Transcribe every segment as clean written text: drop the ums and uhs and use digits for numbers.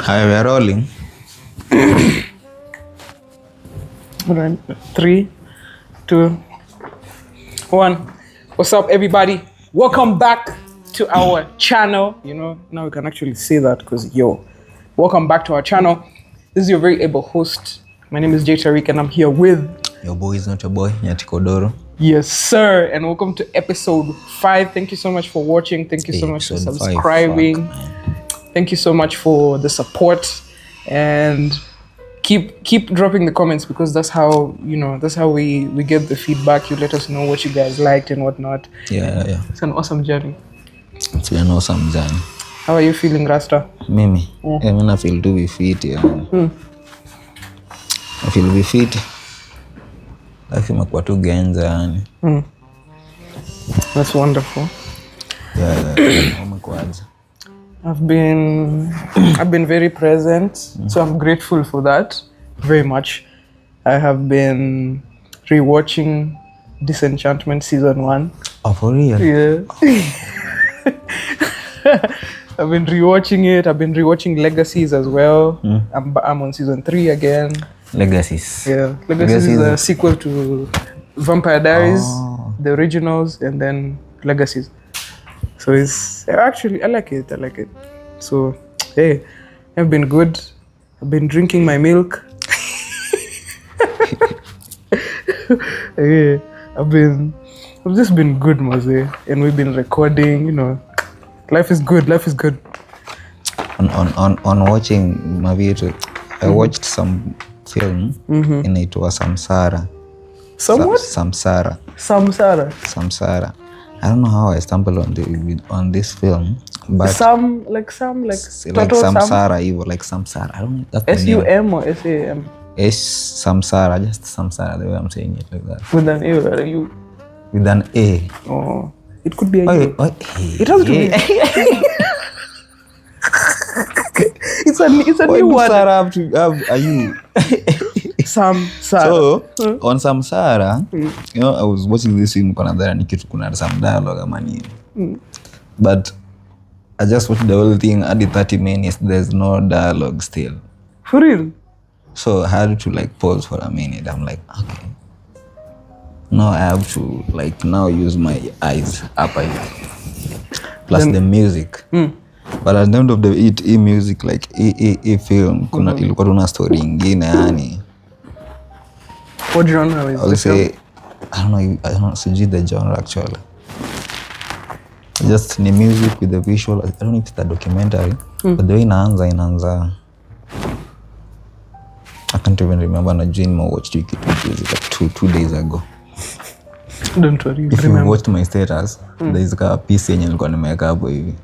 Hi, we're rolling. 3, 2, 1. What's up, everybody? Welcome back to our channel. You know, now we can actually say that because, welcome back to our channel. This is your very able host. My name is STWTK and I'm here with... Your boy is not your boy, Nyatikodoro. Yes, sir. And welcome to episode 5. Thank you so much for watching. Thank you so much for subscribing. Thank you so much for the support. And keep dropping the comments because that's how, that's how we get the feedback. You let us know what you guys liked and whatnot. Yeah. It's an awesome journey. It's been an awesome journey. How are you feeling, Rasta? Mimi? I mean, I feel to be fit. I feel to be fit. Life imekuwa tu genza yani. That's wonderful. Yeah. Umekuaje? I've been very present, so I'm grateful for that very much. I have been rewatching Disenchantment season 1. Oh, for real? Yeah. I've been rewatching it. I've been rewatching Legacies as well. I'm on season 3 again. Legacies. Yeah, Legacies is a sequel to Vampire Diaries, the originals, and then Legacies. So it's actually I like it. So hey, I've been good. I've been drinking my milk. Yeah, I've just been good, Maze, and we've been recording. Life is good. On watching Mavitu, I watched some film and it was Samsara. Somewhat? Samsara. I don't know how I stumbled on this film, but Samsara, even like Samsara. I don't know. SUM or SAM? Samsara, just Samsara. The way I'm saying it like that. With an A or a U? With an A. Oh, it could be a U. It has to be. It's a new word. Samsara have to have a U. Samsara. So on Samsara, I was watching this film kuna some dialogue amani. But I just watched the whole thing at the 30 minutes. There's no dialogue still. For real? So I had to pause for a minute. I'm like, okay. Now I have to now use my eyes up plus the music. But at the end of the music film ilikuwa tuna story ingine yani. What genre is the film? I don't know the genre actually. Just the music with the visual. I don't know if it's a documentary, but the way inaanza. I can't even remember. I watched it like 2 days ago. Don't worry. If you watched my status, there's a piece yenye nilikuwa nimeweka hapo hivi.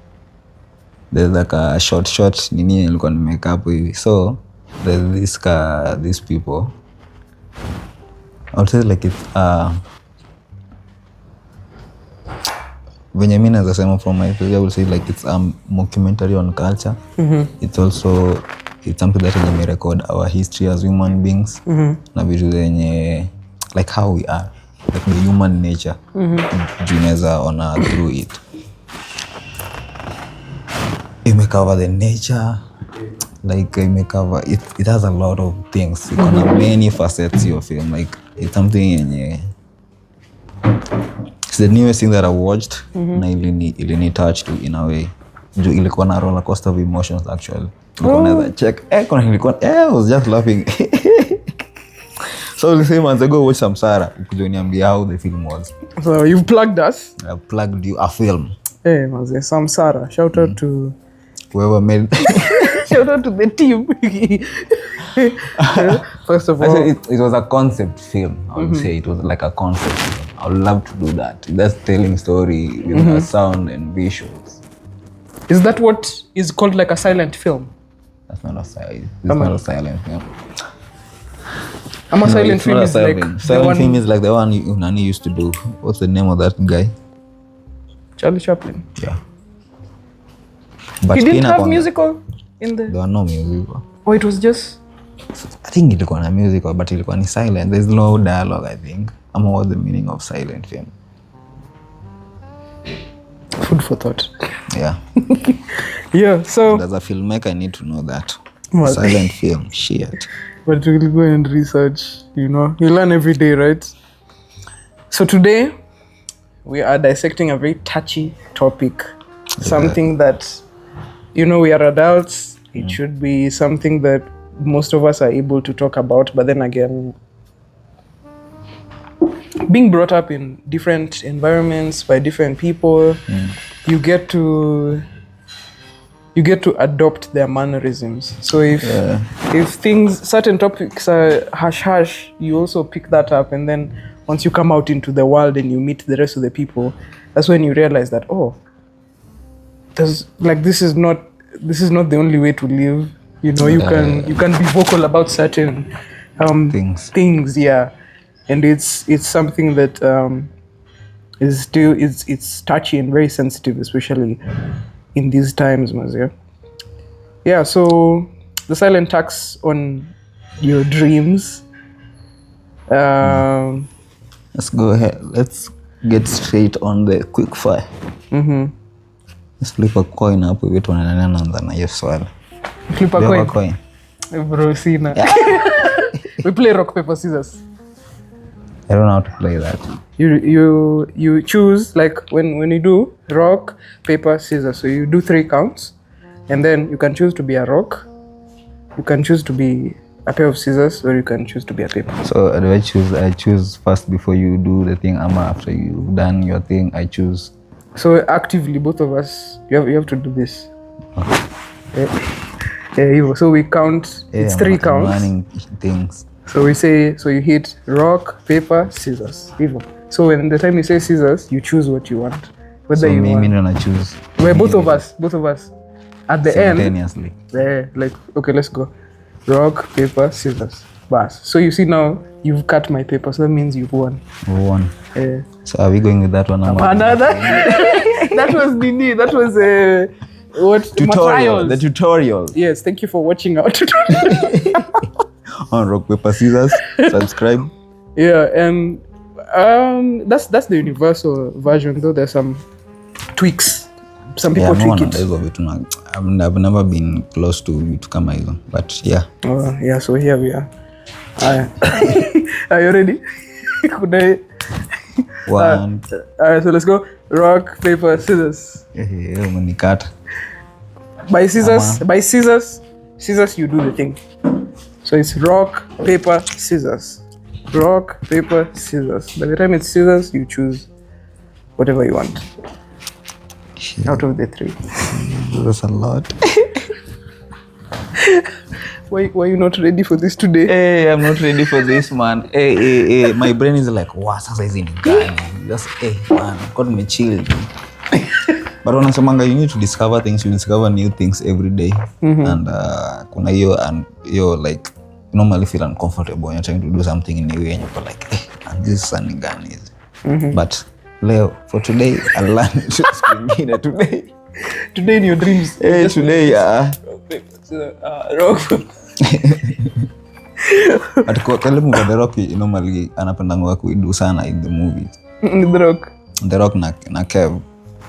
There's a short nini nilikuwa nimeweka hapo hivi. So there's these people. I would say it's venye mimi naweza sema from my perspective, I would say it's a documentary on culture. It's also something that may record our history as human beings. Na vitu zenye how we are, the human nature. Junaweza ona through it. It may cover the nature. It may cover it has a lot of things. It has many facets of film. It's something it's the newest thing that I watched. Na ilini touch to in a way. Ilikuwa na roller coaster of emotions actually. Check. I was just laughing. So the same as I go watch Samsara, ukujoniambia how the film was. So you've plugged us. I plugged you a film. Hey, Maze, Samsara. Shout out to whoever made. Shout out to the team. First of all, I said it was a concept film. I would say it was like a concept film. I would love to do that. That's telling story with a sound and visuals. Is that what is called a silent film? That's not a silent. It's not a silent film. Silent film is silent film is like the one Unani used to do. What's the name of that guy? Charlie Chaplin. Yeah. But he didn't have musical in the... There were no musical. Oh, it was just... I think ilikuwa na musical, but ilikuwa ni silent. There's no dialogue, I think. I'm what the meaning of silent film. Food for thought. Yeah. Yeah, so... As a filmmaker, I need to know that. What? Silent film. Shit. But we'll go and research, you know. You learn every day, right? So today, we are dissecting a very touchy topic. Something that, you know, we are adults. It should be something that most of us are able to talk about. But then again, being brought up in different environments by different people, you get to adopt their mannerisms. So if certain topics are hush, you also pick that up, and then once you come out into the world and you meet the rest of the people, that's when you realize that this is not the only way to live. You know, you can be vocal about certain things, yeah, and it's something that is still it's touchy and very sensitive, especially in these times, Mazia. Yeah, so the silent tax on your dreams. Let's go ahead. Let's get straight on the quick fire. Let's flip a coin up with one another na hiyo swali. Flip a coin. Bro, sina. We play rock, paper, scissors. I don't know how to play that. You choose, like when you do rock, paper, scissors. So you do 3 counts, and then you can choose to be a rock, you can choose to be a pair of scissors, or you can choose to be a paper. So do I choose first before you do the thing, ama after you've done your thing, I choose? So actively, both of us, you have to do this. Yeah, so we count. It's 3 counts. Learning things. So we say, so you hit rock, paper, scissors. So when the time you say scissors, you choose what you want. Whether so you want. me gonna choose. Well, both of us. At the end. Simultaneously. Like, okay, let's go. Rock, paper, scissors. Bas. So you see now, you've cut my paper, so that means you've won. We won. So are we going with that one? Another? That was Dini. That was what? Tutorial. The tutorial. Yes, thank you for watching our tutorial. On rock, paper, scissors. Subscribe. Yeah, and that's the universal version, though there's some tweaks. Some people tweak it. I've never been close to kama hizo, but yeah. Oh, yeah, so here we are. Are you ready? One. Alright, so let's go. Rock, paper, scissors. By scissors, you do the thing. So it's rock, paper, scissors. Rock, paper, scissors. By the time it's scissors, you choose whatever you want. Shit. Out of the 3. That's a lot. Why are you not ready for this today? Hey, I'm not ready for this, man. Hey. My brain is like, wow, sasa hizi ni gani? Just, man, got me chill. But wanasemanga, you need to discover things. You discover new things every day. And kuna hiyo like, normally feel uncomfortable when you're trying to do something new and you're like, and this is something gani. But Leo, for today, I learned today. Today in your dreams. Today, yeah. Rock. But kale movie The Rock normally anapendanga kuidu sana in the movie. The Rock na Kev.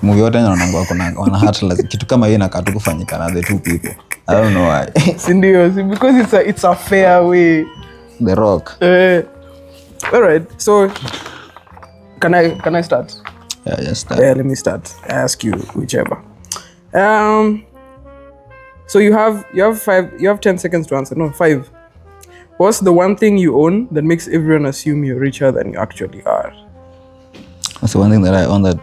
Movie yote wanaanga wana heartless kitu kama hiyo inakaa tu kufanyika na the 2 people. I don't know why. Sindio, because it's a fair way. The Rock. All right. So can I start? Yeah, just start. Yeah, let me start. I ask you whichever. So you have 10 seconds to answer. No, 5. What's the one thing you own that makes everyone assume you're richer than you actually are? That's the one thing that I own that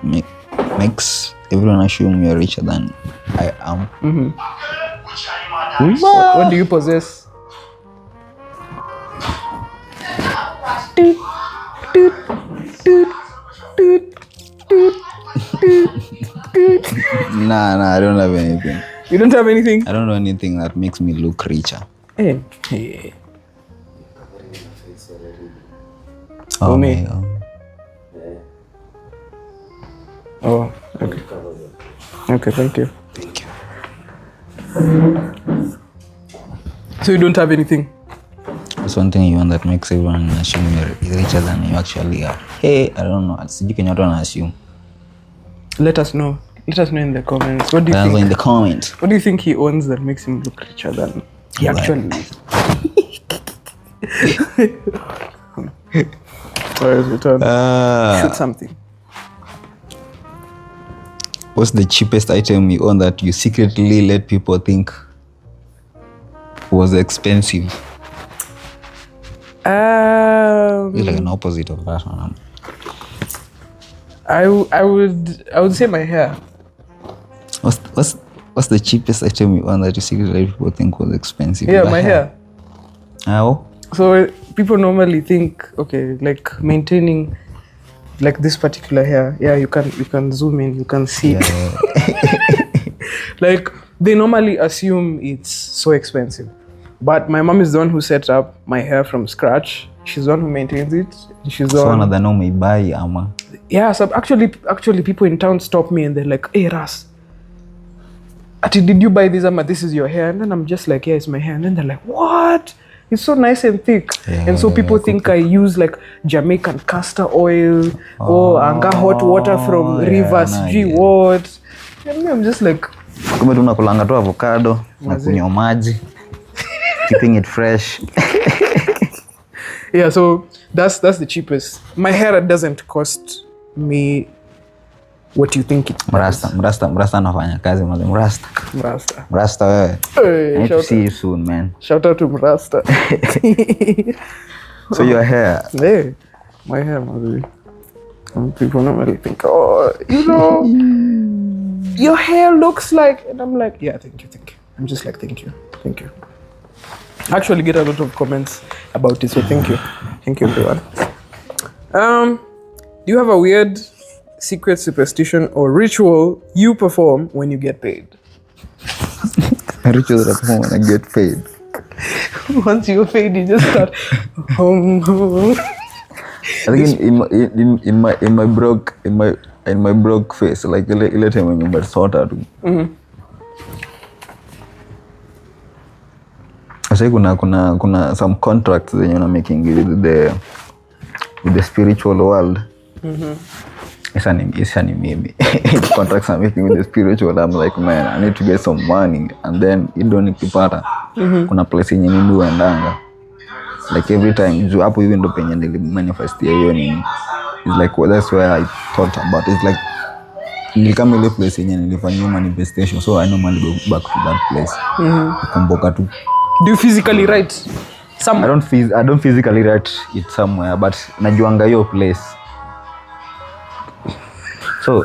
makes everyone assume you're richer than I am. What do you possess? Nah, I don't have anything. You don't have anything? I don't know anything that makes me look richer. Hey. Oh, me. Oh, okay. Okay, thank you. Thank you. So you don't have anything? That's one thing you want that makes everyone assume you're richer than you actually are. Hey, I don't know. Sijui kenye watu assume. Let us know in the comments. What do you think? In the comments. What do you think he owns that makes him look richer than He actually is. Where is it on? Shoot something. What's the cheapest item you own that you secretly let people think was expensive? It's like an opposite of that one. I would say my hair. What's the cheapest item you own that you secretly let people think was expensive? Yeah, my hair. How? So people normally think, okay, like maintaining like this particular hair. Yeah, you can zoom in, you can see. Yeah. Like they normally assume it's so expensive. But my mom is the one who set up my hair from scratch. She's the one who maintains it. She's the one. So no may buy ama. Yeah, so actually people in town stop me and they're like, hey Ras, did you buy this ama? This is your hair? And then I'm just like, yeah, it's my hair. And then they're like, what? It's so nice and thick. Yeah, and so people think I use like Jamaican castor oil or anga hot water from rivers, what? And I'm just like, kumbe tunakulanga tu avocado na kunywa maji, keeping it fresh. Yeah, so that's the cheapest. My hair doesn't cost me what you think it does. Mrasta anafanya kazi mzee. Mrasta wewe. I need to see you soon, man. Shout out to Mrasta. So your hair. Hey, my hair, mother. People normally think, oh, you know, your hair looks like, and I'm like, yeah, thank you. I'm just like, thank you. I actually get a lot of comments about it, so thank you everyone. Do you have a weird secret superstition or ritual you perform when you get paid? A ritual that I perform when I get paid. Once you're paid, you just start. I think in my broke face, like ile time when you but sort out. Sasa kuna some contracts that you're making with the spiritual world. Isa ni mimi. Contracts I'm making with the spiritual, I'm like, man, I need to get some money, and then you don't nikipata. Kuna place yenye ndio endanga. Like every time juu hapo hivi ndo penye nilimanifest hiyo nini. It's like, well, that's where I thought about it. It's like nilikama ile place yenye nilifanyia manifestation, so I normally go back to that place. Kumbuka tu. Do you physically write somewhere? I don't physically write it somewhere, but najuanga hiyo place. So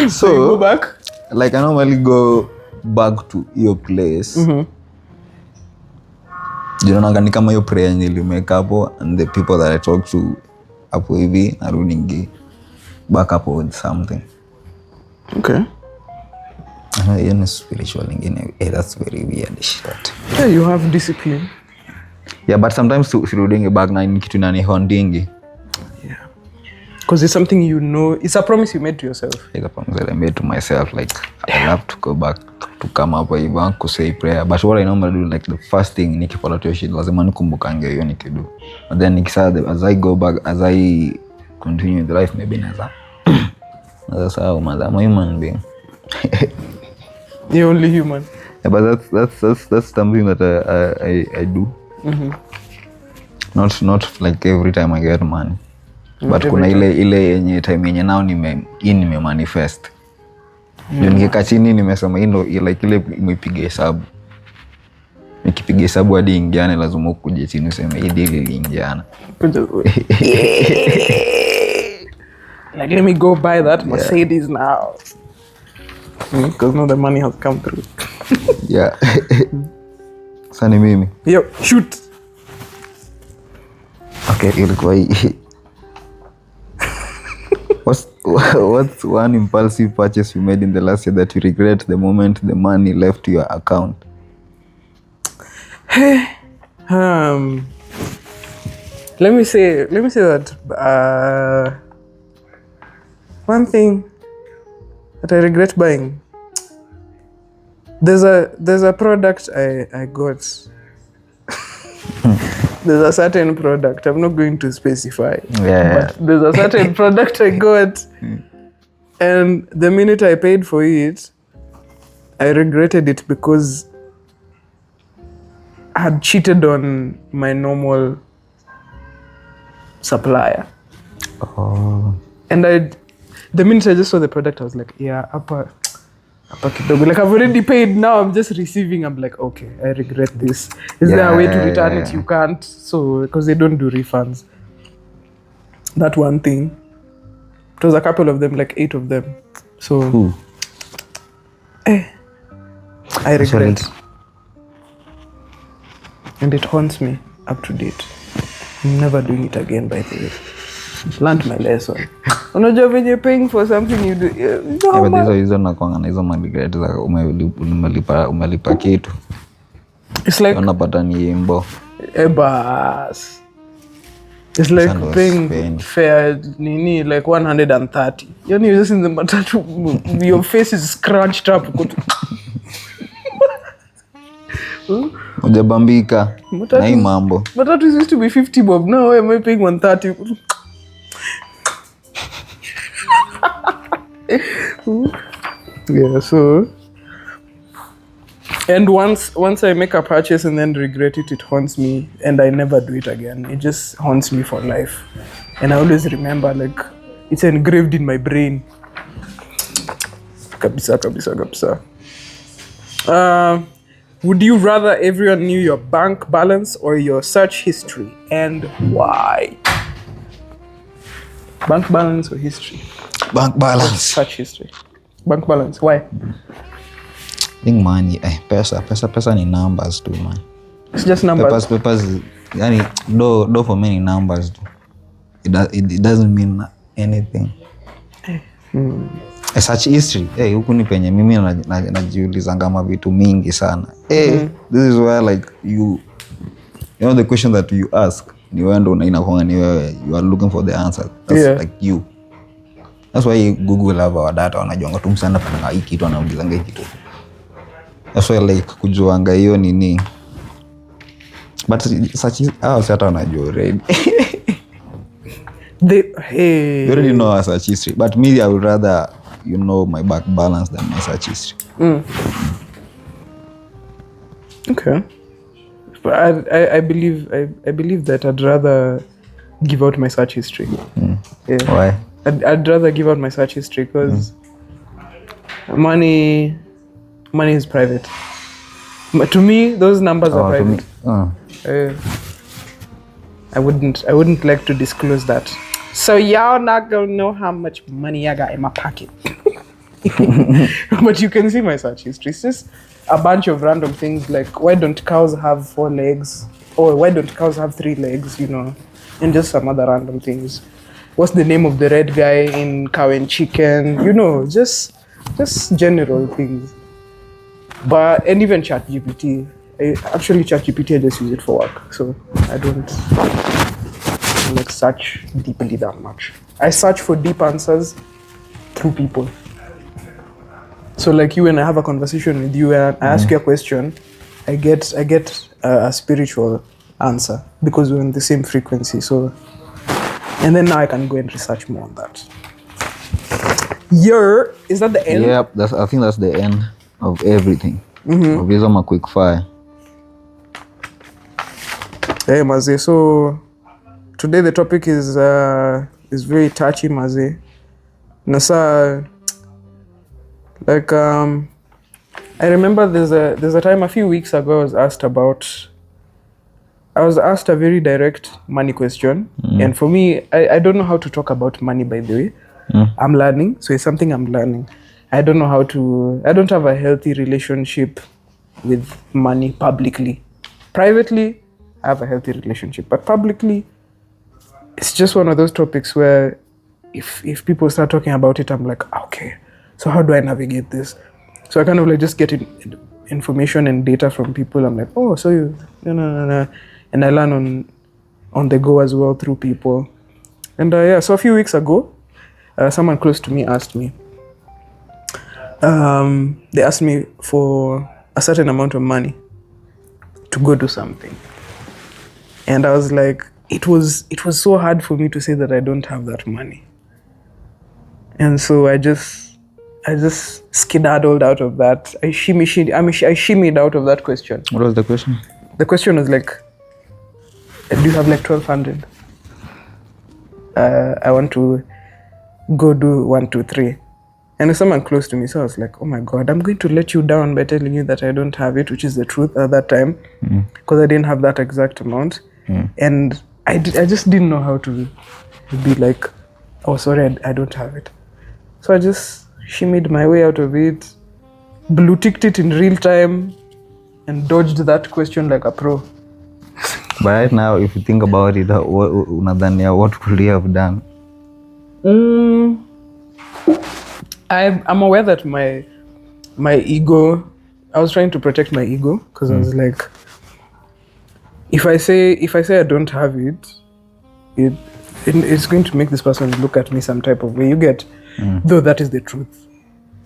So you go back? Like I normally go back to your place. Jinaonanga ni kama hiyo prayer nilimeka hapo, and the people that I talk to hapo hivi narudingi back up with something. Okay. In spiritual ingine, that's very weird shit. Yeah, you have discipline. Yeah, but sometimes sirudingi back na ni kitu inanihondingi. Yeah. Because it's something you know, it's a promise you made to yourself. It's a promise that I made to myself, like I have to go back to come up with to say prayer. But what I normally do, like the first thing nikipata tu shit lazima nikumbukange hiyo nikidu. But then as I go back, as I continue with life, maybe naza sao I'm a human being. You're only human. Yeah, but that's something that I do. Not like every time I get money. But kuna ile yenye time yenye nao nime manifest. Ndio nikikaa chini nimesema hilo like ile imepiga hesabu. Nikipiga hesabu hadi ingiane lazima ukuje chini useme hii deal iliingiana. Like, let me go buy that Mercedes now. Because now the money has come through. Yeah. Sani mimi. Yo, shoot. Okay, ilikuwa hii. What's one impulsive purchase you made in the last year that you regret the moment the money left your account? Let me say that one thing that I regret buying. There's a product I got There's a certain product, I'm not going to specify. Yeah. But there's a certain product I got. And the minute I paid for it, I regretted it because I had cheated on my normal supplier. Oh. And the minute I just saw the product, I was like, yeah, upper kidogo. Like, I've already paid, now I'm just receiving. I'm like, okay, I regret this. Is there a way to return it? You can't. So, because they don't do refunds. That one thing. It was a couple of them, like 8 of them. So, I regret. And it haunts me up to date. I'm never doing it again, by the way. Learned my lesson. Unajua when you're paying for something you do. But hizo nakwanga na hizo maligret za umelipa kitu. It's like unapata ni imbo. Bas. It's like paying fare nini like 130. You're just in the matatu, your face is scrunched up. Ujabambika na hii mambo. Matatu used to be 50 bob. Now why am I paying 130? Yeah, so and once I make a purchase and then regret it, it haunts me and I never do it again. It just haunts me for life. And I always remember, like, it's engraved in my brain. Kabisa. Would you rather everyone knew your bank balance or your search history, and why? Bank balance or history? Bank balance. Search history. Bank balance. Why? I think money. Pesa ni numbers too, man. It's just numbers. Papers. Yani, though for many numbers, it doesn't mean anything. Search history. Huku ni penye mimi najiuliza kama vitu mingi sana. This is where like you know the question that you ask. Ni wewe ndo inakuanga ni wewe. You are looking for the answer. That's like you. That's why Google have our data. Wanajuanga tu msana pana hii kitu anaulizanga hii kitu. That's why like kujuanga hiyo nini. But such hata wanajua already. You already know our search history. But me, I would rather you know my bank balance than my search history. Okay. But I believe that I'd rather give out my search history. Yeah. Why? I'd rather give out my search history because money is private. But to me, those numbers are private. I wouldn't like to disclose that. So y'all not gonna know how much money I got in my pocket. But you can see my search history. It's just a bunch of random things like, why don't cows have 4 legs? Or why don't cows have 3 legs, you know? And just some other random things. What's the name of the red guy in Cow and Chicken? You know, just general things. And even ChatGPT. Actually, ChatGPT, I just use it for work. So I don't like search deeply that much. I search for deep answers through people. So like you, when I have a conversation with you and I ask you a question, I get a spiritual answer because we're on the same frequency. So, and then now I can go and research more on that. Is that the end? Yep, I think that's the end of everything. Of this a quick fire. Hey Maze, so today the topic is very touchy, Maze. Nasa, like I remember there's a time a few weeks ago I was asked a very direct money question, and for me I don't know how to talk about money, by the way. I'm learning, so it's something I'm learning. I don't have a healthy relationship with money publicly. Privately, I have a healthy relationship, but publicly, it's just one of those topics where if people start talking about it, I'm like, okay, so how do I navigate this? So I kind of like just get information and data from people. I'm like, oh, so you, no. And I learn on the go as well through people. And so a few weeks ago, someone close to me asked me, they asked me for a certain amount of money to go do something. And I was like, it was so hard for me to say that I don't have that money. And so I just skedaddled out of that. I shimmied out of that question. What was the question? The question was like, do you have like 1,200? I want to go do 1, 2, 3. And it's someone close to me, so I was like, oh my God, I'm going to let you down by telling you that I don't have it, which is the truth at that time, because I didn't have that exact amount. And I just didn't know how to be like, oh, sorry, I don't have it. So I just shimmied my way out of it, blue-ticked it in real time, and dodged that question like a pro. But right now, if you think about it, what could you have done? I'm aware that my ego, I was trying to protect my ego, because I was like, if I say I don't have it, it's going to make this person look at me some type of way. You get, though that is the truth.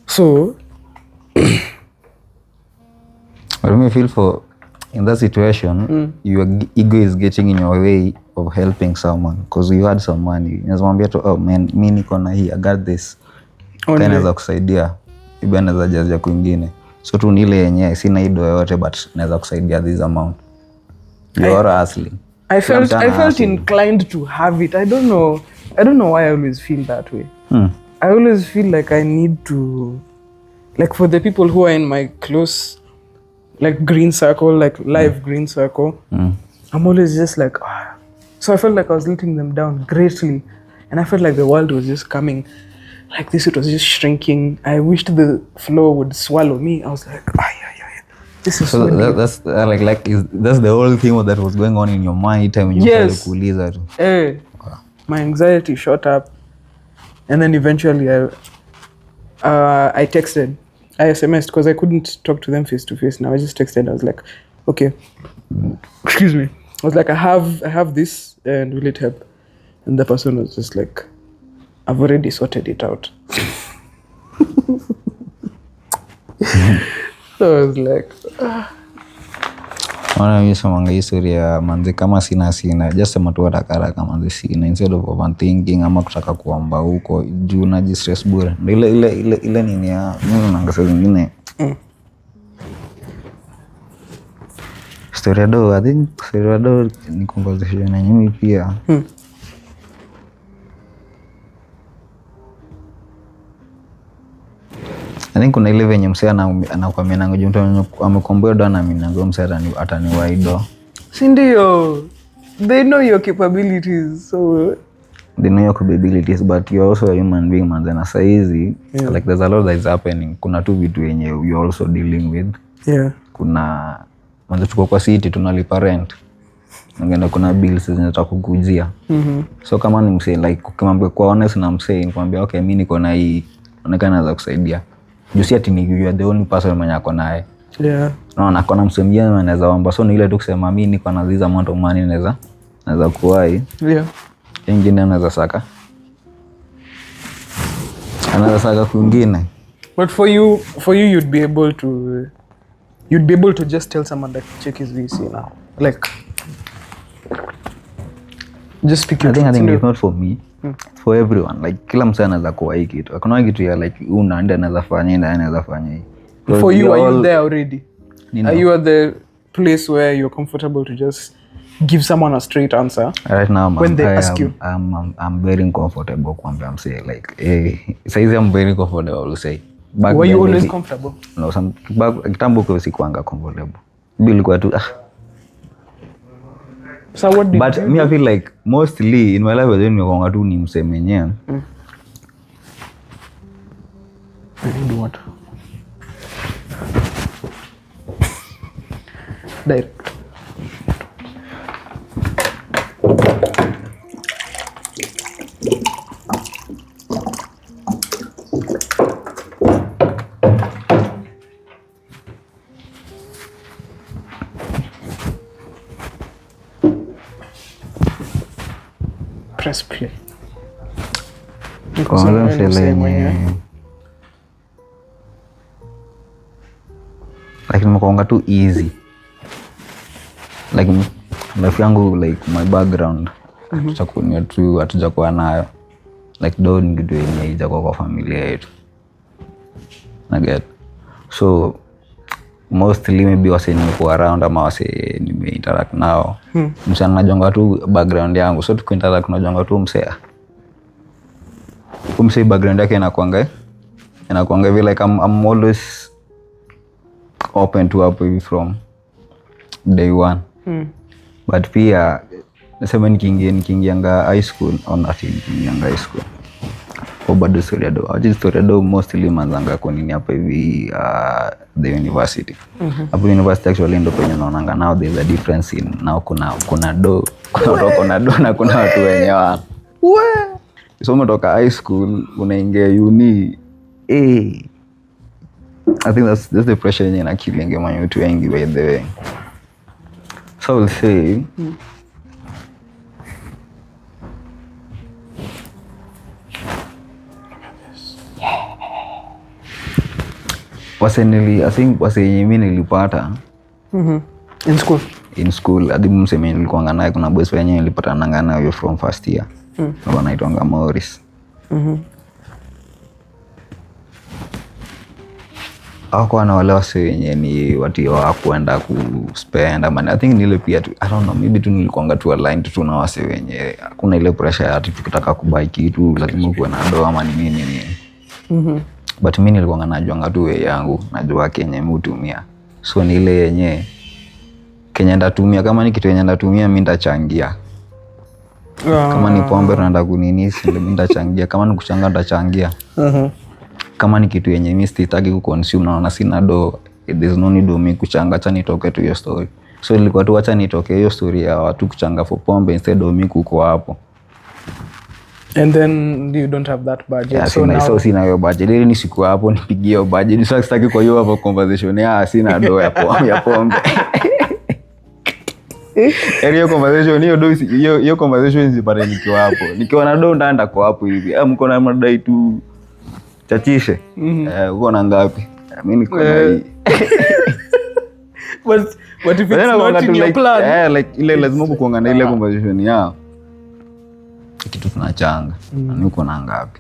So, What do you feel in that situation? Your ego is getting in your way of helping someone because you had some money. Unaweza to, oh man, mimi niko na hii, I got this. Naweza kusaidia. Ibe naweza jaza kwingine. So tu nile yenyewe sina ido yoyote but naweza kusaidia this amount. You are hustling. I felt inclined to have it. I don't know why I always feel that way. I always feel like I need to, like for the people who are in my close, like green circle, like live green circle, I'm always just like, so I felt like I was letting them down greatly. And I felt like the world was just coming like this. It was just shrinking. I wished the floor would swallow me. I was like, this is so that's that's the whole thing that was going on in your mind time when you started kuuliza tu. My anxiety shot up, and then eventually I texted, I SMS'd because I couldn't talk to them face to face. Now I just texted. I was like, okay, excuse me. I was like, I have this, and will it help? And the person was just like, I've already sorted it out. So I was like, Mimi history ya manzi kama sina just sema tu haraka manzi sina, instead of overthinking ama kutaka kuomba huko juu na stress bure. Ile nini ya mimi nangasa zingine. Story do, I think story do ni conversation na nyinyi pia. I think kuna ile venye msee anakuambia nangoje mtu amekomboa do na mimi nangoje msee ataniwaido. Si ndio? They know your capabilities, so they know your capabilities, but you're also a human being, man. Na saizi like there's a lot that is happening. Kuna tu vitu yenye you're also dealing with. Kuna manze tuko kwa city tunalipa rent. Ngenda kuna bills zinataka kukujia. So kama ni msee like ukimwambia kwa honest na msee nikwambia okay mimi niko na hii onekana naweza kusaidia. You see ati you are the only person mwenye ako naye. Naona kuna msee mwingine anaweza omba, so ni ile tu kusema mimi niko na this amount of money naweza kuwai. Ingine anaweza saka. Anaweza saka kwingine. But for you you'd be able to just tell someone that check his VC now. Like just speak your I think it's not for me. It's for everyone. Like kila msee anaweza kuwa hii kitu. Hakuna kitu ya like unaenda anaweza fanya na anaweza fanya hii. For you, are you there already? Are you at the place where you're comfortable to just give someone a straight answer? Right now, when they ask you, I'm very comfortable. I'm say like, hey, saizi I'm very comfortable to say. Were you always comfortable? No, kitambo kwa sikuanga comfortable. Bilikuwa tu So what did but you me do? I feel like mostly in my life when nimekuanga tu ni msemenye. I need what? Direct. Press play. Like nimekuanga tu easy. Like life yangu like my background hatujakuwa nayo like do ni kitu yenye ijakuwa kwa familia yetu na get so mostly maybe wase nimekuwa around ama wase nimeinteract nao msana najonga tu background yangu so tukiinteract najonga tu msea kumsei background yake inakuanga vile like I'm always open to up from day one but pia nasema nikiingianga high school on that nikiingianga high school kwa bado story do mostly manzanga kwa nini hapa hivi the university hapo university actually ndo penye naonanga now there's a difference in now kuna do na kuna watu wenye wa so umetoka high school unaingia uni I think that's the pressure yenye na killing watu wengi by the way so I will say wasenye mimi nilipata in school hadi mseme nilikuanga naye kuna boys wenye nilipata nangana nayo from first year wanaitwanga Morris hako wale wase wenye ni wati wa kuenda kuspend ama I think nile pia tu I don't know maybe tu nilikuanga tu aligned tu na wase wenye kuna ile pressure ya ati tukitaka kubuy kitu lazima kuwe na doa ama ni nini but mimi nilikuanga najuanga tu wewe yangu najua kenye mtumia so ni ile yenye Kenya ndatumia kama ni kitu yenye ndatumia mimi ndachangia kama ni pombe naenda kunini si mimi ndachangia kama ni kuchanga ndachangia kama ni kitu yenye mimi sitaki kuconsume naona sina do there's no need me kuchanga acha nitoke tu hiyo story so ilikuwa tu acha nitoke hiyo story ya watu kuchanga for pombe instead of me kuko hapo. And then you don't have that budget. Yeah, so sina hiyo budget. Ile ni siku hapo nipigie hiyo budget. Ni sasa sitaki kwa hiyo hapo conversation ya sina do ya pombe. Hiyo conversation hiyo conversation zipate nikiwa hapo. Nikiwa na do ndaenda kwa hapo hivi. Mko na madai tu chachishe. Uko na ngapi? Mimi niko na hii. But if it's not in your plan. Like ile lazima kuongana ile conversation ya kitu tunachanga. Uko na ngapi?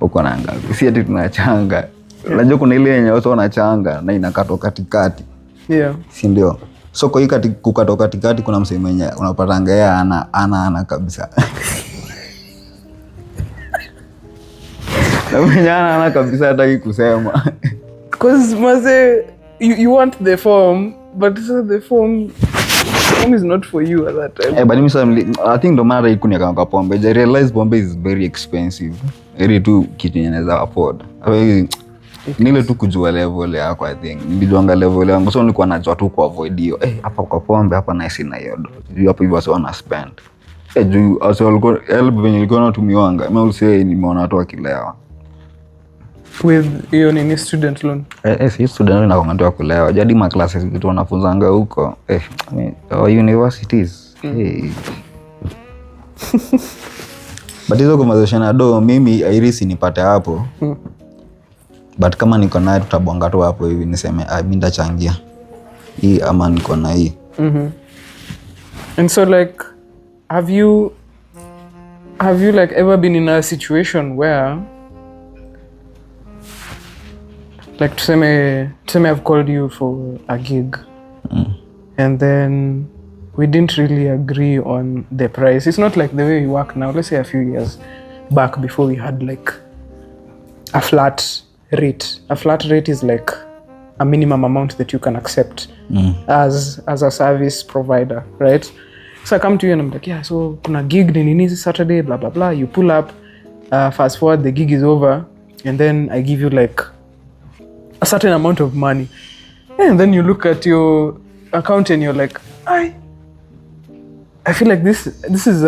Uko na ngapi? Si ati tunachanga. Unajua kuna ile yenye watu wanachanga na inakato katikati. Yeah. Si ndio? So kwa hiyo kukato katikati kuna msemo mwenye unapatanga yeye ana kabisa. Na mwenye ana kabisa hataki kusema. Because maze you want the form but the form is not for you at that time. But I think no matter ikuni kama pombe, I realize pombe is very expensive. Ili tu kitu inaweza afford. Nile tu kujua level yako I think. Nilijuanga level yangu so nilikuwa najua tu ku avoid hiyo. Hapa kwa pombe hapa na sina hiyo do. Juu hapo hivyo watu wana spend. Juu also walikuwa help venye nilikuwa natumiwanga. Mimi ulise nimeona watu wakilewa. With hiyo ni student loan. Si student loan na kwa kulewa. Jadi ma classes vitu wanafunzanga huko. Universities. But hizo conversation ado mimi irisi nipate hapo. But kama niko naye tutabonga tu hapo hivi niseme mimi ndachangia hii ama niko na hii. And so like have you like ever been in a situation where like tuseme I've called you for a gig and then we didn't really agree on the price. It's not like the way we work now. Let's say a few years back before we had like a flat rate. A flat rate is like a minimum amount that you can accept as a service provider, right? So I come to you and I'm like, yeah, so kuna gig nini Saturday, blah, blah, blah. You pull up, fast forward, the gig is over, and then I give you like a certain amount of money. And then you look at your account and you're like, I feel like this is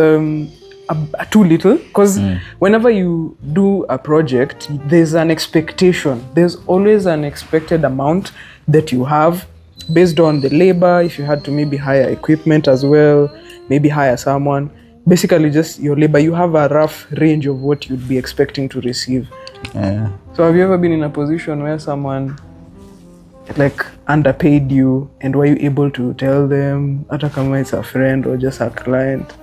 too little, because whenever you do a project, there's an expectation. There's always an expected amount that you have based on the labor. If you had to maybe hire equipment as well, maybe hire someone, basically just your labor, you have a rough range of what you'd be expecting to receive. Yeah. So have you ever been in a position where someone like underpaid you, and were you able to tell them hata kama it's a friend or just a client?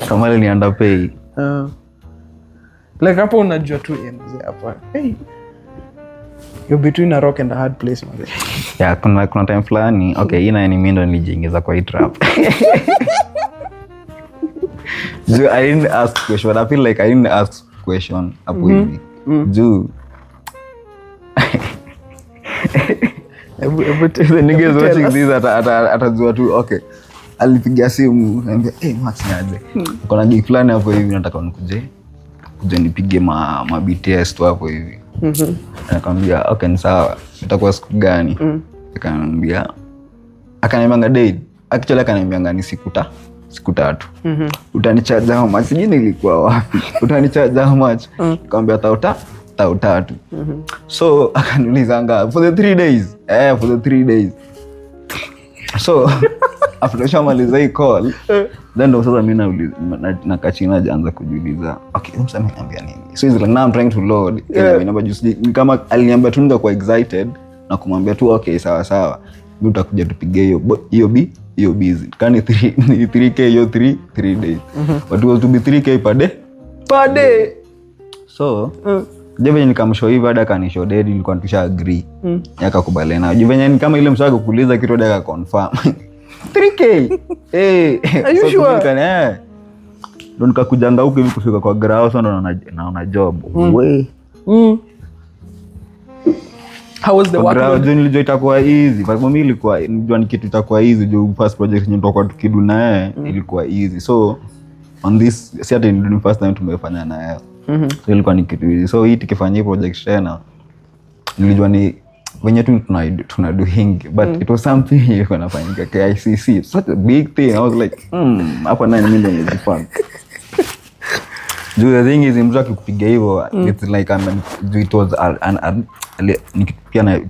Kama ni underpay. Like hapo unajua tu mzee hapa. Hey. You're between a rock and a hard place mzee. Yeah, kuna time fulani, okay, hii na mimi ndo nilijiingiza kwa hii trap. I didn't ask question. I feel like I didn't ask question hapo hivi. Juu the niggas watching this atajua tu, okay. Alipigia simu, anambia, Max niaje. Kuna gig fulani hapo hivi nataka nikuje nipige ma BTS tu hapo hivi. Akamwambia, okay, ni sawa. Itakuwa siku gani? Akaniambia date. Actually akaniambia ni siku 3. Utanichaja how much? Sijui nilikuwa wapi. Utanichaja how much? Nikamwambia 3. So akaniulizanga for the 3 days. For the 3 days. So after shamaliza hii call, then ndo sasa mimi na kachina jaanza kujiuliza, okay, msame niambia nini? So it's like now I'm trying to load. Kama aliniambia tu ndo kwa excited na kumwambia tu okay, sawa. Mimi utakuja tupige hiyo busy. Kani 3k hiyo 3 days. But it was to be 3k per day. So Juvenye nikamshow hivi hada kanishow dead, nilikuwa tusha agree. Yakakubaliana. Juvenye ni kama ile msako kuuliza kitu hada confirm. 3k. Are you so sure? Ndo nikakujanga huko hivi kufika kwa grao, so ndo naona job. How was the work? Grao nilijua itakuwa easy. Kwa sababu mimi ilikuwa nilijua ni kitu itakuwa easy, jo first project yenyewe tutakuwa tukidu naye ilikuwa easy. So on this certain the first time tumefanya naye. So ilikuwa ni kitu easy. So hii tukifanya project tena nilijua ni wenye tu tunadu hingi, but it was something ilikuwa nafanyika KICC. Such a big thing. I was like, hapa nani mimi ndo nilifanya. The thing is mtu akikupiga hivyo, it's like it was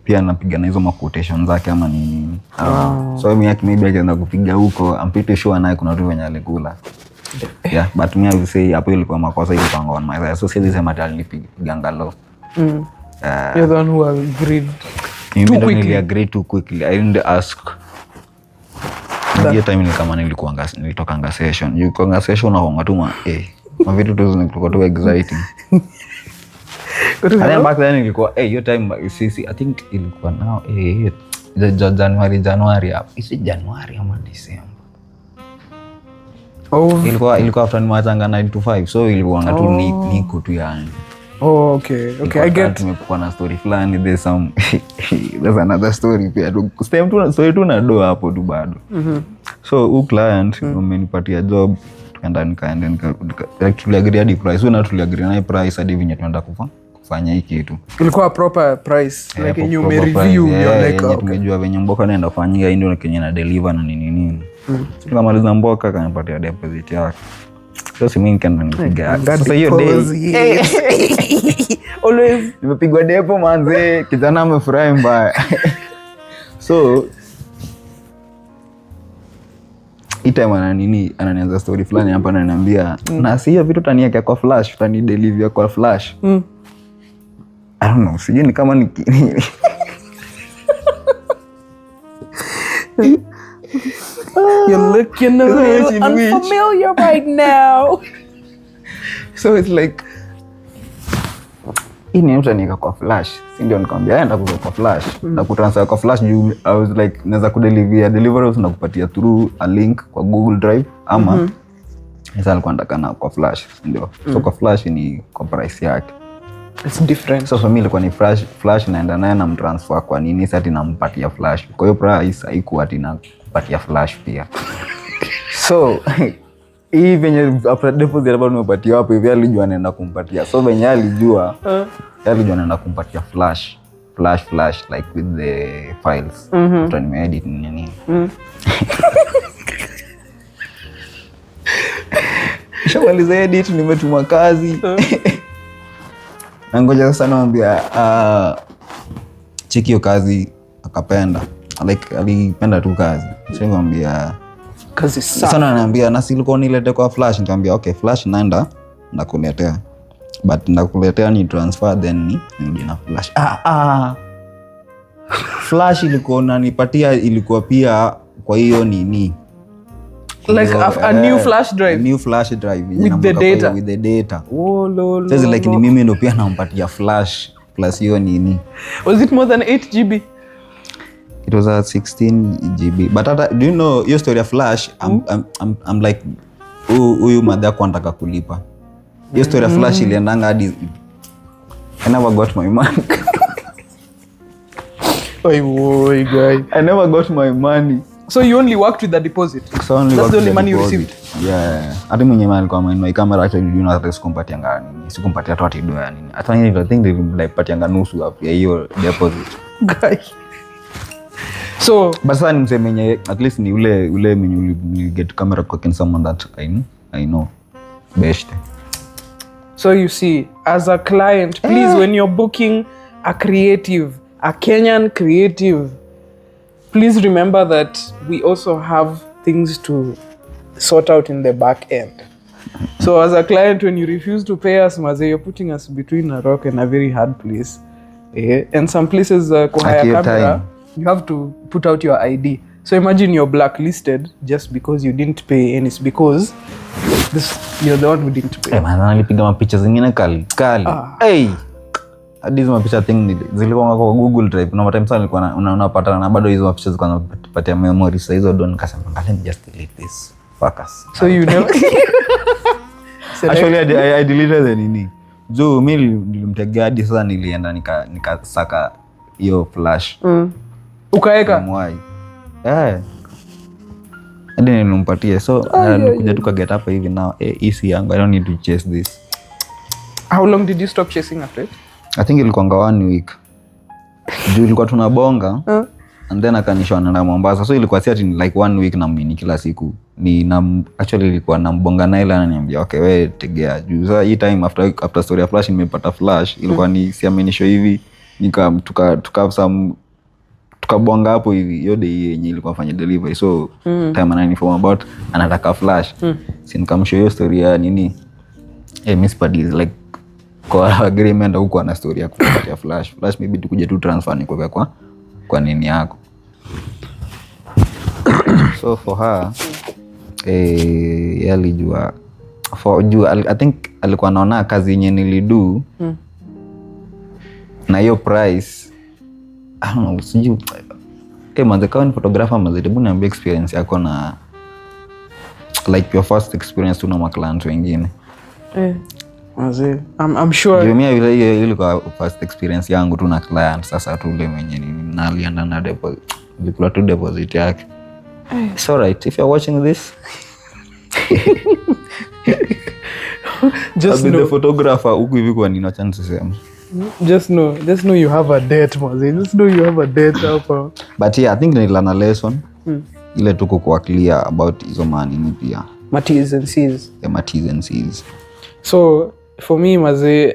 pia napiga na hizo ma quotations zake ama ni so maybe akaenda kupiga huko, I'm pretty sure naye kuna watu wenye alikula. Yeah, but me I will say hapo ilikuwa makosa, ilikuwa on my side. So say this material nilipiga ngalo. You're the one who agreed too quickly. I didn't ask. Hiyo time ni kama nilitoka session. You kwa session na honga mavitu tu zilikuwa tu exciting. Then back then ilikuwa hiyo time sisi I think ilikuwa now January hapo. Is it January ama December? Ilikuwa after ni matanga 9 to 5, so ilikuwa ngatu niko tu yani. Okay, I get. Tumekuwa na story fulani, there's another story pia. Stem tu story tu na do hapo tu bado. So client amenipatia job, tukaenda tuliagree hadi price. So na tuliagree na price hadi vinyo tunaenda kufanya hiki kitu. Ilikuwa proper price, like you may review your like okay. Tumejua venye mboka naenda kufanyika ndio kenye na deliver na nini. So tukamaliza mboka kanipatia deposit yake. So si mimi kanda nipiga. Sasa hiyo day. Always nimepigwa depo manze, kijana amefurahi mbaya. So itama na nini ananianza story fulani hapa ananiambia na si hiyo vitu taniweka kwa flash, utani deliver kwa flash. I don't know, sijui ni kama ni you're looking a little unfamiliar right now. So it's like ini mtu aniweka kwa flash, si ndio? Nikamwambia enda kwa flash na kutransfer kwa flash juu I was like naweza deliveries na kupatia through a link kwa Google Drive ama sasa alikuwa anataka kwa flash, ndio. So kwa flash ni kwa price yake. It's different. So for me ilikuwa ni flash naenda naye na mtransfer kwa nini sasa nampatia flash. Kwa hiyo price haikuwa tina kupatia flash pia. So hii venye after deposit about nimepatia hapo hivi alijua anaenda kumpatia. So venye alijua anaenda kumpatia flash like with the files. After nimeedit nini. Shamaliza edit, nimetuma kazi. Nangoja sasa naambia cheki hiyo kazi akapenda. Like alipenda tu kazi. Sasa ngambia kazi sana ananiambia na silikuwa nilete kwa flash, nikamwambia okay flash naenda nakuletea. but ndakuletea ni transfer then ni na flash. Flash ilikuwa unanipatia ilikuwa pia kwa hiyo nini like a new flash drive. A new flash drive with the data. Oh lol. So like ni mimi ndo pia nampatia flash plus hiyo nini. Was it more than 8 GB? It was a 16 GB. But do you know your story of flash? I'm like huyu madha kwa nataka kulipa. Your story of flash iliendanga hadi I never got my money. Boy, guy. I never got my money. So you only worked with the deposit? So only that's the only money deposit. You received? Yeah. Hata mwenye mali kwa my camera actually do not sikumpatia ngani. Sikumpatia tu ati doya nini. I think they like patianga nusu hapo ya hiyo deposit. Guy. So but sasa nimsemenye at least ni ule mwenye you get camera cooking someone that I know best. So you see, as a client, please when you're booking a creative, a Kenyan creative, please remember that we also have things to sort out in the back end. So as a client, when you refuse to pay us, Maze, you're putting us between a rock and a very hard place. And some places, kuhaya camera, you have to put out your ID. So imagine you're blacklisted just because you didn't pay, and it's because you're the one who didn't pay. Man, nalipiga mapicha zingine kali. Hey. Hadi hizo mapicha thing zilikuwa kwa Google Drive. Na time sana nilikuwa unapata na bado hizo mapicha zilikuwa napatia memory. So hizo don nikasema let me just delete this. Fuck us. So you never actually I deleted the nini. Jo mimi nilimtegea hadi sasa nilienda nikasaka hiyo flash. Ukaeka? Mwai. Hadi nilimpatia. So nikuja tukaget hapa hivi now. Easy yangu. I don't need to chase this. How long did you stop chasing after it? I think ilikuwa 1 week. Juu ilikuwa tunabonga. And then akanisha na Mombasa. So ilikuwa si ati like 1 week na mimi kila siku. Actually ilikuwa nambonga na ile ananiambia okay wewe tegea. Juu sasa hii time after story ya flash nimepata flash ilikuwa ni siamenisho hivi tukabonga hapo hivi yote yenye ilikuwa fanya delivery. So time ananiform about anataka flash. Si nikamshow hiyo story ya nini. Miss Paddy is like kwa agreement huko ana story ya kupatia flash maybe tukuje tu transfer ni kwa nini yako. So for her alijua I think alikuwa anaona kazi yenye nilidu na hiyo price I don't know siju manze kama ni photographer manze hebu niambie experience yako na like your first experience tuna ma clients wengine. I'm sure Jumia ile ilikuwa first experience yangu tu na client. Sasa tu ule mwenye nalienda na deposit nilipula tu deposit yake. It's alright if you're watching this. just know the photographer huku hivi kwa nina chance sema. Just know you have a date, Maze. Just know you have a date hapa. But yeah, I think nilana lesson. Ile tuko kwa clear about hizo money pia. T's and C's. Yeah, T's and C's. So for me, Maze,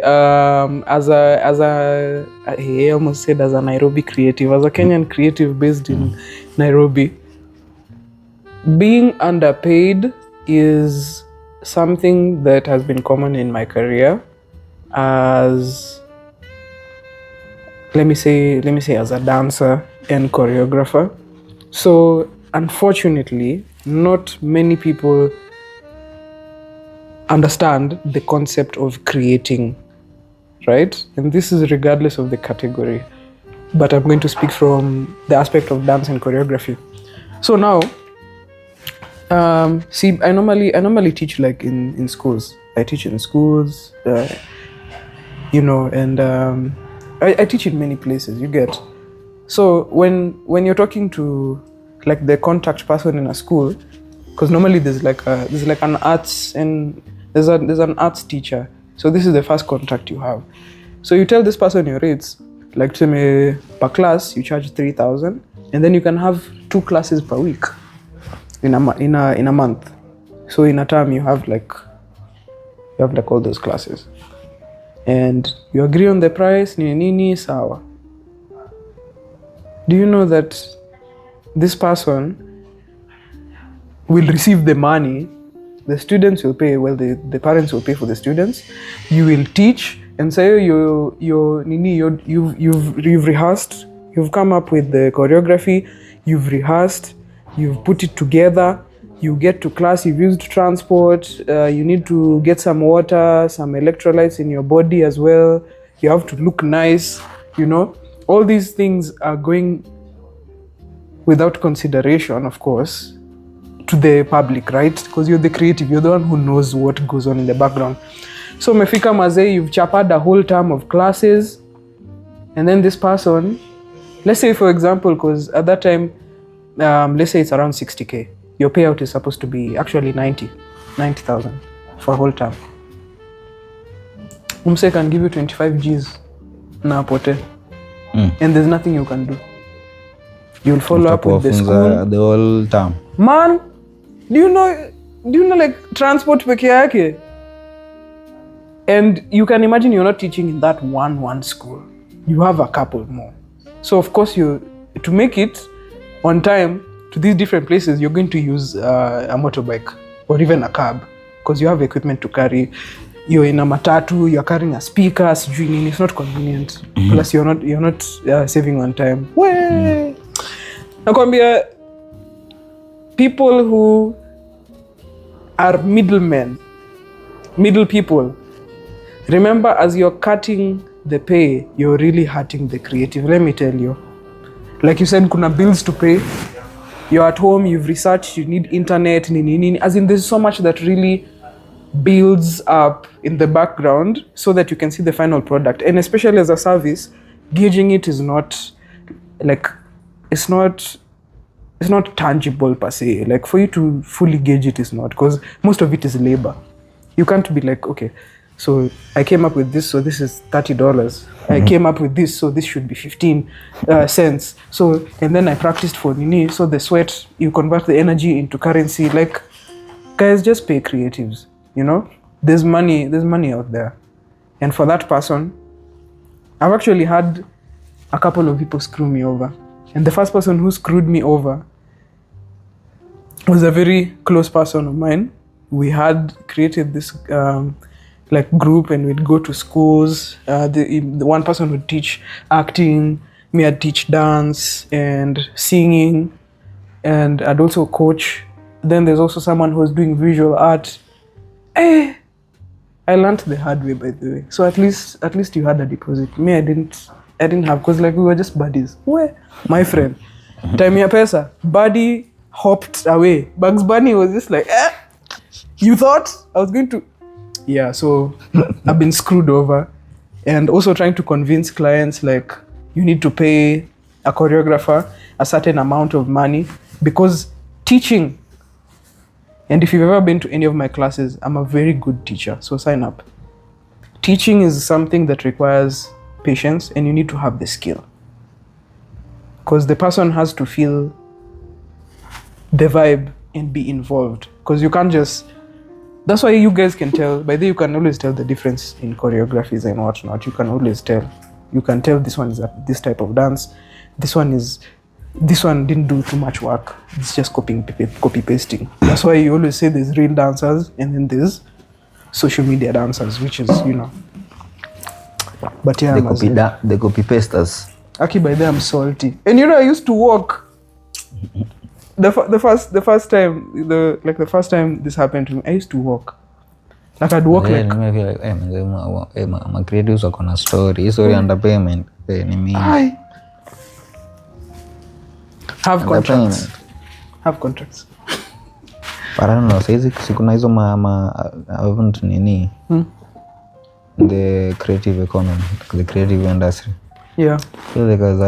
as a I almost said as a Nairobi creative, as a Kenyan creative based in Nairobi, being underpaid is something that has been common in my career as let me say as a dancer and choreographer. So unfortunately, not many people understand the concept of creating, right? And this is regardless of the category, but I'm going to speak from the aspect of dance and choreography. So now, see, I normally teach like in schools. I teach in schools, and I teach in many places. You get. So when you're talking to like the contact person in a school, because normally there's like an arts and there's an arts teacher. So this is the first contact you have. So you tell this person your rates, like to me per class you charge 3,000, and then you can have 2 classes per week in a month. So in a term you have like all those classes, and you agree on the price. Nini sawa. Do you know that this person will receive the money the students will pay. Well, the parents will pay for the students. You will teach, and say you've rehearsed. You've come up with the choreography. You've rehearsed. You've put it together. You get to class. You've used transport. You need to get some water, some electrolytes in your body as well. You have to look nice. All these things are going without consideration, of course, to the public, right? Because you're the creative, you're the one who knows what goes on in the background. So umefika mazee, you've chapad a whole term of classes, and then this person, let's say for example, because at that time, let's say it's around 60K, your payout is supposed to be actually 90,000 for a whole term. Umse can give you 25 Gs na apote, and there's nothing you can do. You'll follow up with the school the whole term. Man, do you know like transport peke yake? And you can imagine you're not teaching in that one school. You have a couple more. So of course to make it on time to these different places, you're going to use a motorbike or even a cab, because you have equipment to carry. You're in a matatu, you're carrying a speaker, it's not convenient. Plus you're not saving on time. Nakwambia, people who are middle people, remember, as you're cutting the pay, you're really hurting the creative. Let me tell you. Like you said, kuna bills to pay. You're at home, you've researched, you need internet, as in there's so much that really builds up in the background so that you can see the final product. And especially as a service, gauging it is not like, it's not tangible per se. Like for you to fully gauge it is not, because most of it is labor. You can't be like, okay, so I came up with this, so this is $30. I came up with this, so this should be 15 cents. So, and then I practiced for Nini, so the sweat, you convert the energy into currency. Like, guys, just pay creatives, There's money out there. And for that person, I've actually had a couple of people screw me over. And the first person who screwed me over was a very close person of mine. We had created this group, and we'd go to schools. The one person would teach acting, me I'd teach dance and singing, and I'd also coach. Then there's also someone who was doing visual art. I learned the hard way, by the way. So at least you had a deposit. Me, I didn't have, because we were just buddies. Where? My friend. Time ya pesa. Buddy hopped away. Bugs Bunny was just like, you thought I was going to... Yeah, so I've been screwed over. And also trying to convince clients, like, you need to pay a choreographer a certain amount of money, because teaching... And if you've ever been to any of my classes, I'm a very good teacher, so sign up. Teaching is something that requires patience, and you need to have the skill. Because the person has to feel the vibe and be involved. Because you can't just... That's why you guys can tell. By the way, you can always tell the difference in choreographies and whatnot. You can always tell. You can tell this one is this type of dance. This one didn't do too much work. It's just copy pasting. That's why you always say there's real dancers and then there's social media dancers, which is, But yeah, the copy pasters. Aki, by then I'm salty. And I used to walk. The first time this happened to me, I used to walk. Like I'd walk like... My creatives are on a story under payment. Have contracts. Parano, saizi sikuna hizo haven't nini. The creative economy, the creative industry. Yeah. So there's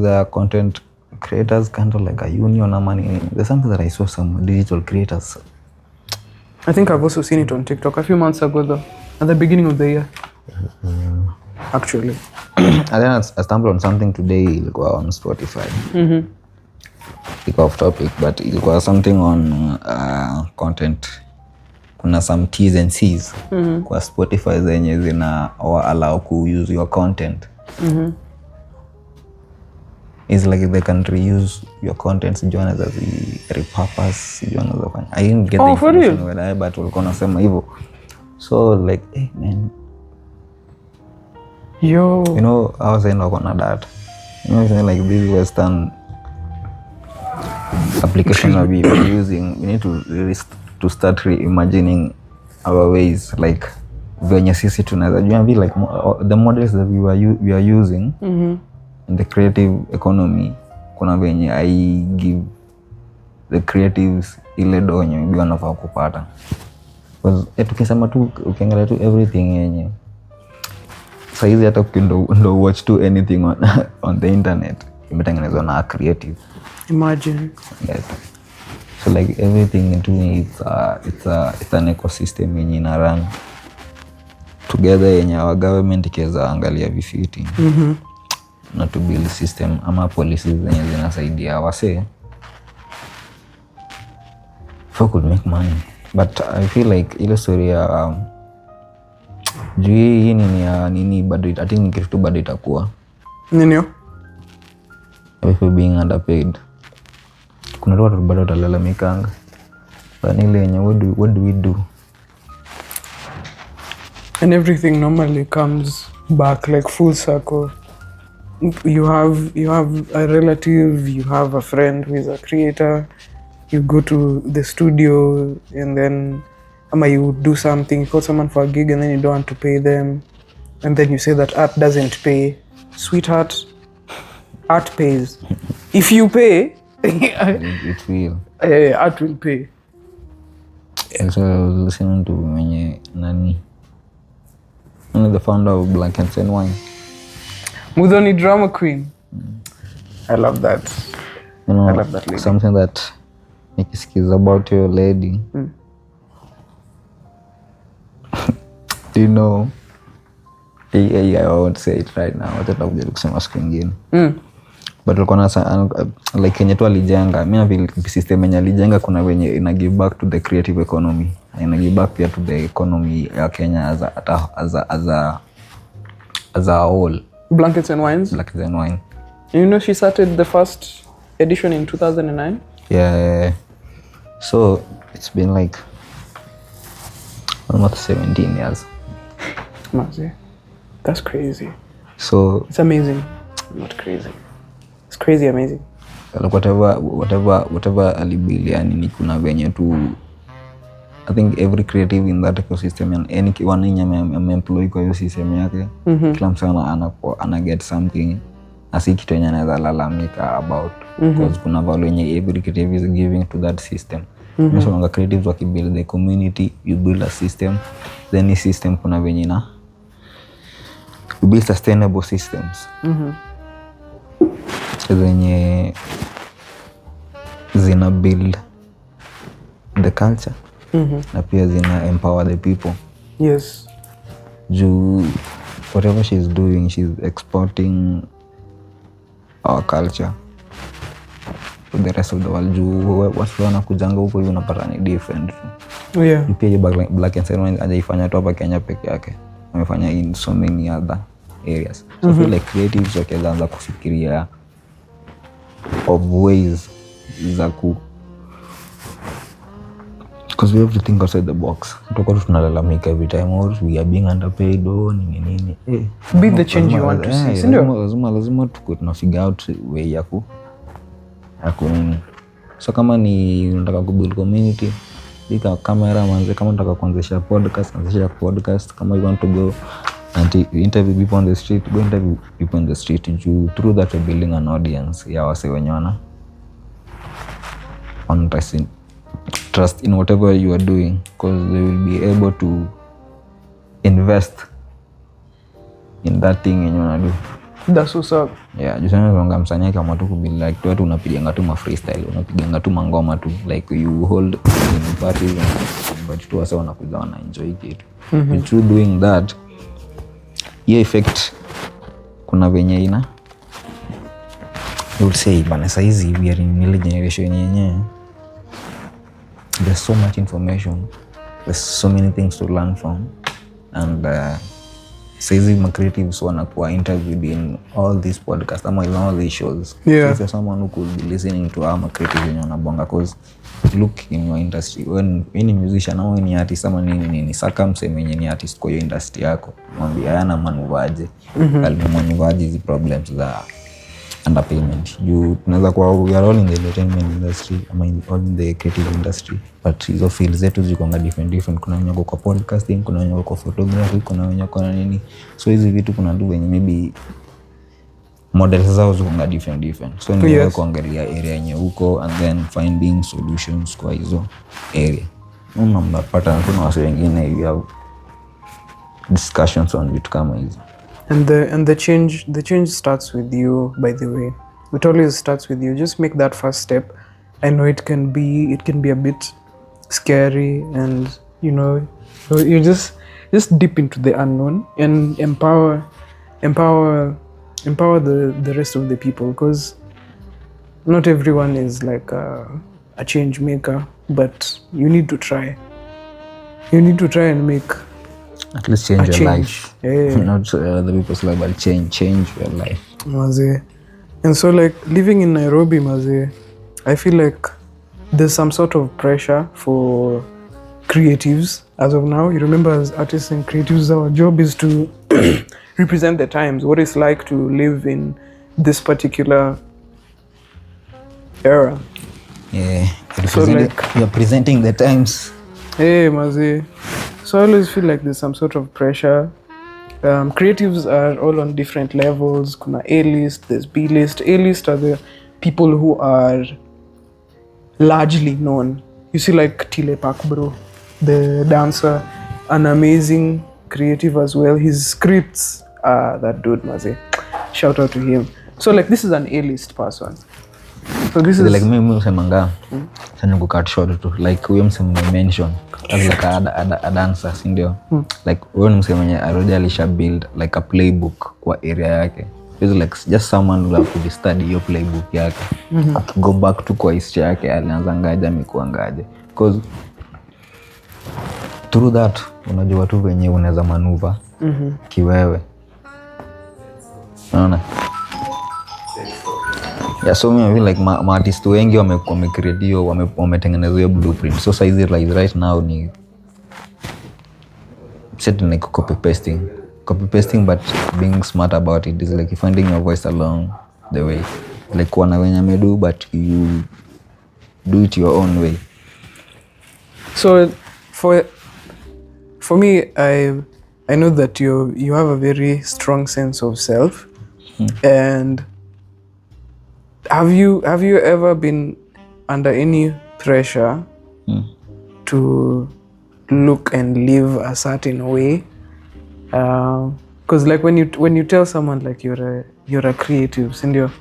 a content creators kind of like a union or money. There's something that I saw some digital creators. I think I've also seen it on TikTok a few months ago though, at the beginning of the year. Actually. And then I stumbled on something today, ilikuwa on Spotify. It's off topic, but ilikuwa something on content. Kuna some T's and C's. Kwa Spotify zenye zina allow ku use your content. It's like they can reuse your contents, join as a repurpose, join as a. I didn't get the information whether I but walikuwa nasema hivyo. So like, hey man. Yo. You know, I was saying wako na data. You know, saying like this Western application that we are using, we need to start reimagining our ways, like venye sisi tunaweza jua be like the models that we are using in the creative economy. Kuna venye I give the creatives ile donyo maybe wanafaa kupata, because tukisema tu ukiangalia tu everything yenye saizi hata ukindo watch to anything on the internet imetengenezwa na creative. Imagine. Yes. So like everything into it's an ecosystem yenye ina run together yenye our government ikiweza angalia vifiti na to build system ama policies zenye zinasaidia wase for could make money. But I feel like ile story ya juu hii nini bado I think ni kitu tu bado itakuwa nini people being underpaid. Kuna watu bado watalalamikanga but ile yenye what do we do? And everything normally comes back like full circle. You have a relative, you have a friend who is a creator, you go to the studio and then you do something, you call someone for a gig and then you don't want to pay them, and then you say that art doesn't pay. Sweetheart, art pays. If you pay, it will. Art will pay. And so I was listening to mwenye nani, the founder of Black and Wine. Mudhoni drama queen. I love that. You know, I love that lady. Something that nikisikiza about your lady. Do you know? I won't say it right now. Wacha tutakuja kusema siku nyingine. But ulikuwa na like yenye tu alijenga. Mimi na system yenye alijenga kuna wenye ina give back to the creative economy. Ina give back pia to the economy ya Kenya as a whole. Blankets and Wines? Blankets and Wine. You know she started the first edition in 2009? Yeah. So it's been like almost 17 years. Mazi. That's crazy. So it's amazing. Not crazy. It's crazy amazing. Like whatever alibiliani ni kuna venye tu I think every creative in that ecosystem and any one yenye employee kwa hiyo system yake kila mtu ana get something asi kitu yenye anaweza lalamika about because kuna value yenye every creative is giving to that system. So wanga creatives wakibuild the community, you build a system, then this system kuna venye na you build sustainable systems zenye zina build the culture na pia zina empower the people. Yes. Juu whatever she's doing, she's exporting our culture to the rest of the world. Juu watu wanakujanga huko hivi unapata ni different. Yeah. Pia Black and Wine hajaifanya tu hapa Kenya peke yake. Amefanya in so many other areas. So I feel like creatives wakianza kufikiria of ways za because we have to think outside the box. Tuko tunalalamika every time we are being underpaid nini. Be the change you want to see. Lazima tuna figure out way ya nini. So kama ni unataka kubuild community, bika camera manze, kama unataka kuanzisha podcast, kama you want to go and interview people on the street, go interview people on the street. Through that you're building an audience ya wase wenye on trust in whatever you are doing, because they will be able to invest in that thing yenye unadu. That's what's up. Yeah, jusana zonga msanii kama tu kubuild like tu unapiga tu ma freestyle, unapiga tu mangoma tu like you hold in parties but tu wasa wanakuja wana enjoy it. But through doing that, yeah, effect kuna venye ina you will say bana saizi we are in new generation yenye there's so much information, there's so many things to learn from, and saizi ma creatives wanakuwa interviewed in all these podcasts ama in all these shows. Yeah. So if you're someone who could be listening to our creatives in wanabonga, cause look in your industry, when any musician au any artist ama nini saka msemenye ni artist kwa hiyo industry yako, mwambie yana manuvaje, manuvaje hizi problems za underpayment. You tunaweza kuwa we are all in the entertainment industry, I mean all in the creative industry, but hizo fields zetu zikonga different. Kuna wenye kwa podcasting, kuna wenye kwa photography, kuna wenye kwa nini. So hizi vitu kuna ndu wenye maybe models zao zikonga different. So ni kuangalia area yenye uko and then finding solutions kwa hizo area. Mnapata kuna watu wengine you have discussions on vitu kama hizo. And the change starts with you, by the way. It always starts with you. Just make that first step. I know it can be a bit scary, and you know, you just dip into the unknown and empower the rest of the people, because not everyone is like a change maker, but you need to try. You need to try and make at least change your life. Yeah. Not other people's life, but change your life. Maze. And so like living in Nairobi, Maze, I feel like there's some sort of pressure for creatives as of now. You remember, as artists and creatives, our job is to represent the times, what it's like to live in this particular era. Yeah, so like, you're presenting the times. Hey, Maze. So I always feel like there's some sort of pressure. Creatives are all on different levels. Kuna A-list, there's B-list. A-list are the people who are largely known. You see like Tile Park Bro, the dancer, an amazing creative as well. His scripts are that dude, Maze. Shout out to him. So like this is an A-list person. So this is like mimi usemanga sana kukat short to like huyo msemo mention as like a dancer, si ndio? Like huyo msemo already alisha build like a playbook kwa area yake. It's like just someone who have to study your playbook yake. Go back to kwa history yake, alianza ngaje amekuwa ngaje, because through that unajua tu venye unaweza maneuver kiwewe. Unaona? Yeah, so I feel like artists wengi wamecreate hiyo, wametengeneza hiyo blueprint. So size like right now ni set like copy pasting, but being smart about it is like finding your voice along the way. Like wana wenye medu, but you do it your own way. So for me, I know that you have a very strong sense of self. And have you ever been under any pressure to look and live a certain way? Because like when you tell someone like you're a creative, and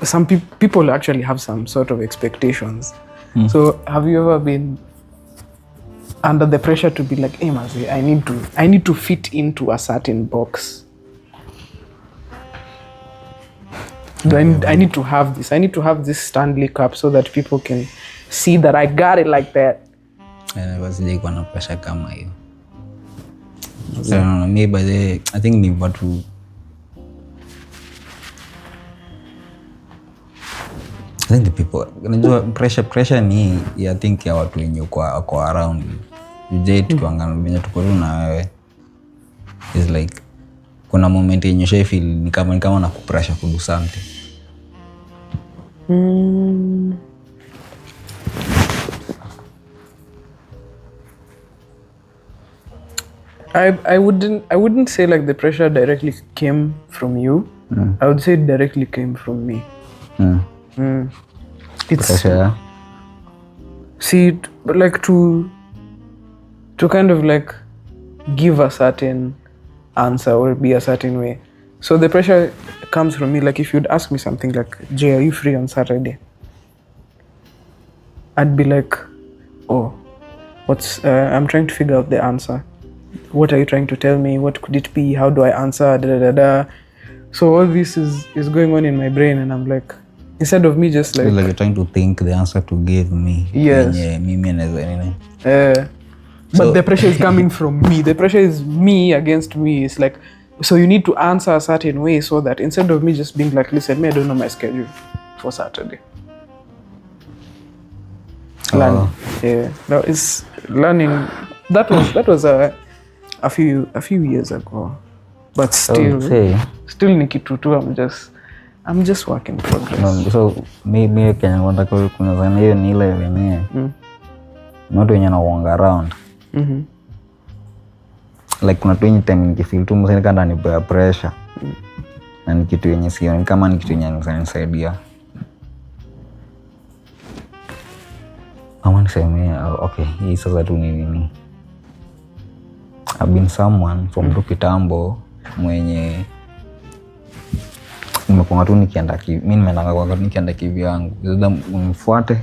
some people actually have some sort of expectations. So have you ever been under the pressure to be like, hey Mazi, I need to fit into a certain box? I need to have this. I need to have this Stanley Cup so that people can see that I got it like that. I was like one pressure kama hiyo. So me by the I think ni watu I think the people unajua pressure ni I think ya watu wenye kwa around you date kuangana venye tuko na wewe is like kuna moment yenye you feel ni kama na kupressure to do something. I wouldn't say like the pressure directly came from you. I would say it directly came from me. It's pressure. See, but like to kind of like give a certain answer or be a certain way. So the pressure comes from me. Like if you'd ask me something like, Jay, are you free on Saturday? I'd be like, oh, I'm trying to figure out the answer. What are you trying to tell me? What could it be? How do I answer? So all this is going on in my brain, and I'm like, instead of me just like you're trying to think the answer to give me. Yes. But the pressure is coming from me. The pressure is me against me. It's like, so you need to answer a certain way so that instead of me just being like, listen, I don't know my schedule for Saturday. Learning. Yeah. No, it's learning. That was a few years ago. But still nikitu I'm just work in progress. No, so maybe Kenya wanataka kuna sana hiyo ni ile wenyewe. Watu wenye wanaonga around. Like kuna tu time nikifeel tu msanii kanda ni pressure. Na ni kitu yenye sio kama ni kitu yenye inanisaidia. I want to say okay, hii sasa tu ni nini? I've been someone from kitambo mwenye nimekuwa tu nikienda mimi nimeenda kwa nikienda kivyangu. Labda unifuate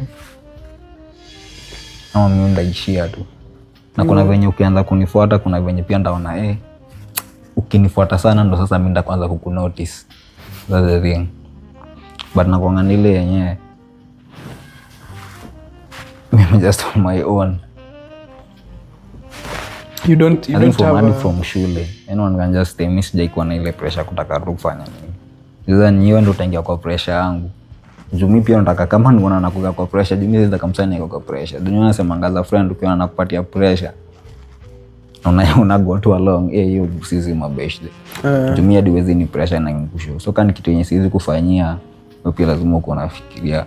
ama mimi ndaishia tu. Na kuna venye ukianza kunifuata kuna venye pia ndaona ukinifuata sana ndo sasa mimi ndaanza kukunotice. That's the thing. But nakuanga nile yenyewe mimi just on my own. You don't have from shule. Anyone can just stay. Mimi sijaikuwa na ile pressure kutaka tu kufanya nini. Sasa niwe ndo utaingia kwa pressure yangu. Juu mimi pia nataka kama niona nakuga kwa pressure, juu mimi nataka msanii kwa pressure. Dunia nasema ngaza friend ukiona nakupatia pressure. Una go to along hiyo sisi mabeshte. Juu mimi hadi wezi ni pressure na ngusho. So kani kitu yenye siwezi kufanyia, pia lazima uko unafikiria.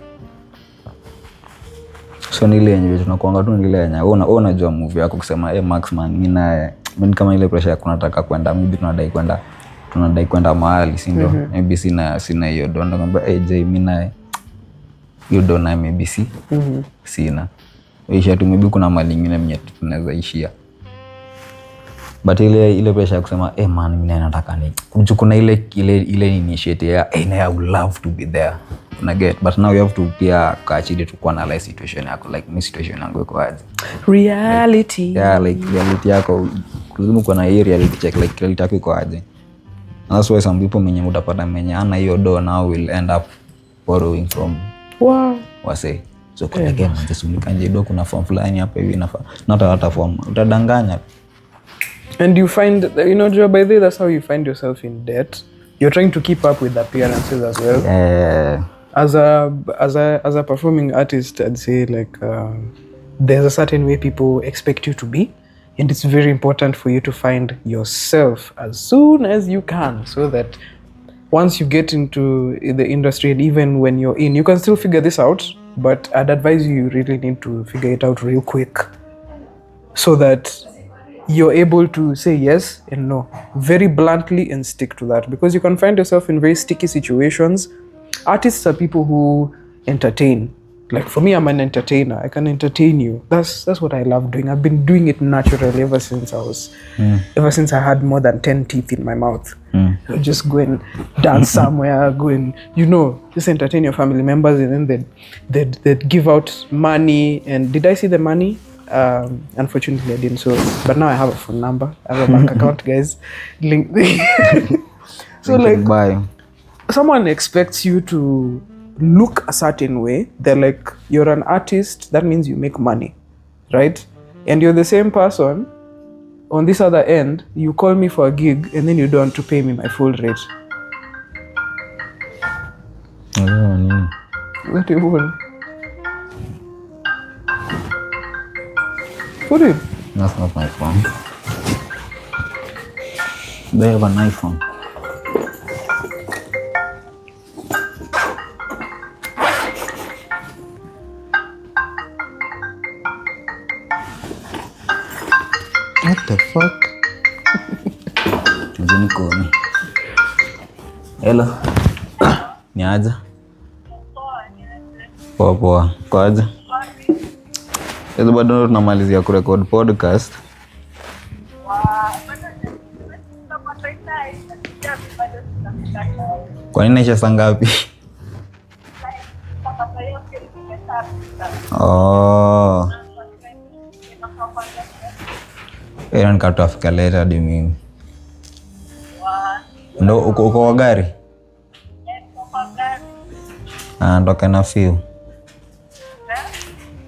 So nile yenye tunakuanga tu nile yenye unajua movie yako kusema Max man mimi kama ile pressure yako nataka kwenda maybe tunadai kwenda mahali si ndio maybe sina hiyo dondo ngamba J mimi naye hiyo dondo maybe sina isha tu maybe kuna mali nyingine mwenye tunaweza ishia but ile pressure ya kusema man mimi nataka ni kuna ile initiate ya I would love to be there na get but now you have to pia kaachili tu analyze situation yako like my situation yangu iko aje reality like reality yako lazima uko na reality check like reality yako iko aje. That's why some people mwenye utapata mwenye ana hiyo do now will end up borrowing from wase so kwa again just ulikanje do kuna form fulani hapa hivi inafaa not hata form utadanganya. And you find Joe, by the way, that's how you find yourself in debt. You're trying to keep up with the appearances as well. As a performing artist, I'd say like there's a certain way people expect you to be, and it's very important for you to find yourself as soon as you can, so that once you get into the industry and even when you're in, you can still figure this out. But I'd advise you really need to figure it out real quick, so that you're able to say yes and no very bluntly and stick to that, because you can find yourself in very sticky situations. Artists are people who entertain. Like for me, I'm an entertainer. I can entertain you. That's what I love doing. I've been doing it naturally ever since I had more than 10 teeth in my mouth. I'd just go and dance somewhere, go and just entertain your family members, and then they'd give out money. And did I see the money? Unfortunately I didn't, but now I have a phone number, I have a bank account, guys. Link. So like someone expects you to look a certain way. They're like, you're an artist, that means you make money, right? And you're the same person on this other end. You call me for a gig and then you don't want to pay me my full rate. What do you want? Put it. That's not my phone. They have an iPhone. What the fuck? Mjini koni. Hello. Ni aje? Poa. Kwa aje? Hizo bado tunamalizia kurecord podcast. Kwa nini naisha saa ngapi? Nikatafika later hadi mimi. Ndo uko kwa gari? Natoka na few.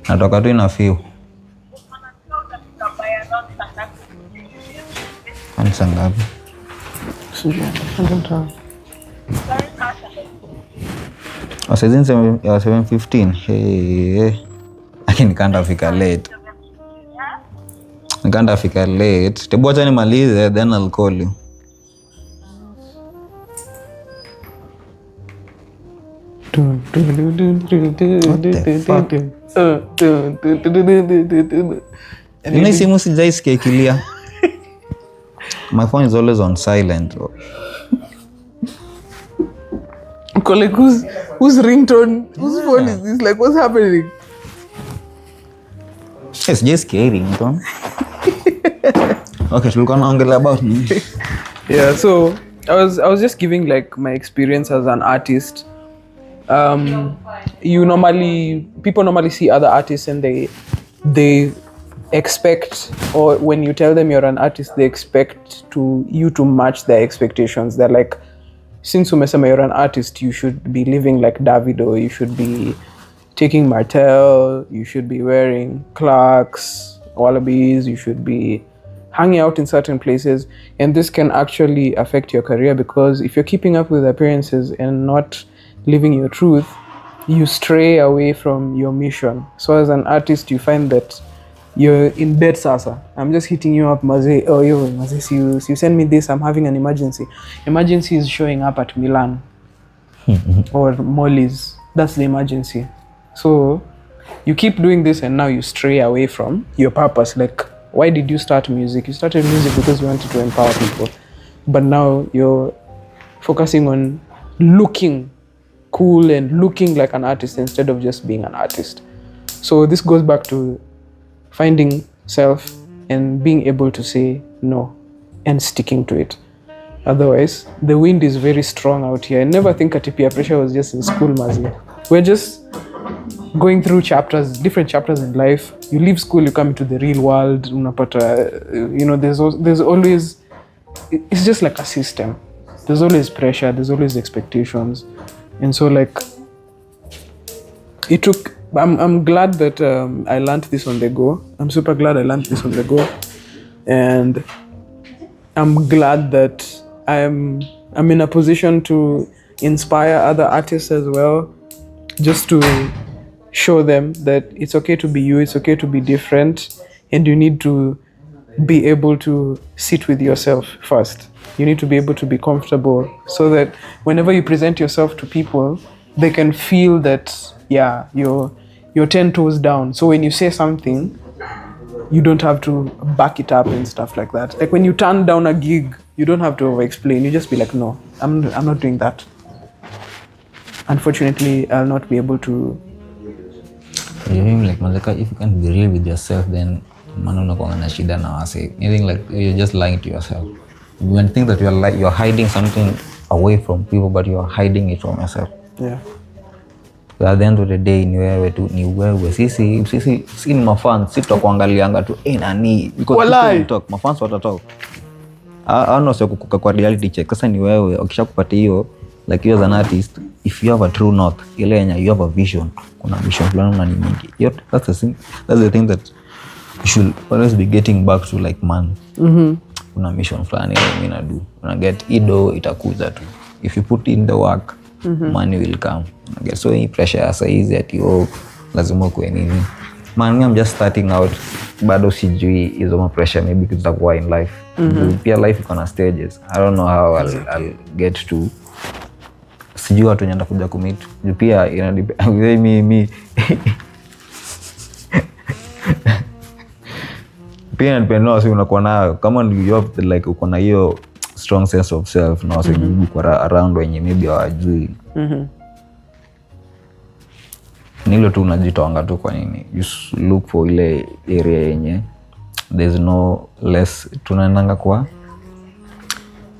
Natoka tu na few. Saa ngapi? Sijui. Saizi 7:15. Hey. Lakini nikaenda fika late. Tebu acha nimalize then I'll call you. What the fuck? Ini simu sijaisikia ikilia. My phone is always on silent. Like whose ringtone? Whose phone is this? Like, what's happening? It's just scary, ringtone. Okay, tulikuwa naongelea about me. Yeah, so I was just giving like my experience as an artist. People normally see other artists and they expect, or when you tell them you're an artist, they expect you to match their expectations. They're like, since umesema you're an artist, you should be living like Davido, you should be taking Martell, you should be wearing Clarks, Wallabies, you should be hanging out in certain places. And this can actually affect your career, because if you're keeping up with appearances and not living your truth, you stray away from your mission. So as an artist, you find that you're in bed sasa. I'm just hitting you up, Maze. Oh, yo, Maze, you send me this, I'm having an emergency. Emergency is showing up at Milan or Molly's. That's the emergency. So you keep doing this and now you stray away from your purpose. Like, why did you start music? You started music because you wanted to empower people. But now you're focusing on looking cool and looking like an artist instead of just being an artist. So this goes back to finding self and being able to say no and sticking to it. Otherwise, the wind is very strong out here. I never think peer pressure was just in school, Mazi. We're just going through different chapters in life. You leave school, you come into the real world. There's always, it's just like a system. There's always pressure, there's always expectations. And so like, I'm glad that I learned this on the go. I'm super glad I learned this on the go. And I'm glad that I'm in a position to inspire other artists as well, just to show them that it's okay to be you, it's okay to be different, and you need to be able to sit with yourself first. You need to be able to be comfortable so that whenever you present yourself to people, they can feel that, yeah, you're 10 toes down. So when you say something, you don't have to back it up and stuff like that. Like when you turn down a gig, you don't have to over-explain. You just be like, no, I'm not doing that. Unfortunately, I'll not be able to. Like, if you can't be real with yourself, then shida na wase. Anything like you're just lying to yourself. You think that you're hiding something away from people, but you're hiding it from yourself. Yeah. So at the end of the day, ni wewe. Sisi ni mafans, si tutakuangalianga tu nani, because people talk, mafans watatalk. Ano sio kukuka kwa reality check. Sasa ni wewe, ukishakupata hiyo, like you as an artist, if you have a true north, ile yenye you have a vision, kuna vision fulani na ni mingi. That's the thing that you should always be getting back to, like, man. Kuna mission fulani mimi na do. Una get ido itakuja tu. If you put in the work, money will come. Una get so any pressure asa easy ati lazima kuwe nini. Man, I'm just starting out. Bado sijui hizo pressure maybe kutakuwa in life. Pia life iko na stages. I don't know how I'll get to. Sijui watu nyanda kuja kumit. Pia mimi pia depend on unakuwa nayo. Kama you have like uko na hiyo strong sense of self na wase kwa around wenye maybe hawajui. Nilo tu unajitoanga tu kwa nini. You look for ile area yenye there's no less, tunaendanga kwa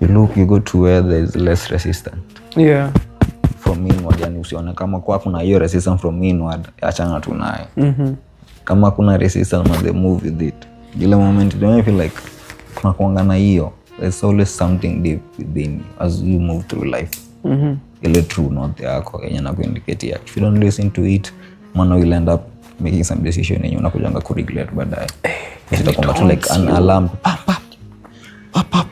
you go to where there's less resistance. Yeah. From inward, yani usione kama kwa kuna hiyo resistance from inward, achana tu nayo. Kama kuna resistance, must move with it. Ile moment you don't feel like kuna kuangana hiyo, there's always something deep within you as you move through life. Ile true north yako yenye na kuindicate ya. If you don't listen to it, man will end up making some decision yenye unakujanga ku regret baadaye. Itakuwa tu like an alarm, pap pap pap pap.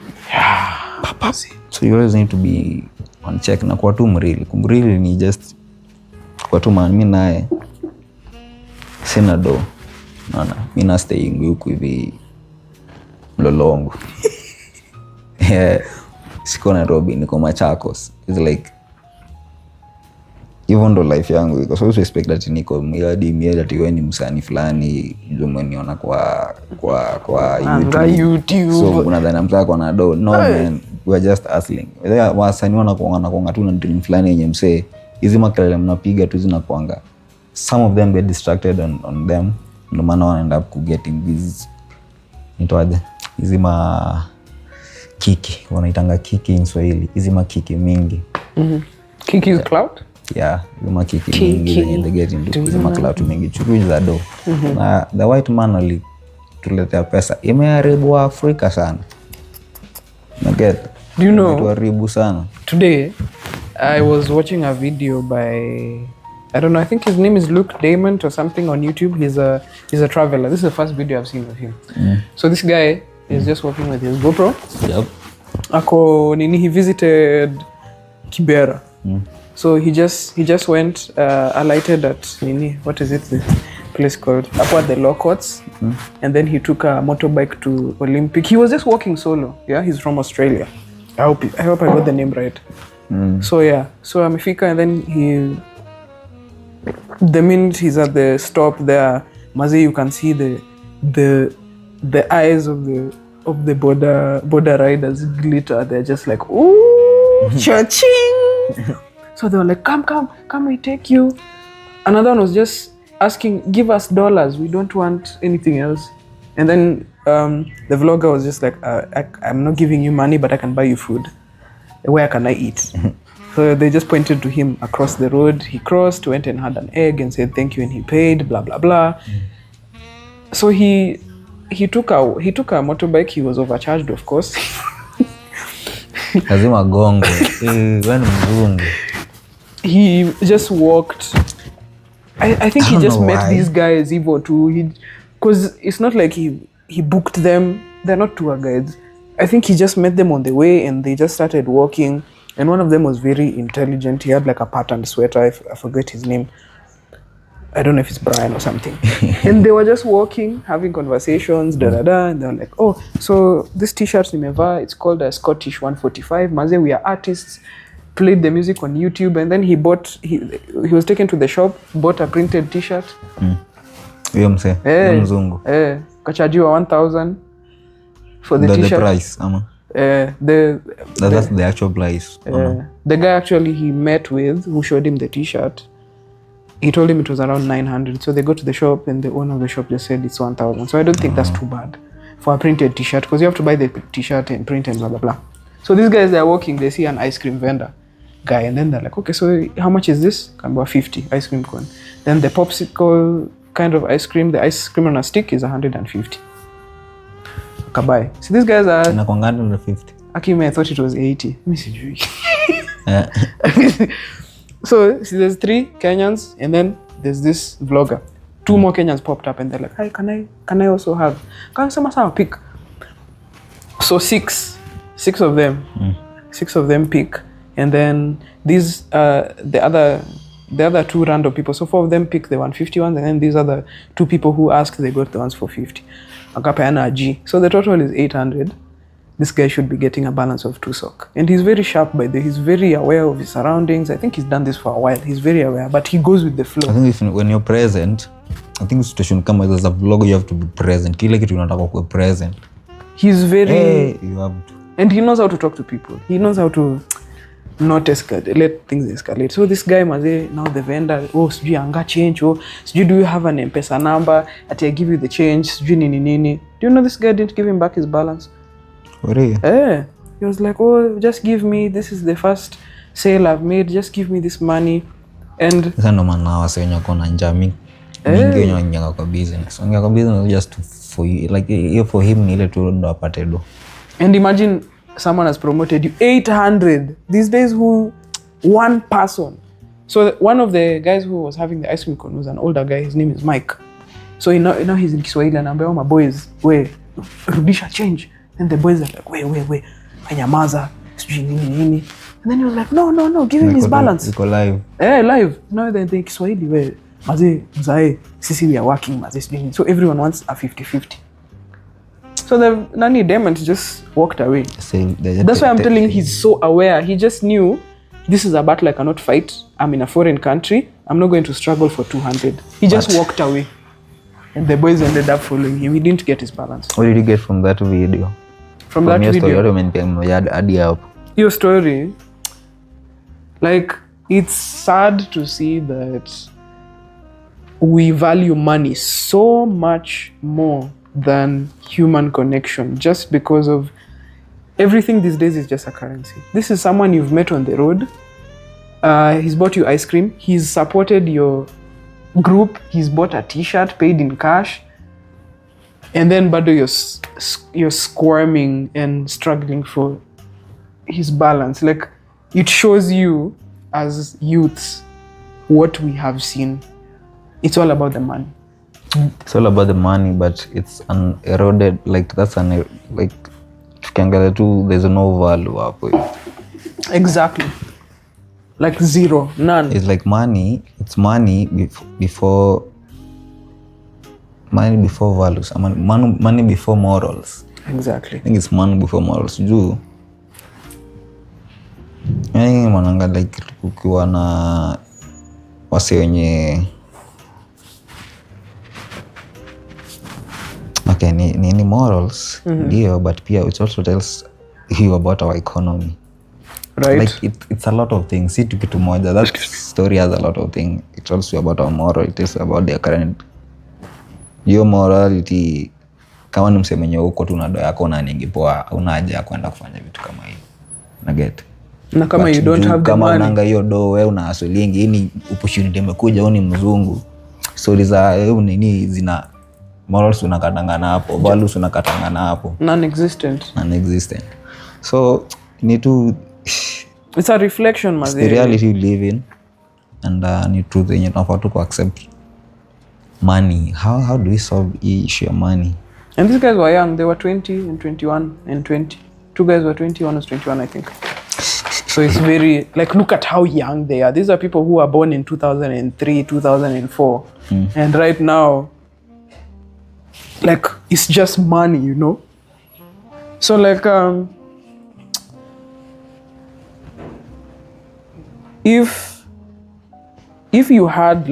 So you always need to be on check na kwa tu mrili. Kumrili ni just kwa tu man mimi naye sina do. Naona mimi na staying huku hivi Mlolongo. Yeah. Siko Nairobi, niko Machakos. It's like even though life yangu iko so expect that niko miadi ati wewe ni msanii fulani umeniona kwa YouTube. So unadhani mtako na do. No man, we are just hustling. Wasanii wanakuanga tu na dream fulani yenye msee. Hizi makelele mnapiga tu zinakuanga. Some of them get distracted on them. No maana wana end up getting these nitoaje. Hizi kiki wanaitanga kiki in Swahili. Hizi kiki mingi. Kiki is clout? Yeah, hizi kiki mingi and they get into hizi clout mingi chukuji za do. Na the white man ali tuletea pesa imeharibu Afrika sana. Naget. Do you know? Tuharibu sana. Today I was watching a video by I don't know, I think his name is Luke Damon or something on YouTube. He's a traveler. This is the first video I've seen of him. So this guy is just walking with his GoPro. Yep. He visited Kibera. So he just went alighted at what is it, this place called up at the law courts. And then he took a motorbike to Olympic. He was just walking solo. Yeah, he's from Australia. I hope I got the name right. So yeah, so amefika and then the minute he's at the stop there, Maze, you can see the eyes of the border riders glitter. They're just like, ooh, cha-ching. So they were like, come, we take you. Another one was just asking, give us dollars. We don't want anything else. And then the vlogger was just like, I'm not giving you money, but I can buy you food. Where can I eat? So they just pointed to him across the road. He crossed, went and had an egg and said thank you, and he paid, blah blah blah. So he took a motorbike. He was overcharged, of course. Lazima gongo. When mzungu. He just walked. I think he just met these guys Evo too. Because it's not like he booked them. They're not tour guides. I think he just met them on the way and they just started walking. And one of them was very intelligent. He had like a patterned sweater. I forget his name. I don't know if it's Brian or something. And they were just walking, having conversations, da-da-da. And they were like, oh, so this t-shirt nimevaa, it's called a Scottish 145. Maze, we are artists. Played the music on YouTube. And then he was taken to the shop, bought a printed t-shirt. Huyo mse, mzungu. Kachajiwa 1,000 for the t-shirt. The price, ama? That's the actual price. The guy actually he met with, who showed him the t-shirt, he told him it was around 900. So they go to the shop and the owner of the shop just said it's 1,000. So I don't think that's too bad for a printed t-shirt, because you have to buy the t-shirt and print and blah blah blah. So these guys, they're walking, they see an ice cream vendor guy, and then they're like, okay, so how much is this? Can buy 50 ice cream cone. Then the popsicle kind of ice cream, the ice cream on a stick is 150. Kabai. So these guys are inakwanga 150. Akime, I thought it was 80. Mimi sijui. So there's 3 Kenyans and then there's this vlogger. 2 more Kenyans popped up and they're like, "Hi, can I also have?" Can someone pick? So 6 of them. 6 of them pick, and then these the other 2 random people. So 4 of them pick the 150 ones, and then these other 2 people who asked, they got the ones for 50. Akapeana G. So the total is 800. This guy should be getting a balance of 2 sock. And he's very sharp he's very aware of his surroundings. I think he's done this for a while. He's very aware, but he goes with the flow. I think when you're present, I think situation kama as a vlogger you have to be present. Kile kitu unataka kuwa present. He's very you have to. And he knows how to talk to people. He knows how to not let things escalate. So this guy Maze, now the vendor, sijui anga change, sijui do you have an M-Pesa number? Ati I give you the change, sijui nini. Do you know this guy didn't give him back his balance? Really? He was like, just give me, this is the first sale I've made, just give me this money. And sasa ndo maana wasenya kona njami mingi wenye wanyanga kwa business. Wanyanga kwa business just for you, like for him ni ile tu ndo apate do. And imagine someone has promoted you 800 these days, one person. So one of the guys who was having the ice cream cone was an older guy. His name is Mike. So now he's in Kiswahili and my boys, rudisha change. And the boys are like, wait, anyamaza. nini. And then he was like, no, give him his balance. Iko live. Live. Now then they Kiswahili where mzae sisi we are working maze. So everyone wants a 50-50. So the Nani Diamond just walked away. That's why I'm telling he's so aware. He just knew this is a battle I cannot fight. I'm in a foreign country. I'm not going to struggle for 200. He just walked away. And the boys ended up following him. He didn't get his balance. What did you get from that video? From that video? Story, your story, like, it's sad to see that we value money so much more than human connection just because of everything these days is just a currency. This is someone you've met on the road. He's bought you ice cream. He's supported your group. He's bought a t-shirt, paid in cash. And then bado you're squirming and struggling for his balance. Like, it shows you as youths what we have seen. It's all about the money. It's all about the money, but it's an eroded, like, that's an, like, there's no value up with. Exactly. Like zero, none. It's like money, it's money before values, money before morals. Exactly. I think it's money before morals. Yani mananga like ukiwa na wase wenye okay, ni morals, ndio, but pia it also tells you about our economy. Right. Like it's a lot of things. Si tu kitu moja. That story has a lot of things. It tells you about our moral. It tells you about their current. Your morality, kama ni mse mwenye uko tu na doa yako na ningipoa, una haja ya kwenda kufanya vitu kama hivi. Na get. Na kama you don't have the money. Kama unanga hiyo do, wewe una hustling, hii opportunity imekuja, wewe ni mzungu. Stories za nini zina morals unakatangana hapo, values unakatangana hapo. Non-existent. So need to, it's a reflection, it's the reality you live in, and need to then to accept money. How do we solve the issue of money? And these guys were young. They were 20 and 21 and 20. Two guys were 20, one was 21, I think. So it's very, like, look at how young they are. These are people who were born in 2003, 2004. And right now, like, it's just money, you know? So, like, if you had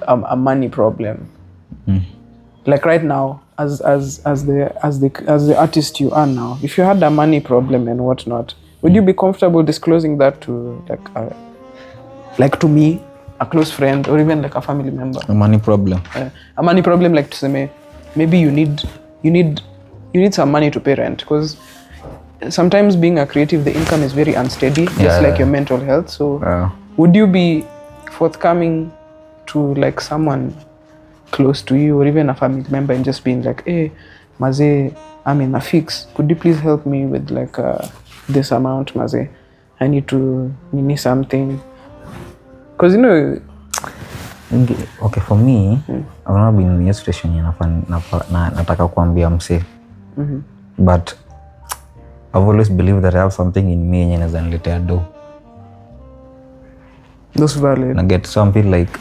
a money problem, like right now, as the artist you are now, if you had a money problem and whatnot, would you be comfortable disclosing that to like to me, a close friend, or even like a family member? A money problem. A money problem, like to say, maybe you need some money to pay rent, because sometimes being a creative, the income is very unsteady, just like your mental health. So would you be forthcoming to like someone close to you or even a family member and just being like, hey, Maze, I'm in a fix. Could you please help me with like this amount, Maze? I need something. Because, you know... Okay, for me, I've not been in a situation nataka kuambia mse. But I've always believed that I have something in me yenye naweza niletea do. That's valid. Na get something like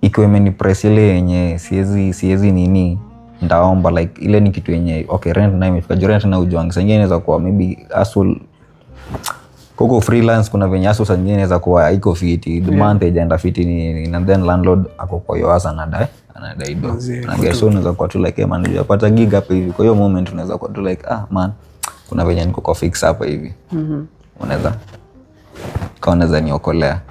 ikiwa imenipress ile yenye siezi nini ndaomba, like ile ni kitu yenye okay, rent na imefika rent na ujuangi sasa inaweza kuwa maybe hustle koko freelance, kuna venye hustle sasa inaweza kuwa iko fiti the month agenda fiti ni, and then landlord ako kwa hiyo hasa anadai do na guess unaweza kuwa tu like man unapata gig hapa hivi, kwa hiyo moment unaweza kuwa tu like man kuna venye niko kwa fix hapa hivi unaweza niokolea.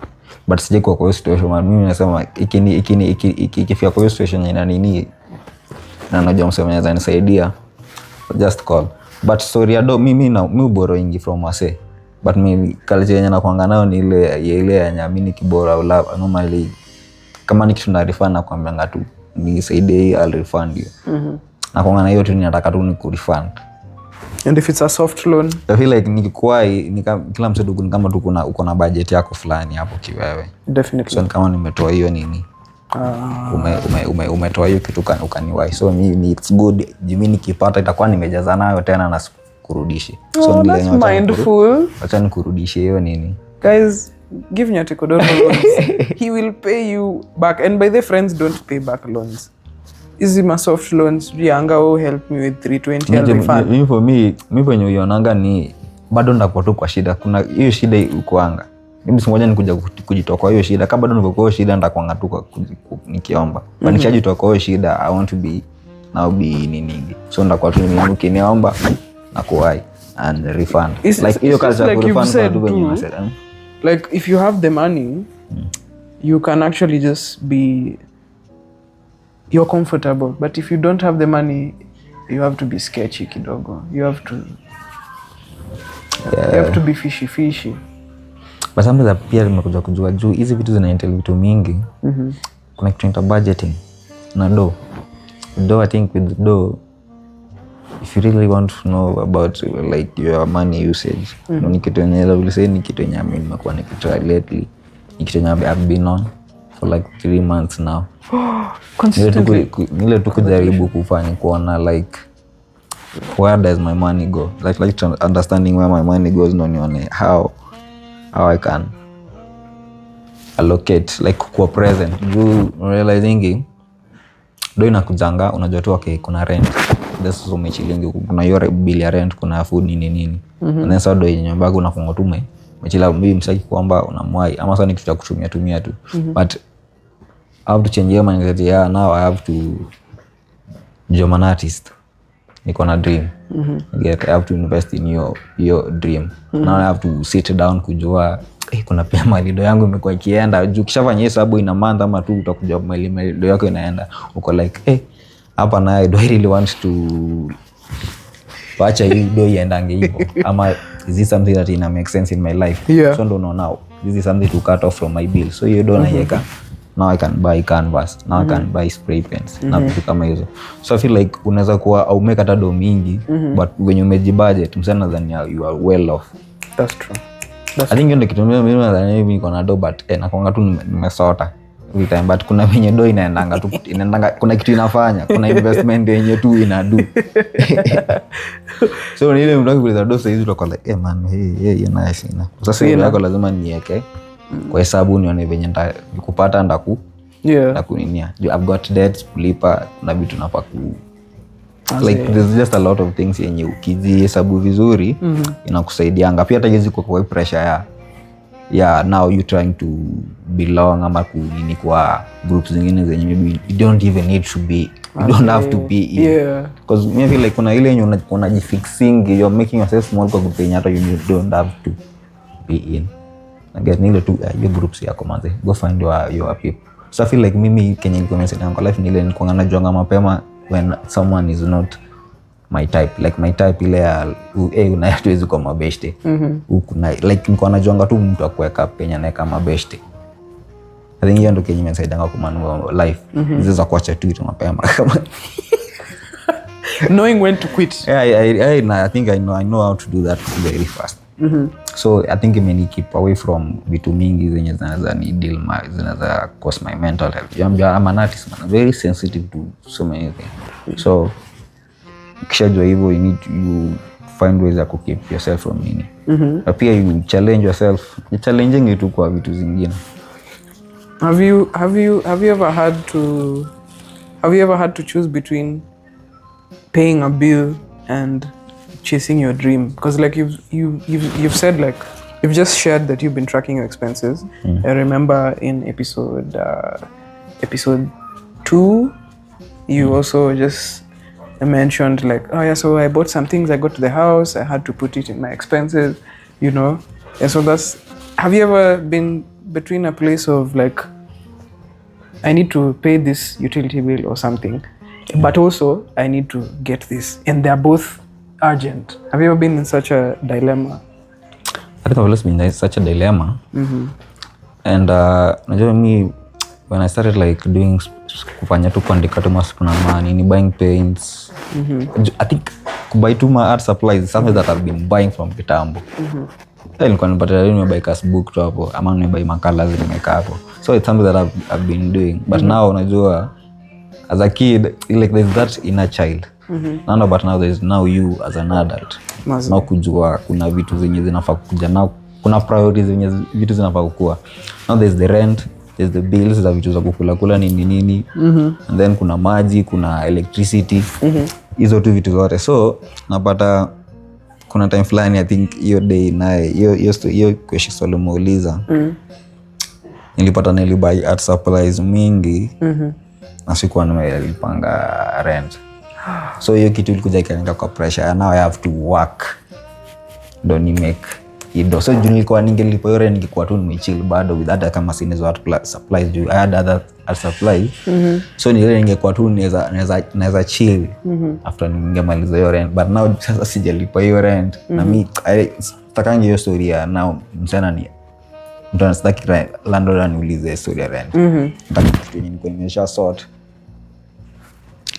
But sije kwa hiyo situation, mimi nasema ikifika kwa hiyo situation ina nini na najua msema anaweza nisaidia, just call. But story ya do mimi borrowing from wase, but mimi culture yenye nakuanga nayo ni ile ya nyamini kibora au la normally kama ni kitu na refund na kuambia ngatu nisaidie I'll refund you. Na kuanga na hiyo tu ninataka tu nikurefund. And if it's a soft loan, I feel like kila mtu kama tu uko na budget yako fulani hapo kiwewe. Definitely. So kama nimetoa hiyo nini umetoa hiyo kitu ukaniwai, so mimi it's good. Mimi nikipata itakuwa nimejaza nayo tena na kurudishe. So that's mindful. Acha nikurudishe hiyo nini. Guys, give Nyati Kodono loans. He will pay you back. And by the friends don't pay back loans. Easy ma soft loans. Rianga will help me with 320 I'll refund. Mimi for me penye uionanga ni bado ndakuwa tu kwa shida. Kuna hiyo shida ukuanga. Mimi siku moja nikuja kujitoa kwa hiyo shida. Kama bado niko kwa hiyo shida ndakuanga tu nikiomba. But nikishajitoa kwa hiyo shida I want to be now be nini. So ndakuwa tu mimi ukiniomba na kuwai and refund. Like hiyo kazi ya refund kwa tu venye nasema. Like if you have the money, you can actually just be, you're comfortable. But if you don't have the money, you have to be sketchy kidogo. You have to be fishy. But sometimes pia nimekuja kujua juu hizi vitu zinaintel vitu mingi. Kuna kitu inaitwa budgeting na do. I think with do, if you really want to know about like your money usage, ni kitu yenye ni kitu yenye mimi nimekuwa nikitry lately. Ni kitu yenye I've been on for like 3 months now. Consistently. Nile tu kujaribu kufanya kuona like where does my money go, like understanding where my money goes, nione how I can allocate, like kuwa present. You realizing do inakujanga unajua tu okay kuna rent, this is umechilingi, kuna hiyo bill ya rent, kuna food nini and then so do yenye mbago unafunga tu umechila mimi msaki kwamba unamwai ama sasa ni kitu cha kutumia tu. But I have to change your mindset. Yeah, now I have to become an artist. Niko na dream. I have to invest in your dream. Now I have to sit down kujua kuna pia malido yangu imekuwa ikienda. Juu kishafanya hesabu ina month ama tu utakuja malido yako inaenda. Uko like hapa na I really want to acha hii do iendange hivyo. Ama is this something that ina make sense in my life? Yeah. So don't know now. This is something to cut off from my bill. So you don't yeka. Now I can buy canvas. Now I can buy spray pens. Na vitu kama hizo. So I feel like unaweza kuwa au make hata do mingi, but when you manage budget, msana nadhani you are well off. That's true. I think ndio kitu mimi nadhani mimi niko na do, but nakuanga tu nimesota every time, but kuna venye do inaendanga tu kuna kitu inafanya, kuna investment yenye tu inadu. So ni ile mtaki kuliza do sasa hizi utakuwa like man hey nice ina. Sasa hiyo yako lazima niweke kwa hesabu nione venye nikupata ndaku kuninia. I've got debts kulipa na vitu nafaa ku like there's just a lot of things yenye ukizihesabu vizuri inakusaidianga pia. Hata hizi kwa pressure ya now you trying to belong ama kunini kwa groups zingine zenye maybe you don't even need to be, you don't have to be in, because maybe like kuna ile yenye unajifixing, you're making yourself small kwa group yenye hata you don't have to be in. I guess nile tu your groups yako manze, go find your people. So I feel like mimi kenye nilikuwa nimesema kwa life nile nilikuwa najuanga mapema when someone is not my type, like my type ile ya unayatuwezi kwa mabeshte kuna like nilikuwa najuanga tu mtu akuweka penye naeka mabeshte. I think hiyo ndo kenye imenisaidia kumanu life. Ziza kuacha tu itu mapema kama knowing when to quit. I think I know how to do that very fast. So I think imeni keep away from vitu mingi zenye zinaweza ni deal zinaweza cause my mental health. I'm an artist man, very sensitive to so many things. So kishajua hivyo you need to find ways to keep yourself from nini. Pia you challenge yourself. You challenging itu kwa vitu zingine. Have you ever had to choose between paying a bill and chasing your dream? Because like you've said, like you've just shared that you've been tracking your expenses. I remember in episode 2 you also just mentioned like, oh yeah, so I bought some things, I got to the house, I had to put it in my expenses, you know. And so have you ever been between a place of like, I need to pay this utility bill or something, but also I need to get this, and they're both urgent? Have you ever been in such a dilemma? I think I've always been in such a dilemma. And najua me when I started like doing kufanya tu kuandika tu masukuna money, ni buying paints. I think kubuy tu ma art supplies is something that I've been buying from kitambo. Nilikuwa nipata nimebuy book tu hapo, ama nimebuy makala zimeka hapo. So it's something that I've been doing. But now unajua as a kid, like there's that inner child No, but now you as an adult. Now kujua kuna vitu zenye zinafaa kuja, now kuna priorities zenye vitu zinafaa kukua. Now there's the rent, there's the bills za vitu za kukula nini. And then kuna maji, kuna electricity. Hizo tu vitu zote. So napata kuna time fulani I think hiyo day naye hiyo question swali muuliza. Nilipata nilibuy art supplies mingi. Na sikuwa nimelipanga rent. So hiyo kitu ilikuja ikanika kwa pressure. Now I have to work. Don't ni make it. So juu nilikuwa ningelipa hiyo rent ningekuwa tu nimechill bado with other kama sina hizo art supplies juu I had other art supplies. So ningekuwa tu naweza chill after ningemaliza hiyo rent. But now sasa sijalipa hiyo rent. Na mimi sitakangi hiyo story ya now msana ni mtu anastaki landlord aniulize story ya rent. Nataka kitu yenye niko nimesha sort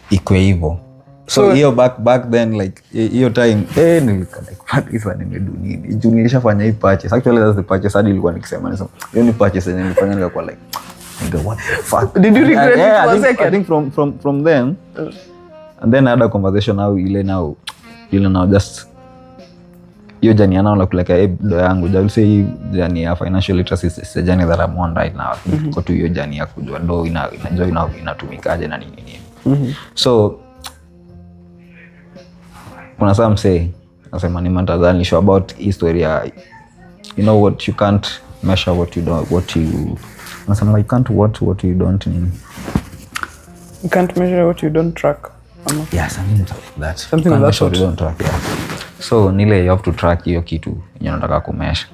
iko hivyo. So hiyo back then like hiyo time nilikuwa like pata nimedu nini. Juu nilishafanya hii purchase. Actually that's the purchase hadi nilikuwa nikisema hiyo ni purchase yenye nilifanya nilikuwa like what the fuck. Did you regret it for a second? I think from then and then I had a conversation now just hiyo journey now like do yangu I say hii journey ya financial literacy is a journey that I'm on right now. Kwa tu hiyo journey ya kujua do inatumikaje na nini. So kuna some say nasema ni mantazani show about history ya you know what you can't measure what you nasema you can't what you don't mean. You can't measure what you don't track. Yeah, something like that. Something like that. What you don't track, yeah. So nile you have to track hiyo kitu yenye unataka kumesha.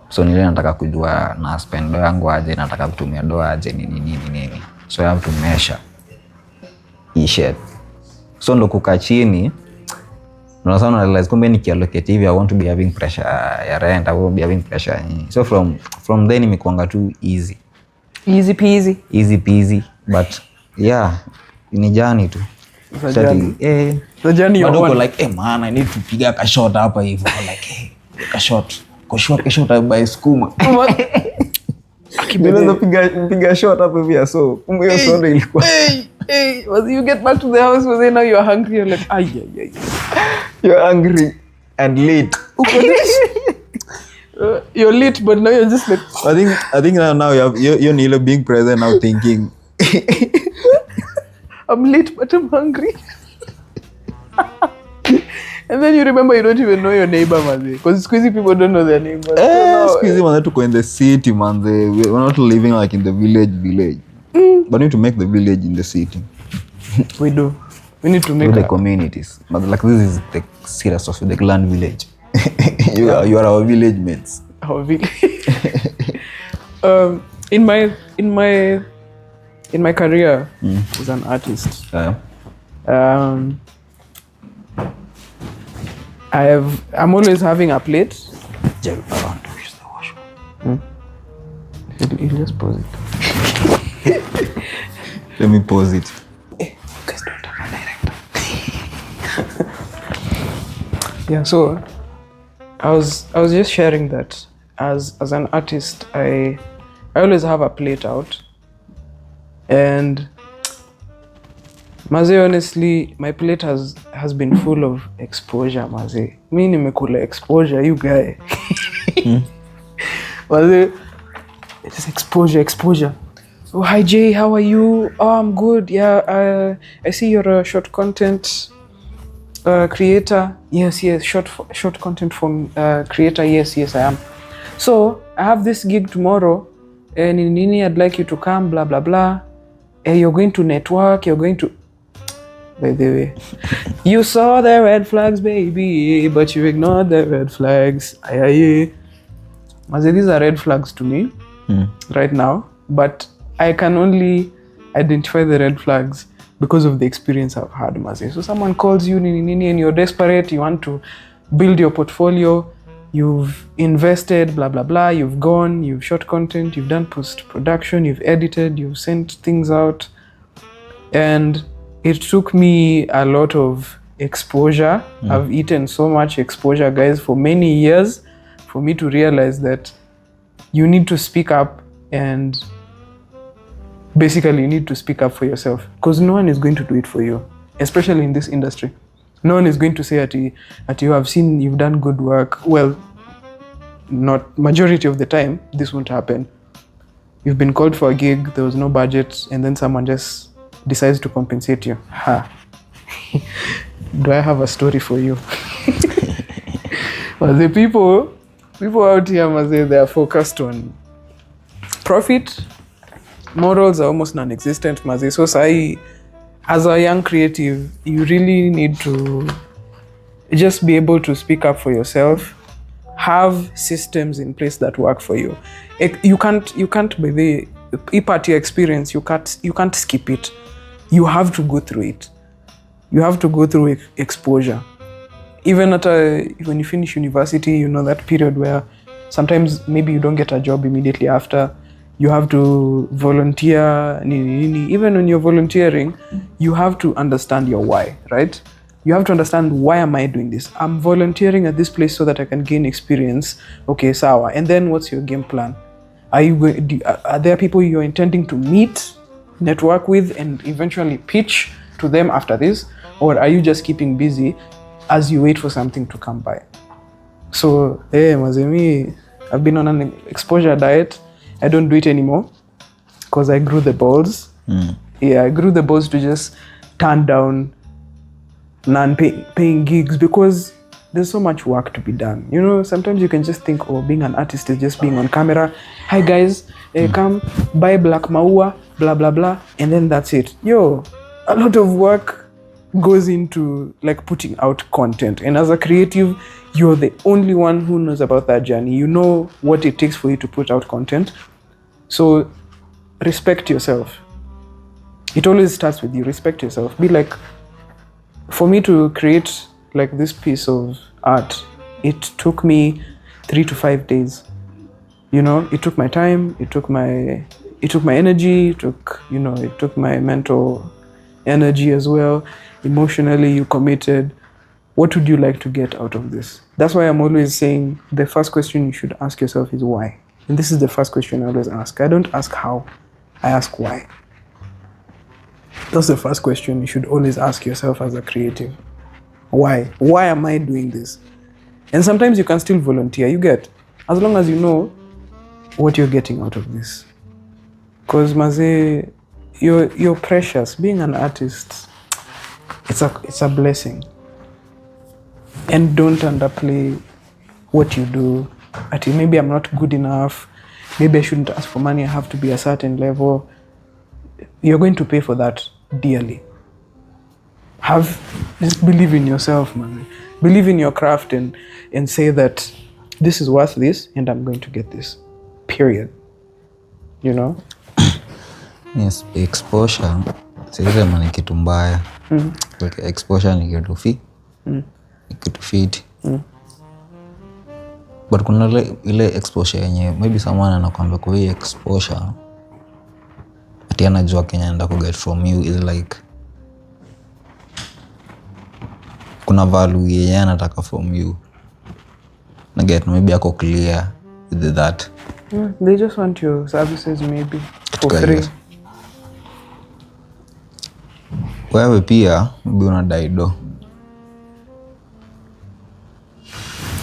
So nile nataka kujua na spend do yangu aje, nataka kutumia do aje nini. So I have to measure shit. So ndo kukaa chini unasema na realize kumbe nikiallocate hivi I want to be having pressure ya rent, I want to be having pressure. So from then imekuanga tu easy peasy but yeah ni journey tu. The journey you're on. Like man I need to piga ka shot hapa hivyo like ka shot by skuma. Akibeza piga shot hapa hivi so kumbe hiyo sonde ilikuwa was you get back to the house was now you're hungry you're like ay you're hungry and late. You're late but now you're just like I think now you're nearly being present now thinking I'm late but I'm hungry. And then you remember you don't even know your neighbor manze because squeezy people don't know their neighbors. Squeezy manze tuko in the city manze, we're not living like in the village. But we need to make the village in the city. We need to make the communities. But like this is the serious of the Gland village. You are our village mates. Our village. In my career as an artist, I'm always having a plate. Jerry, I want to use the washroom. You just pause it. Let me pause it. Guys, don't have a director. Yeah, so I was just sharing that as an artist, I always have a plate out, and maze, honestly, my plate has been full of exposure, maze. Mi nimekula exposure, you guy. Maze, it's exposure. Oh, hi Jay, how are you? Oh, I'm good. Yeah, I see you're a short content creator. Yes, short content from creator. Yes, I am. So I have this gig tomorrow, and in Nini, I'd like you to come. Blah blah blah. You're going to network. You're going to. By the way, you saw the red flags, baby, but you ignored the red flags. Aye. Maze, these are red flags to me right now, but I can only identify the red flags because of the experience I've had, Maze. So someone calls you, and you're desperate, you want to build your portfolio, you've invested, blah, blah, blah, you've gone, you've shot content, you've done post-production, you've edited, you've sent things out. And it took me a lot of exposure. I've eaten so much exposure, guys, for many years for me to realize that you need to speak up, and basically you need to speak up for yourself because no one is going to do it for you. especially in this industry. No one is going to say that you have seen, you've done good work. Well, not majority of the time, this won't happen. You've been called for a gig, there was no budget, and then someone just decides to compensate you. Ha. Do I have a story for you? But the people out here, must say, they are focused on profit. Morals are almost non-existent, must say. So as a young creative, you really need to just be able to speak up for yourself. Have systems in place that work for you. You can't by the Ep5 experience, you can't skip it. You have to go through it. You have to go through exposure. Even when you finish university, you know that period where sometimes maybe you don't get a job immediately after. You have to volunteer. Even when you're volunteering, you have to understand your why, right? You have to understand, why am I doing this? I'm volunteering at this place so that I can gain experience. Okay, sawa. And then what's your game plan? Are there people you're intending to meet, network with, and eventually pitch to them after this? Or are you just keeping busy as you wait for something to come by? So, Mazemi, I've been on an exposure diet. I don't do it anymore because I grew the balls. Yeah, I grew the balls to just turn down non-paying gigs because there's so much work to be done. You know, sometimes you can just think, oh, being an artist is just being on camera. Hi guys, come buy black maua, blah, blah, blah. And then that's it. Yo, a lot of work goes into like putting out content. And as a creative, you're the only one who knows about that journey. You know what it takes for you to put out content. So respect yourself. It always starts with you. Respect yourself. Be like, for me to create like this piece of art, it took me 3 to 5 days. You know, it took my time, it took my energy, it took my mental energy as well. Emotionally, you committed. What would you like to get out of this? That's why I'm always saying the first question you should ask yourself is why. And this is the first question I always ask. I don't ask how, I ask why. That's the first question you should always ask yourself as a creative. Why? Why am I doing this? And sometimes you can still volunteer, you get, as long as you know what you're getting out of this. Because Maze, you're precious. Being an artist, it's a blessing. And don't underplay what you do. Maybe I'm not good enough. Maybe I shouldn't ask for money. I have to be a certain level. You're going to pay for that dearly. Just believe in yourself, man. Believe in your craft and say that this is worth this and I'm going to get this. Period. You know? Yes, exposure. Sema ni kitu mbaya. Exposure ni kitu fit. But kuna ile exposure yenye maybe someone anakuambia kwa hii exposure ati anajua Kenya anaenda ku get from you is like kuna value yenye anataka from you. Na get maybe ako clear with that. They just want your services maybe for free. Wewe pia unadai do.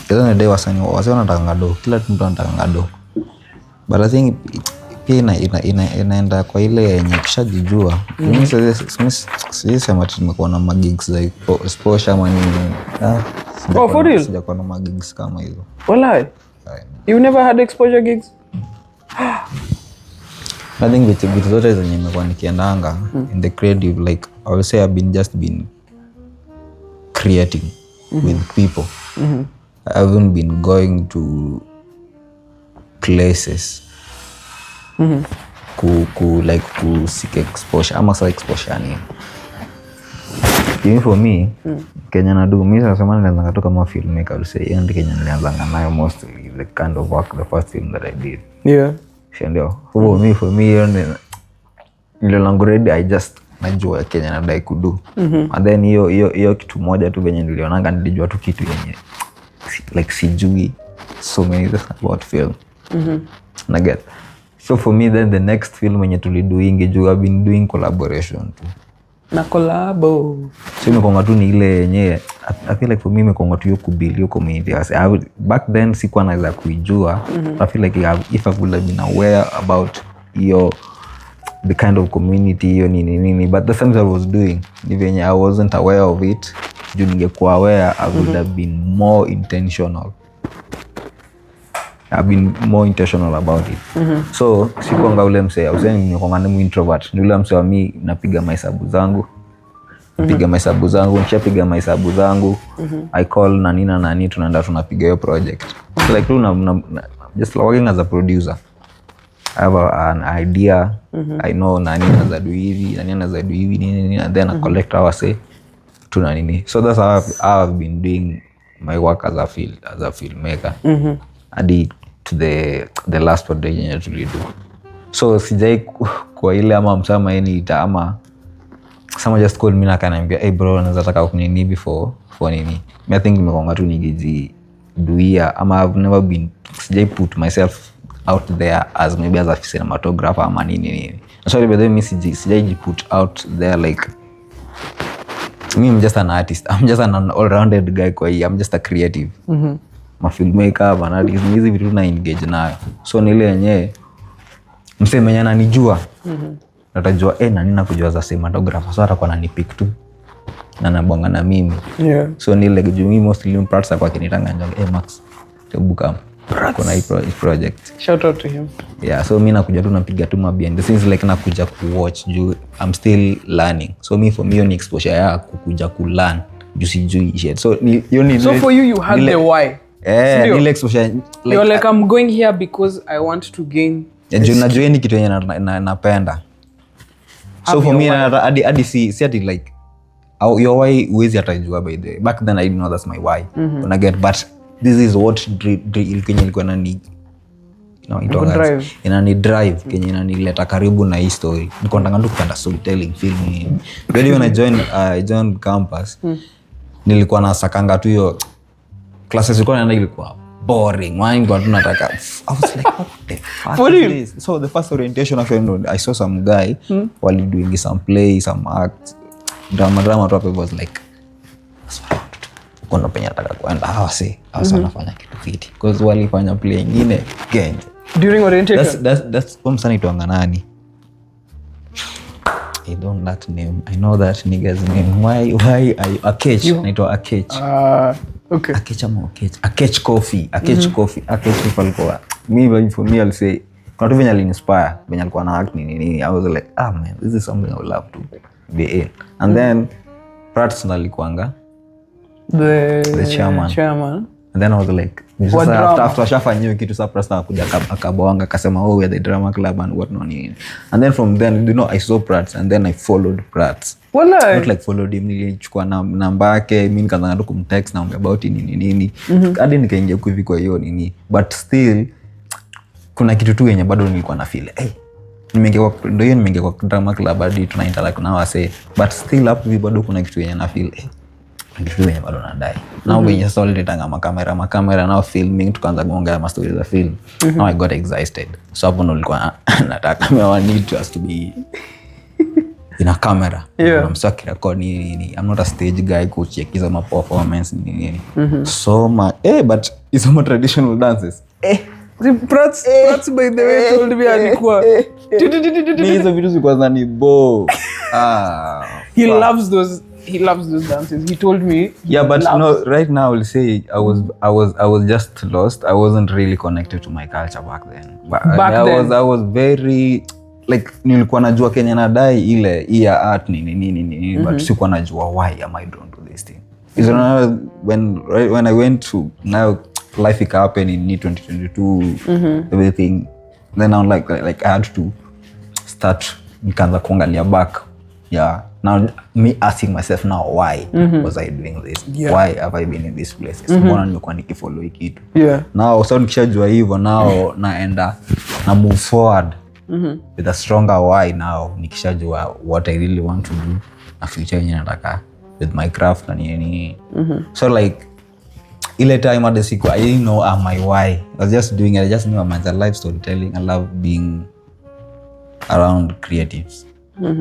Kila ndai wasanii wanataka do, kila mtu anataka do. But I think pia inaenda kwa ile yenye kishajijua. Mimi sisi sema tumekuwa na magigs like exposure ama nini. Oh, for real? Sijakuwa na magigs kama hizo. Walai. You never had exposure gigs? I think vitu zote zenye nimekuwa nikiendanga in the creative, like I would say I've been creating with people. I haven't been going to places ku seek exposure. I'm also exposure ni. Even for me, Kenya na do mimi nasema nilianza kutoka kama filmmaker, to say and Kenya nilianza nayo mostly the kind of work, the first film that I did. Yeah. Ndio. For me ndio langu ready, I just najua Kenya na dai kudu. And then hiyo kitu moja tu venye nilionanga, nilijua tu kitu yenye like sijui so many things about film. Na get. So for me then the next film yenye tulidoing, I've been doing collaboration too. na collabo. So imekonga tu ni ile yenyewe. I feel like for me imekonga tu hiyo kubuild hiyo community. Back then sikuwa naweza kuijua. I feel like if I would have been aware about the kind of community hiyo nini, but the things I was doing, even I wasn't aware of it. Juu ningekuwa aware, I would have been more intentional. I've been more intentional about it. So sikuanga ule msee, useni nimekuanga ni introvert. Ni ule msee wa mimi napiga mahesabu zangu. Nishapiga mahesabu zangu. I call nani tunaenda tunapiga hiyo project. So like just working as a producer. I have an idea. I know nani anaweza do hivi, nini, and then I collect our say to nani. So that's how I've been doing my work as a filmmaker. Hadi to the last project yenye tulido. So sijai kwa ile ama msama ita ama someone just called me na akaniambia, hey bro, naweza taka kunini before nini. I think nimekonga tu nigijiduia ama I've never been, sijai put myself out there as maybe as a cinematographer ama nini. Sorry, but then me sijai put out there like me, I'm just an artist. I'm just an all-rounded guy kwa hii. I'm just a creative. Ma filmmaker, an artist. Hizi vitu na engage nayo. So nile yenyewe msee mwenye ananijua. Natajua nani nakujua za cinematographer. So atakuwa ananipick tu. Na nabonga na mimi. Yeah. So nile juu mimi mostly parts kwa kinitanga njoo Max. Tebuka. Kuna hii project. Shout out to him. Yeah, so mimi nakuja tu napiga tu behind the scenes like nakuja ku-watch juu I'm still learning. So me for me ni exposure ya kukuja ku-learn juu sijui shit. So so for you had the why. Ni exposure like you're like I'm going here because I want to gain. Juu najua ni kitu yenye napenda. So for me hadi si ati like your why uwezi atajua by the way. Back then I didn't know that's my why. When I get but this is what ilikuwa nani drive kenye inanileta karibu na hii story. Niko nataka tu kupenda storytelling, filming. Then when I joined campus, nilikuwa nasakanga tu hiyo classes zilikuwa naenda ilikuwa boring. Why got nataka I was like what the fuck is this? So the first orientation actually I saw some guy while doing some play, some act, drama tu was like kuna penye nataka kuenda hawasi wanafanya kitu fiti because walifanya play nyingine Kenya during orientation. That's msanii anaitwa nani? I don't that name. I know that nigga's name. Why are you Akech? Anaitwa Akech. Okay. Akech Coffee. Palikuwa. Me for me I'll say kuna tu venye alinspire venye alikuwa na act nini. I was like man, this is something I would love to be in. And then Prats nalikuanga the chairman. And then I was like after shafanyio kitu sa Prats nakuja akabonga akasema we are the drama club and what not. And then from then I saw Prats and then I followed Prats. Not like followed him, nilichukua namba yake mimi nikaanza kumtext na about nini hadi nikaingia hivi kwa hiyo nini, but still kuna kitu tu yenye bado nilikuwa na feel nimeingia kwa drama club hadi tuna interact na wase, but still hapo hivi bado kuna kitu yenye na feel kitu yenye bado nadai. Now when you saw it tanga makamera now filming tukaanza kuongea ma stories za film. Now I got excited. So hapo ndo nilikuwa nataka I need us to be in a camera. I'm so record nini. I'm not a stage guy check hizo ma performance nini. So but it's more traditional dances. Prats by the way told me alikuwa hizo vitu zilikuwa ni bo. He loves those dances. He told me. Yeah, but right now I'll say I was just lost. I wasn't really connected to my culture back then. I was very like nilikuwa najua Kenya nadai ile art nini but sikuwa najua why am I drawn to this thing. Is when I went to now life happened in 2022 everything, then I'm like I had to start nikaanza kuangalia back. Now me asking myself now why was I doing this? Why have I been in this place? Mbona nimekuwa nikifollow hiki kitu? Now so nikishajua hivyo now naenda na move forward with a stronger why. Now nikishajua what I really want to do na future yenye nataka with my craft na nini. So like ile time at the siku I didn't know my why. I was just doing it. I just knew I love storytelling. I love being around creatives.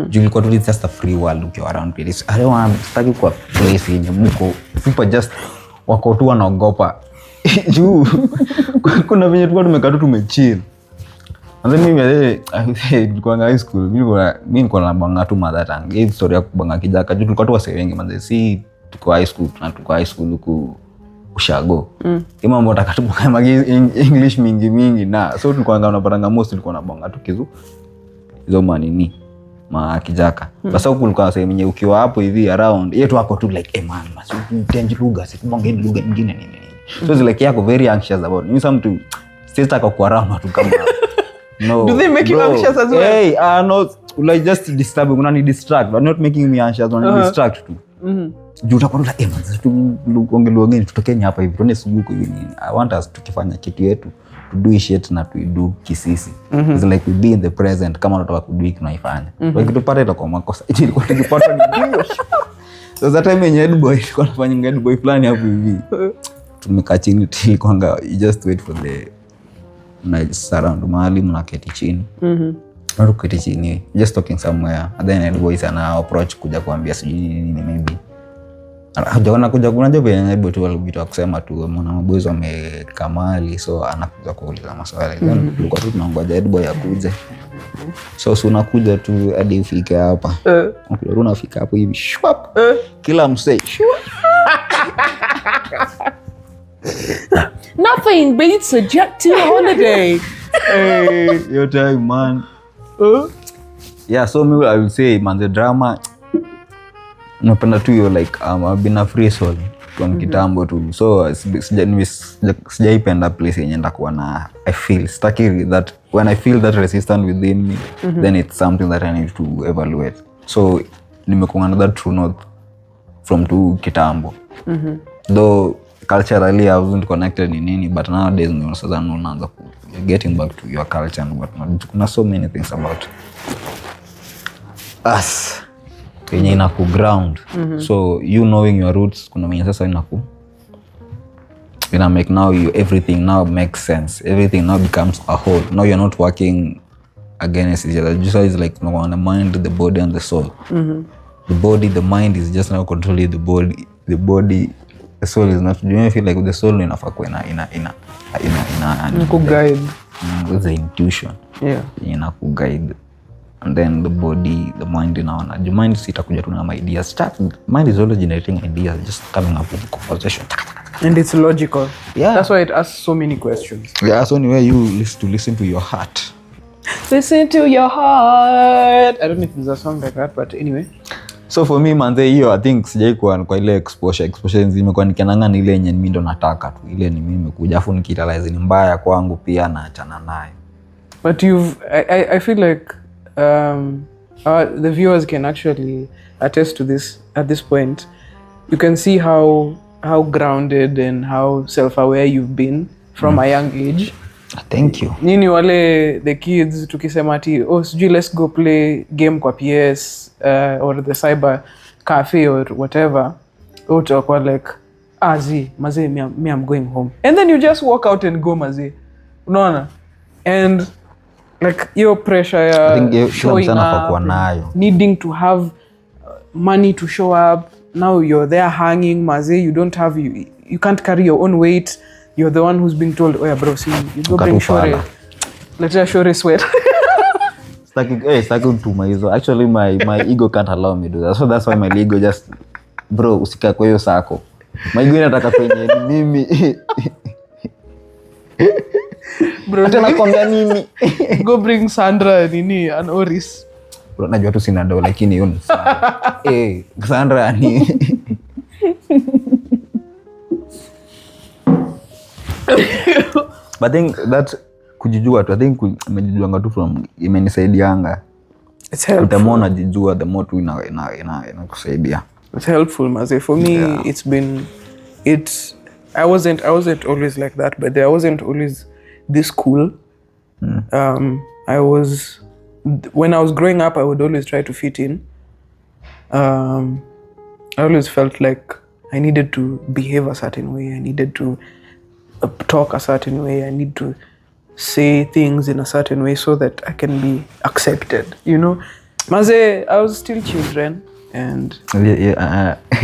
Juu ilikuwa tu just a free world ukiwa around place. I don't want staki kwa place yenye mko people just wako tu wanaogopa. Juu kuna venye tulikuwa tumekaa tu tumechill. And then nilikuwa high school, mimi nilikuwa na banga tu mother tongue. Hii story ya kubanga kijaka, juu tulikuwa tu wase wengi manze, si tuko high school huku ushago. Kama mambo takatubuka English mingi na so tulikuwa tunapatanga most tulikuwa na banga tu kizu. Hizo manini kijaka. Basa huku kulikuwa sasa mwenye ukiwa hapo hivi around yetu wako tu like man must change lugha sikubonge lugha nyingine nini. So it's like yako very anxious about me some to stay stuck kwa around watu kama no. Do they make you anxious as well? Hey, no, like just disturbing, unani distract, but not making me anxious, unani distract tu. Juu utakuwa like man tu ongelongeni tutokenya hapa hivi tuone subuku hivi. I want us tukifanya kitu yetu to do shit na to do kisisi. It's like we be in the present kama unataka kudu tunaifanya. Like tupate itakuwa makosa. Ilikuwa tukipata ni ndio. So that time yenye head boy tulikuwa tunafanya head boy plan hapo hivi. Tumekaa chini tulikwanga you just wait for the night surround mahali mnaketi chini. Na tuketi chini just talking somewhere and then head boy sana approach kuja kuambia sijui nini maybe. Hajaona kuja kuna job yenye botu walibitoa kusema tu mwana maboys wamekamali so anakuja kuuliza maswali. Then tulikuwa tu tunangoja head boy akuje. So unakuja tu hadi ufike hapa. Unafika hapo hivi shwap. Kila msee shwap. Nothing beats a jet to a holiday. Hey, your time man. Yeah, so maybe I will say man the drama napenda tu yo like I've been a free soul from kitambo tu. So sijaipenda place yenye ndakuwa na I feel stuck that when I feel that resistance within me then it's something that I need to evaluate. So nimekuwa na that true north from to kitambo. Though culturally I wasn't connected in any but nowadays sasa unaanza getting back to your culture and whatnot. Kuna so many things about us yenye inaku ground. So you knowing your roots kuna mwenye sasa ina make now everything now makes sense. Everything now becomes a whole. Now you're not working against each other. Just is like on the mind, the body and the soul. The body, the mind is just now controlling the body. The body, the soul is not. Do you feel like the soul inafaa kuwa ina Guide. With the intuition. Yeah. Ina guide. And then the body, the mind inaona. The mind sitakuja tu na ideas. Mind is always generating ideas, just coming up with conversation. And it's logical. Yeah. That's why it asks so many questions. Yeah, so anyway, you listen to your heart. Listen to your heart. I don't know if there's a song like that, but anyway. So for me manze hiyo I think sijai kwa ile exposure zimekuwa nikiananga ile yenye mimi ndo nataka tu. Ile ni mimi kuja afu nikirealize ni mbaya kwangu pia naachana nayo. But I feel like the viewers can actually attest to this at this point. You can see how grounded and how self-aware you've been from a young age. Thank you. Nini wale the kids tukisema ati sijui let's go play game kwa PS or the cyber cafe or whatever. Utakuwa like maze me I'm going home. And then you just walk out and go maze. Unaona? And like your pressure ya showing up, needing to have money to show up. Now you're there hanging maze, you can't carry your own weight. You're the one who's being told, oh yeah bro, see, you go bring shore. Let's shore sweat. Staki to my ego. Actually my ego can't allow me to do that. So that's why my ego just bro usika kwa hiyo sako. My ego inataka kwenye mimi. Bro, hata nakwambia mimi. Go bring Sandra nini an Oris. Bro najua tu sina ndo lakini hiyo ni Sandra. Sandra ni But I think that kujijua tu, I think nimejijuanga tu from imenisaidianga. It's helpful. The more najijua, the more tu inakusaidia. It's helpful, maze. For me, I wasn't always like that, but I wasn't always this cool. When I was growing up, I would always try to fit in. I always felt like I needed to behave a certain way. I needed to talk a certain way. I need to say things in a certain way so that I can be accepted, you know? Maze, I was still children, and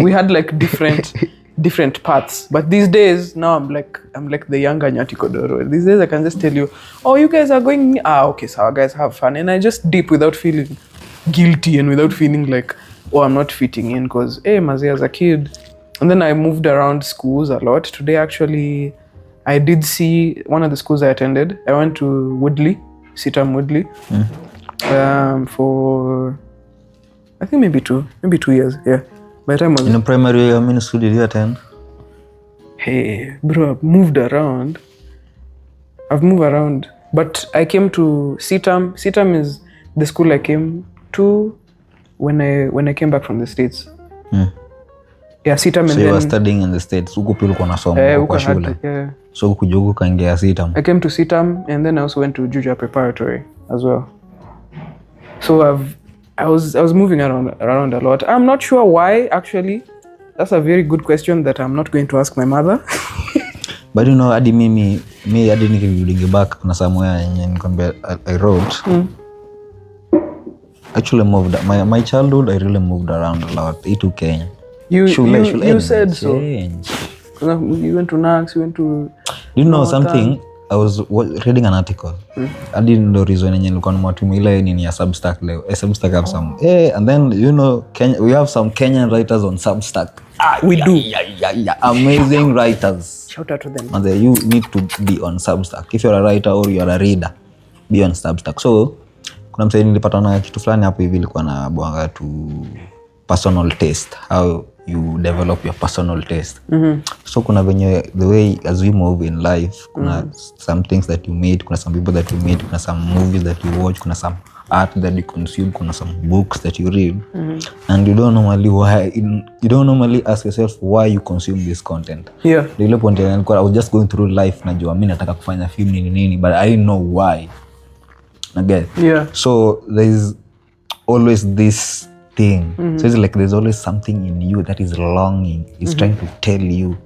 we had like different paths. But these days, now I'm like the younger Nyati Kodoro. These days I can just tell you, oh, you guys are going, okay, so our guys have fun. And I just dip without feeling guilty and without feeling like, oh, I'm not fitting in, because, hey, Maze, as a kid. And then I moved around schools a lot. Today, actually, I did see one of the schools I attended. I went to Woodley, Sitam Woodley, for, I think maybe 2 years, yeah. By the time I was in primary, how many school did you attend? Hey, bro, I've moved around. But I came to Sitam. Sitam is the school I came to when I came back from the States. Yeah, Sitam. So and you then were studying in the States. Huko pia ulikuwa unasoma kwa shule. Yeah. So ukuja huku kaingia Sitam. I came to Sitam, and then I also went to Juja Preparatory as well. So I was moving around a lot. I'm not sure why, actually. That's a very good question that I'm not going to ask my mother. But you know, hadi me hadi nikirudi back kuna somewhere yenye nikwambia I wrote. Actually moved my childhood, I really moved around a lot. To Kenya. You said so. You went to Nax, you went to... You know something? I was reading an article. I didn't know reason yenye nilikuwa nimetumia ile nini ya Substack leo. Substack have some. And then you know we have some Kenyan writers on Substack. We do. Yeah. Amazing writers. Shout out to them. And you need to be on Substack. If you're a writer or you're a reader, be on Substack. So kuna msanii nilipata na kitu fulani hapo hivi ilikuwa na bwanga to personal taste. How you develop your personal taste. So kuna venye the way as we move in life, kuna some things that you made, kuna some people that you made, kuna some movies that you watch, kuna some art that you consume, kuna some books that you read. And you don't normally ask yourself why you consume this content. Yeah. Ile point I was just going through life, najua mimi nataka kufanya film nini, but I didn't know why. Again. Yeah. So there is always this thing. So it's like there's always something in you that is longing. It's trying to tell you,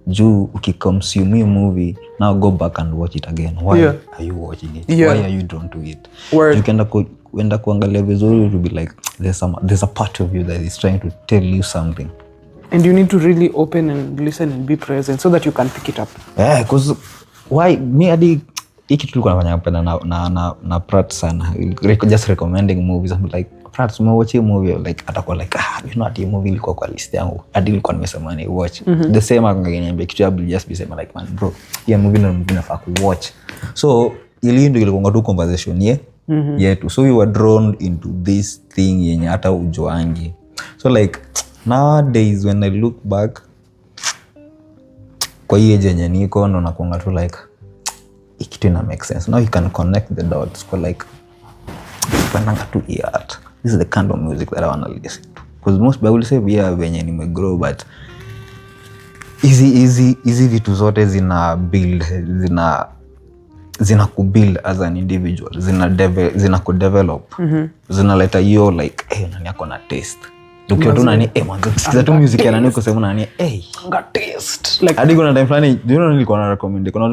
Ju, ukiconsume a movie, now go back and watch it again. Why are you watching it? Yeah. Why are you drawn to it? Word. Ukienda kuangalia vizuri, to be like there's a part of you that is trying to tell you something. And you need to really open and listen and be present so that you can pick it up. Yeah, because why me hadi hiki tulikuwa nafanya penda na Pratt sana. Just recommending movies. I'm like, Pratt, watch a movie, like atakuwa like, you know, ati movie ilikuwa kwa list yangu. Hadi nilikuwa nimesema ni watch. The same angeniambia kitu ya just be saying like, man bro, hii movie nafaa ku watch. So ili ndio ilikuwa tu conversation yetu. So we were drawn into this thing yenye hata ujuangi. So like nowadays when I look back kwa hii yenye niko ndo nakuanga tu like kitu ina make sense. Now you can connect the dots for like pananga tu art. This is the kind of music that I want to listen to. Because most people will say yeah venye nimegrow, but easy vitu zote zina build zina kubuild as an individual, zina kudevelop, zinaleta hiyo like nani yako na taste. Ukiwa tu nani mwanzo sikiza tu music ya nani kusema nani nga taste like hadi kuna time flani nilikuwa na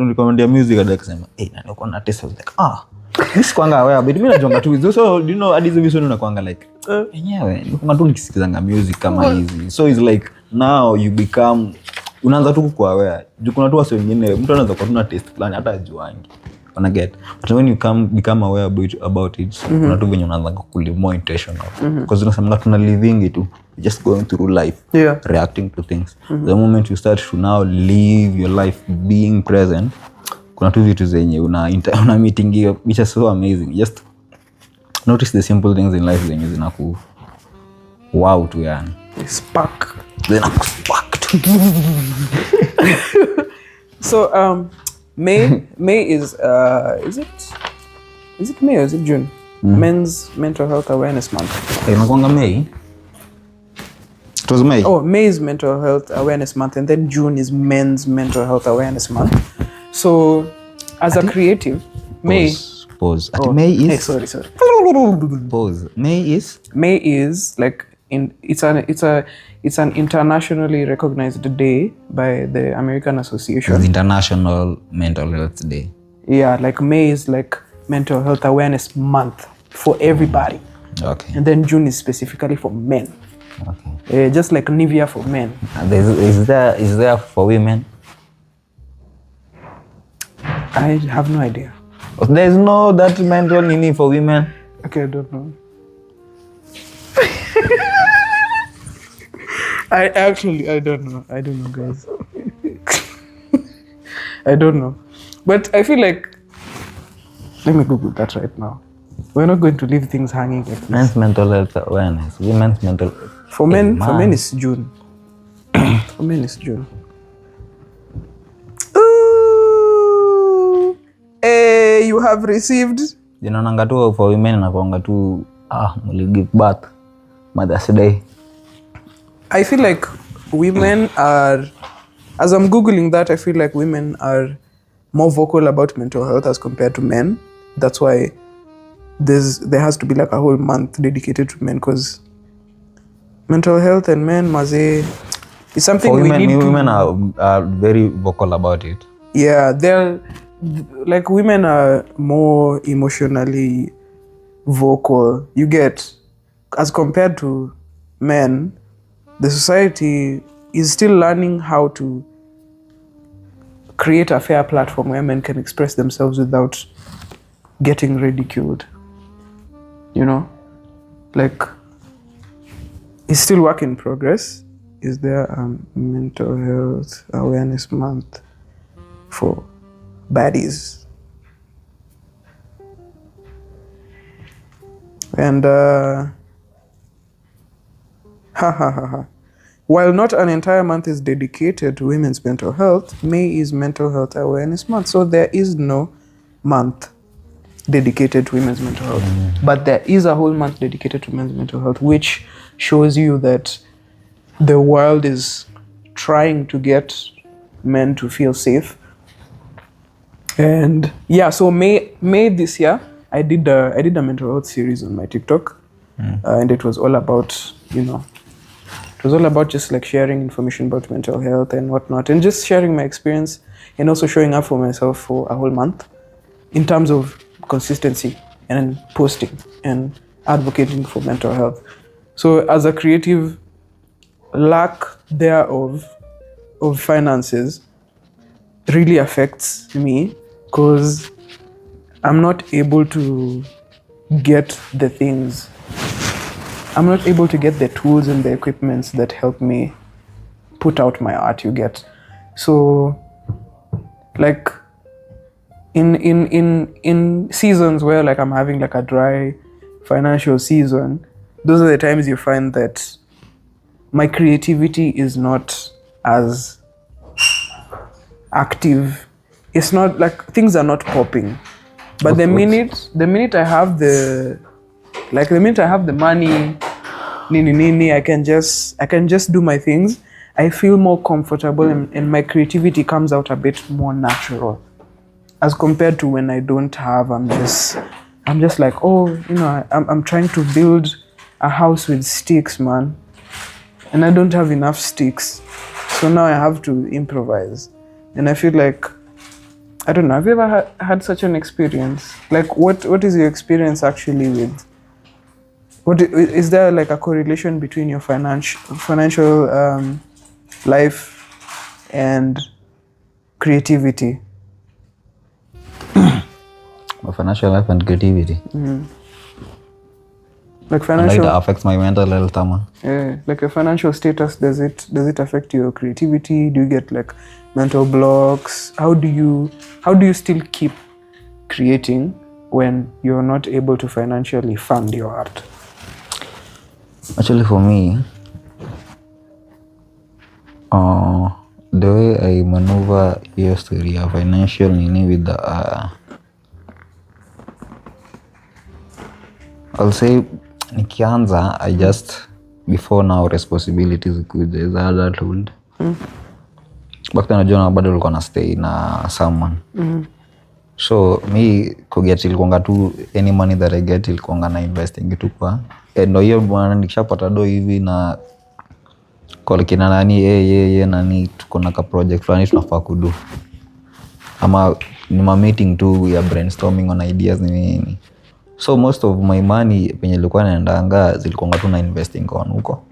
recommend ya music hadi akasema nani uko na taste, like this kwanga wewe but mimi najonga tu, so you know hadi hizo vitu unakwanga like yenyewe nilikuwa tu nikisikizanga music kama hizi. So it's like now you become unaanza tu kwa wewe juu kuna tu watu wengine mtu anaanza kuwa na taste fulani hata ajuangi wana get, but when you become aware about it kuna tu venye unaanza kuli more intentional because unasema tuna living it, just going through life, reacting to things. The moment you start to now live your life being present, kuna tu vitu zenye una meeting hiyo which is so amazing. Just notice the simple things in life zenye zinaku wow tu yani spark tu. So May is it May or is it June? Men's Mental Health Awareness Month. Inakuanga May. It was May. Oh, May is Mental Health Awareness Month, and then June is Men's Mental Health Awareness Month. So, as a creative, May. Pause. May is. Hey, sorry. Pause. May is like it's an internationally recognized day by the American Association. It's International Mental Health Day. Yeah, like May is like Mental Health Awareness Month for everybody. Okay. And then June is specifically for men. Okay. Just like Nivea for men. Is there for women? I have no idea. There's no that mental nini for women. Okay, I don't know. I don't know. I don't know, guys. I don't know. But I feel like, let me Google that right now. We're not going to leave things hanging like this. Men's mental health awareness. Women's mental. For men it's June. For men it's June. Ooh, you have received. Jinaonanga tu for women nakuanga tu muli give birth Mother's Day. I feel like women are, as I'm Googling that, I feel like women are more vocal about mental health as compared to men. That's why there has to be like a whole month dedicated to men, because mental health and men, maze, is something for we women, need to... Women are very vocal about it. Yeah, they're like, women are more emotionally vocal. You get, as compared to men, the society is still learning how to create a fair platform where men can express themselves without getting ridiculed. You know? Like, it's still work in progress. Is there a mental health awareness month for baddies? And while not an entire month is dedicated to women's mental health, May is Mental Health Awareness Month. So there is no month dedicated to women's mental health. But there is a whole month dedicated to men's mental health, which shows you that the world is trying to get men to feel safe. And yeah, so May this year, I did a mental health series on my TikTok, and it was all about, it was all about just like sharing information about mental health and whatnot, and just sharing my experience, and also showing up for myself for a whole month in terms of consistency and posting and advocating for mental health. So as a creative, lack thereof of finances really affects me, because I'm not able to get the things. I'm not able to get the tools and the equipments that help me put out my art, you get. So, like, in seasons where like I'm having like a dry financial season, those are the times you find that my creativity is not as active. It's not like things are not popping. But the minute I have the money, I can just do my things. I feel more comfortable, and my creativity comes out a bit more natural, as compared to when I don't have. I'm just like, I'm trying to build a house with sticks, man, and I don't have enough sticks, so now I have to improvise. And I feel like, I don't know, have you ever had such an experience? Like, what is your experience actually with? What is there like a correlation between your financial life and creativity? My financial life and creativity. Like financial. And it affects my mental health, Yeah, like your financial status. Does it affect your creativity? Do you get like mental blocks? How do you still keep creating when you're not able to financially fund your art? Actually, for me, the way I maneuver your story of financial with the I'll say nikianza, I just, before now responsibilities kuja is adulthood. Back then najua bado nilikuwa na stay na someone. So me kuget ilikuanga tu any money that I get ilikuanga na investing itu kwa. Ndio hiyo bwana, nikishapata do hivi na call kina nani nani tuko na ka project fulani tunafaa kudu. Ama ni ma meeting tu ya brainstorming on ideas nini. So most of my money penye ilikuwa naendanga zilikuwa tu na investing on huko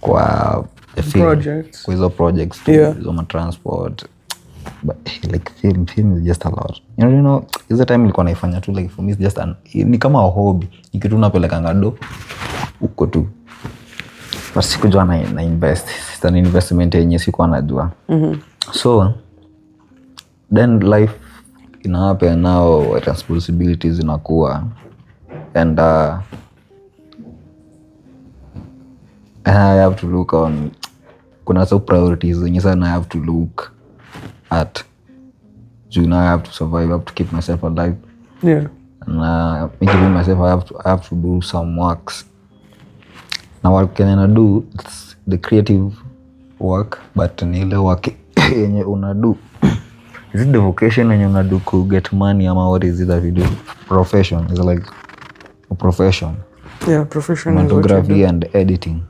kwa projects, kwa hizo projects hizo ma transport, but like film is just a lot, you know hizo time nilikuwa naifanya tu like for me it's just ni kama a hobby, nikitu napelekanga do huko tu, but sikujua na invest, it's an investment yenye sikuwa najua. So then life inahappen now, responsibilities inakuwa, and I have to look on, kuna some priorities zenye sana I have to look at. Now I have to survive, I have to keep myself alive. Yeah. And giving myself, I have to do some works. Now what can I do? It's the creative work, but ni ile work yenye unadu. Is it the vocation yenye unadu to get money, ama what is it that you do? Profession is like a profession. Yeah, profession. Photography and editing.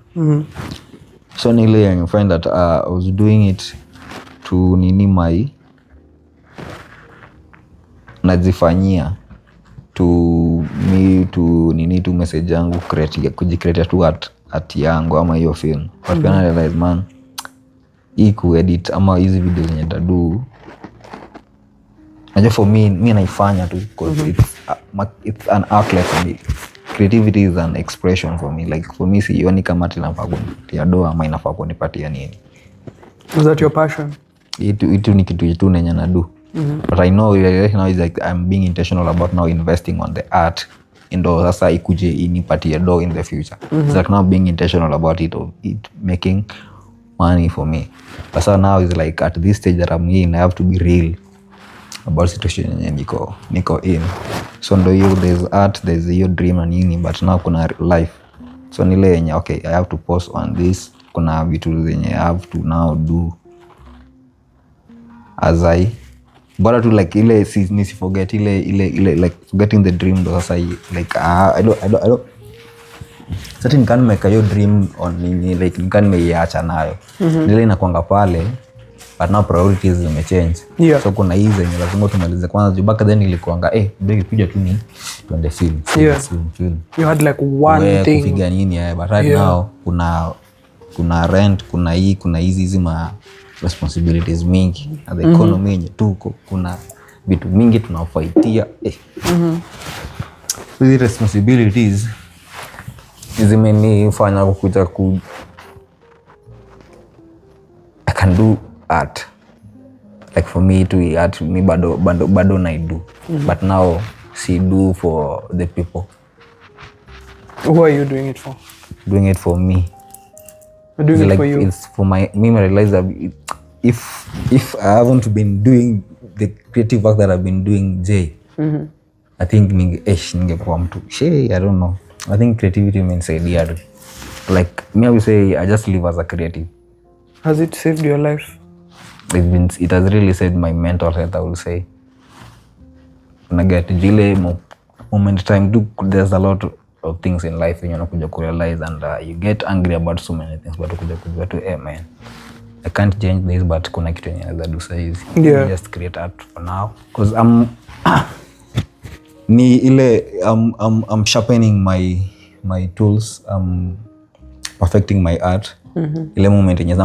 So ni ile you find that I was doing it to nini my najifanyia to me to nini tu message yangu kujicreate tu at yangu ama hiyo film. But when I realize man, hii kuedit ama hizi video zenye tadu, najua for me naifanya tu because it's an outlet for me. Creativity is an expression for me. Like for me sioni kama tinafaa kunipatia doa ama inafaa kunipatia nini. Is that your passion? Itu ni kitu yetu nenye nadu. But I know right now is like I'm being intentional about now investing on the art ndo sasa ikuje inipatie do in the future. It's like now being intentional about it making money for me. But so now is like at this stage that I'm in, I have to be real about situation yenye niko in. So ndo hiyo there's art, there's your dream and nini, but now kuna life. So nile yenye okay, I have to pause on this. Kuna vitu zenye I have to now do as I bora tu like ile nisi forget ile like forgetting the dream ndo sasa like I don't certain can make your dream on nini like can meiacha nayo. Ile inakuanga pale, but now priorities zimechange. Yeah. So kuna hizi zenye lazima tumalize kwanza juu back then ilikuanga begi kuja tu ni tuende film. You had like one thing kupiga nini but right now kuna rent, kuna hizi ma responsibilities mingi na the economy yenye tuko, kuna vitu mingi tunafaitia. Hizi responsibilities zimenifanya kukuja I can do art. Like for me to art, me bado na do. But now see do for the people. Who are you doing it for? Doing it for me. You're doing it like for you. It's for me. I realize that if I haven't been doing the creative work that I've been doing, I think ningekuwa mtu. I don't know. I think creativity means idea. Like me, I would say I just live as a creative. Has it saved your life? It has really saved my mental health, I will say. When I get jile moment time, there's a lot of things in life when you're not going to realize, and you get angry about so many things, but hey man, I can't change this, but kuna kitu yenye naweza do saizi. Just create art for now because I'm sharpening my tools, perfecting my art. Ile moment yenye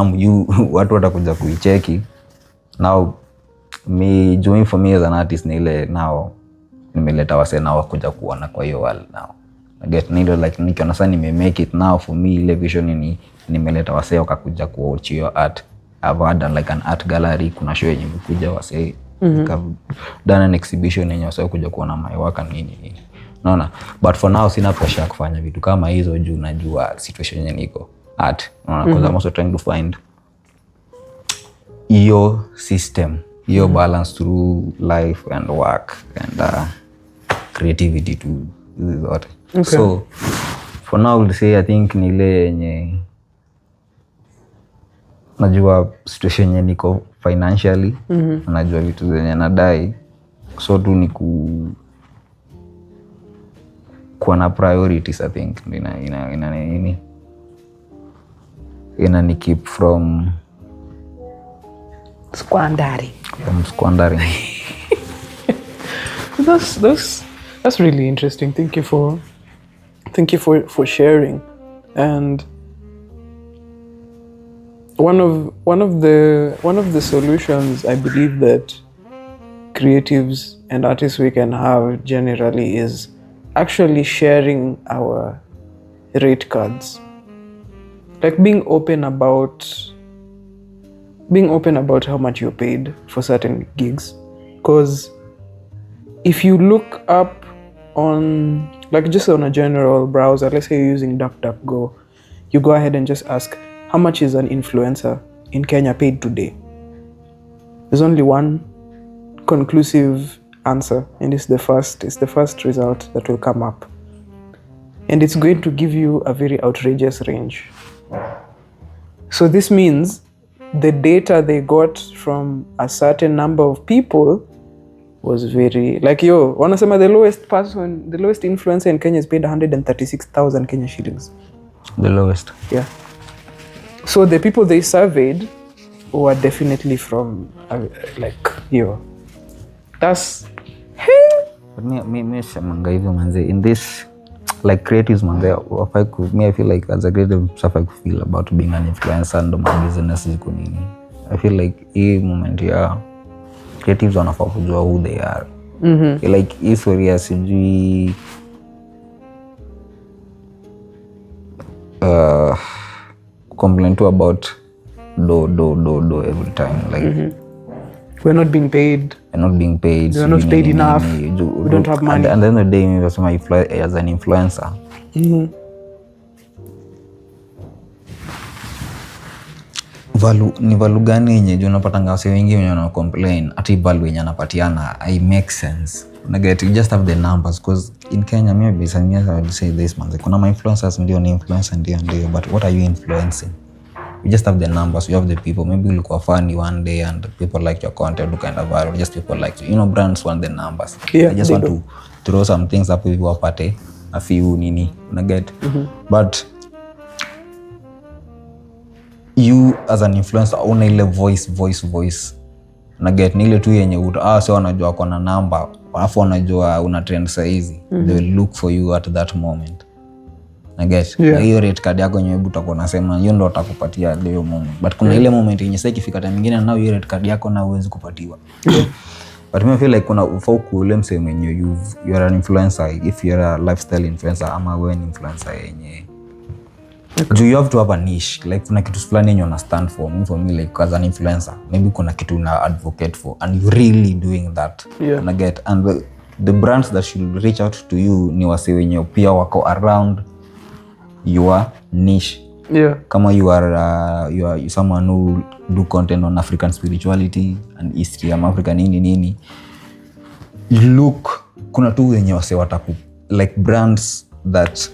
watu watakuja kuicheki. Now me doing for me as an artist ni ile now nimeleta wase now kuja kuona kwa hiyo world now. I get needed like nikiona sasa make it now for me ile vision ni nimeleta wase wakakuja kuwatch your art. I've had like an art gallery, kuna show yenye kuja wase done an exhibition yenye wase kuja kuona my work and nini. Naona, but for now sina pressure ya kufanya vitu kama hizo juu najua situation yenye niko art. Because I'm also trying to find your system, your balance through life and work and creativity to this art. Okay. So for now I will say I think nile yenye najua situation yenye niko financially, najua vitu zenye nadai, so tu ni kuwa na priorities. I think ina keep from squandering. That's really interesting. Thank you for sharing. And one of the solutions I believe that creatives and artists we can have generally is actually sharing our rate cards. Like being open about how much you're paid for certain gigs. Because if you look up on, like, just on a general browser, let's say you're using DuckDuckGo, you go ahead and just ask, how much is an influencer in Kenya paid today? There's only one conclusive answer, and it's the first result that will come up. And it's going to give you a very outrageous range. So this means the data they got from a certain number of people was very, like, wanasema the lowest influencer in Kenya is paid 136,000 Kenya shillings. The lowest. Yeah. So the people they surveyed were definitely from that's but me shamanga hivyo manze, in this like creatives manze, I feel like as a creative stuff I could feel about being an influencer and my business is kunini. I feel like hii moment ya creatives wanafaa kujua who they are. Like hii story ya sijui complain to about do every time, like we're not being paid. We're not paid enough. We don't have money. And then the day me was as an influencer. Value gani yenye juu unapatanga wase wengi wenye wana complain ati value yenye anapatiana I make sense. You just have the numbers, because in Kenya maybe some years I would say this man, kuna ma influencers ndio ni influencer ndio, but what are you influencing? You just have the numbers, you have the people. Maybe you look funny one day and people like your content, look kind of viral, just people like you. Brands want the numbers. Yeah, they just want to throw some things up with wapate a few nini, but you as an influencer una ile voice ni ile tu yenye so wanajua kona namba, alafu wanajua una trend saizi. They will look for you at that moment. Hiyo rate card yako yenye utakuwa unasema hiyo ndo atakupatia leo moment, but kuna ile moment yenye sasa ikifika time nyingine na hiyo rate card yako na huwezi kupatiwa. But I feel like kuna ufauku ule msemo yenye you are an influencer, if you are a lifestyle influencer ama wewe ni influencer yenye do you have to have a niche, like kuna kitu fulani yenye una stand for. Me like as an influencer maybe kuna kitu una advocate for and you really doing that. And the brands that should reach out to you ni wase wenye pia wako around your niche. Kama you are someone who do content on African spirituality and history of Africa nini, look, kuna tu wenye wase wataku like brands that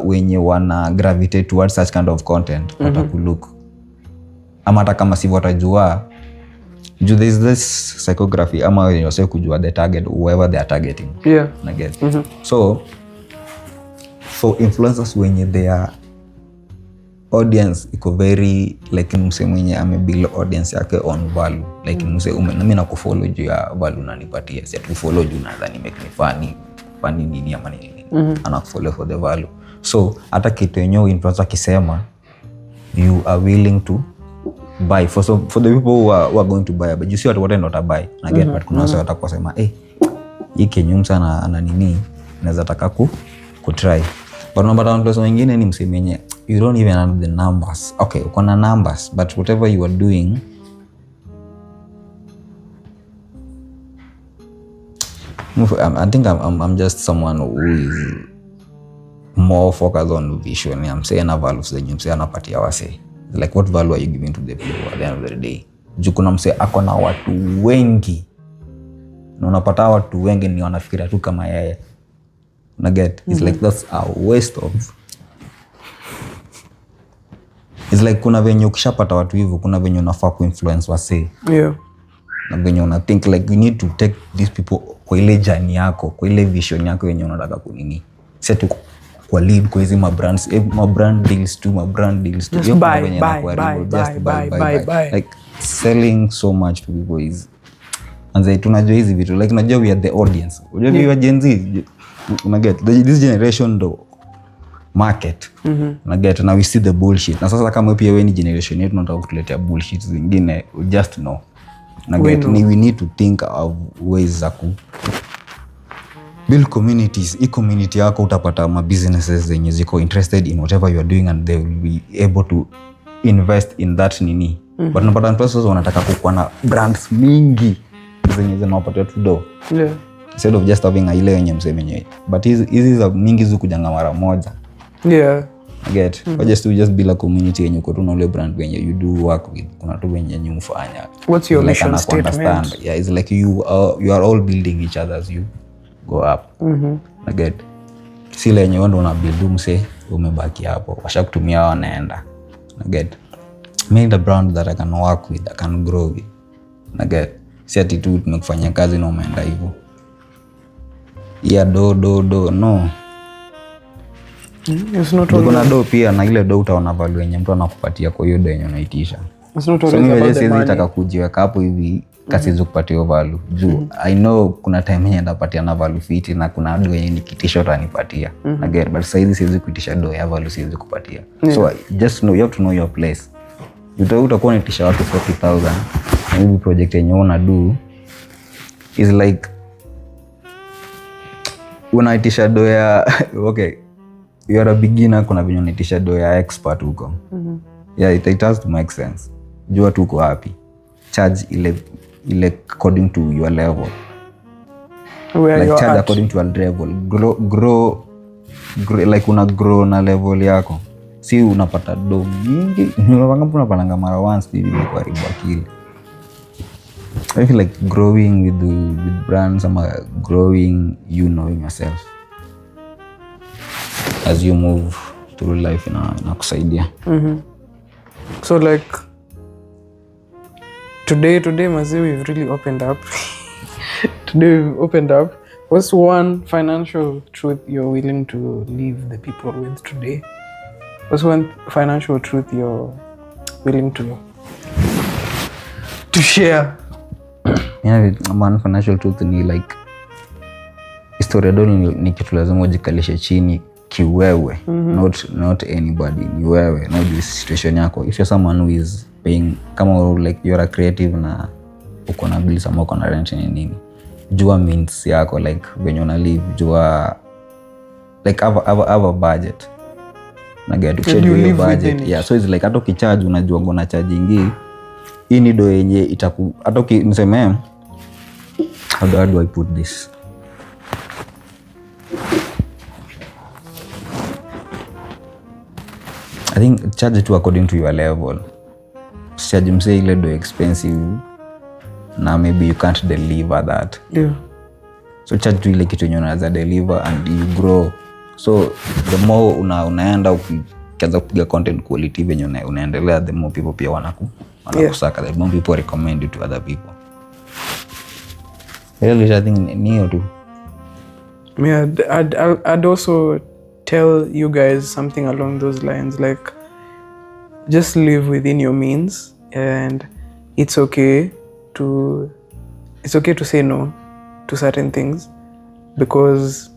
wenye wana gravitate towards such kind of content wataku look. Ama hata kama sivyo watajua there is this psychography ama wenye wase kujua the target, whoever they are targeting. So for influencers wenye their audience iko very like mse mwenye amebuild audience yake on value, like mse mimi na kufollow juu ya value unanipatia, si atufollow juu nadhani make me funny nini ama nini. Anakufollow for the value. So hata kitu yenyewe influencer kisema you are willing to buy for the people who are going to buy, but you see what not buy again. But kuna watu watakuwa sema hii Kenya sana ana nini naweza taka ku try. But unapata watu wengine ni msemenye you don't even have the numbers. Okay, uko na numbers, but whatever you are doing I think I'm just someone who is more focused on vision. I'm saying a value the I'm saying anapatia wase. Like what value are you giving to the people at the end of the day? Juu kuna mse ako na watu wengi. Na unapata watu wengi ni wanafikiria tu kama yeye. It's like that's a waste of. It's like kuna venye ukishapata watu hivyo, kuna venye unafaa kuinfluence wase. Na venye una think like you need to take these people kwa ile journey yako, kwa ile vision yako yenye unataka kunini. Sasa tu kwa lead kwa hizo brand deals tu. Just buy. Like selling so much to people is Anze tunajua hizi vitu like unajua we are the audience. Unajua we are Gen Z. Unaget this generation do market. Unaget now we see the bullshit. Na sasa kama pia wewe ni generation yetu tunataka kutuletea bullshit zingine, we just know. Unaget we need to think of ways za ku build communities. I community yako utapata ma businesses zenye ziko interested in whatever you are doing and they will be able to invest in that nini. But napata process wanataka kukuwa na brands mingi zenye zinawapatia tu do. Instead of just having ile yenye msemenye. But hizi za mingi zikujanga mara moja. Get just build a community yenye uko tu na ule brand wenye you do work with. Kuna tu wenye nyinyi mfanya. What's your mission statement? Yeah, it's like you are all building each other as you go up. Get sile yenye wewe ndo una build mse umebaki hapo. Washakutumia wanaenda. Get make the brand that I can work with, I can grow with. Get si attitude tumekufanyia kazi na umeenda hivyo. Yeah, do no. It's not all. Kuna do pia na ile do utaona value yenye mtu anakupatia kwa hiyo do yenye unaitisha. It's not always about the money. Nataka kujiweka hapo hivi kasi hizo kupatia hiyo value. Juu I know kuna time yenye ndapatia na value fit na kuna do yenye nikitisha utanipatia. Get but sasa hizi siwezi kuitisha do ya value siwezi kupatia. So just know, you have to know your place. Utakuwa unitisha watu 40,000 maybe project yenye una do is like unaitisha do ya okay, you are a beginner, kuna venye unaitisha do ya expert huko. Yeah, it has to make sense. Jua tu uko happy. Charge ile according to your level. Where like you're charge at. according to your level. Grow like una grow na level yako. Si unapata do mingi. Unapanga mara once hivi kwa haribu akili. I feel like growing with brands ama growing you knowing yourself as you move through life na kusaidia. So like today Mazi, we've really opened up. Today we've opened up. What's one financial truth you're willing to leave the people with today? What's one financial truth you're willing to share? Yeah, one financial truth ni like historia do ni kitu lazima ujikalishe chini kiwewe. Not anybody, ni wewe na ujue situation yako. If you're someone who is paying, kama like you're a creative na uko na bills ama uko na rent nini, jua means yako like when you wanna live, jua like have a budget na get to change your budget. Yeah, so it's like hata ukicharge unajua ngona charge ingi hii ni do yenye itaku hata ukiseme how do I put this. I think charge it according to your level. Charge mse ile do expensive na maybe you can't deliver that. Yeah. So charge tu ile kitu yenye unaweza deliver and you grow. So the more unaenda ukianza kupiga content quality venye unaendelea, the more people pia wanakusaka. The more people recommend you to other people. Really, I think ni hiyo tu. Yeah, I'd also tell you guys something along those lines, like just live within your means, and it's okay to say no to certain things, because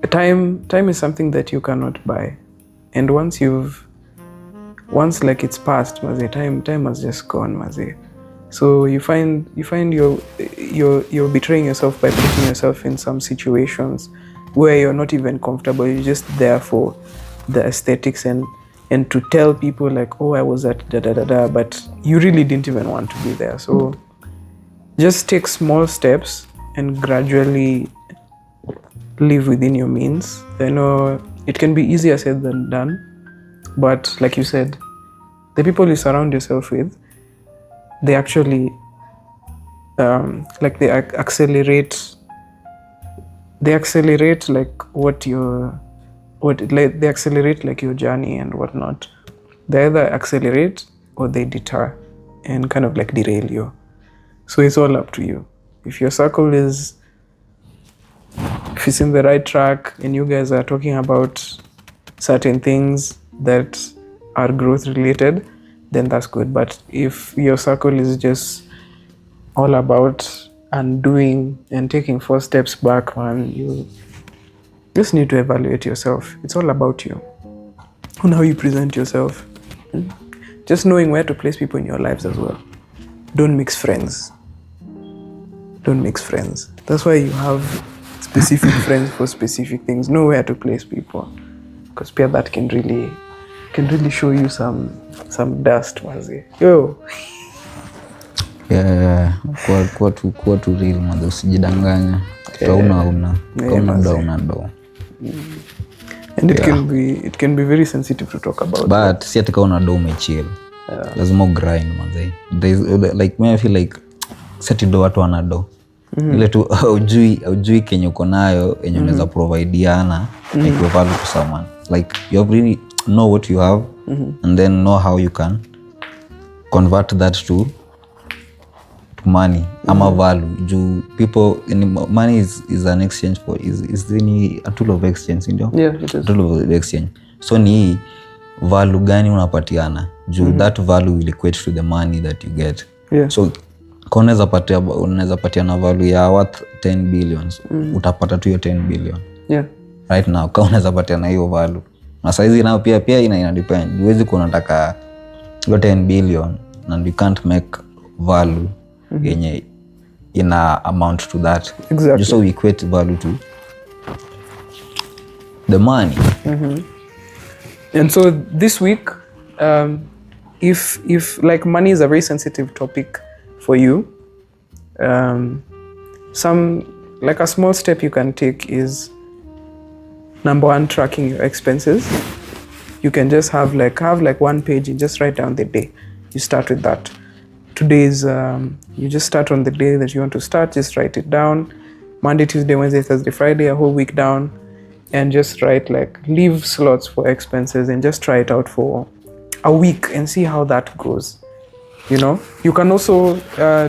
time is something that you cannot buy, and once like it's past, maze, time has just gone, maze. So you find you're betraying yourself by putting yourself in some situations where you're not even comfortable. You're just there for the aesthetics and to tell people like, oh, I was at da, but you really didn't even want to be there. So just take small steps and gradually live within your means. I know it can be easier said than done, but like you said, the people you surround yourself with, they actually like they accelerate like they accelerate like your journey and whatnot. They either accelerate or they deter and kind of like derail you. So it's all up to you. If your circle if it's in the right track and you guys are talking about certain things that are growth related, then that's good. But if your circle is just all about undoing and taking 4 steps back, man. You just need to evaluate yourself. It's all about you, on how you present yourself. Just knowing where to place people in your lives as well. Don't mix friends. Don't mix friends. That's why you have specific friends for specific things. Know where to place people, because that can really show you some dust, mazi. Yo. Yeah, kuwa tu real, mazi, usijidanganya. Kauna do. And it can be very sensitive to talk about. But si ati kauna do umechill. Lazima grind, mazi. Like me, I feel like seti do watu wana do. Ile tu ujui kenye uko nayo yenye unaweza provideana like value to someone. Like you really know what you have and then know how you can convert that to money ama value. Juu people, money is an exchange for is a tool of exchange, ndio? Yeah, it is. A tool of exchange. So ni value gani unapatiana? Juu that value will equate to the money that you get. Yeah. So unaweza patia na value ya worth 10 billions, utapata tu hiyo 10 billion. Yeah. Right now, kama unaweza patia na hiyo value. Na saizi nao pia ina depend. Huwezi kuwa unataka hiyo 10 billion and you can't make value yenye ina amount to that. Exactly. So we equate value to the money. And so this week, if like money is a very sensitive topic for you, like a small step you can take is, number 1, tracking your expenses. You can just have like 1 page and just write down the day. You start with that. Today's you just start on the day that you want to start. Just write it down. Monday, Tuesday, Wednesday, Thursday, Friday, a whole week down, and just write, like, leave slots for expenses and just try it out for a week and see how that goes. You know, you can also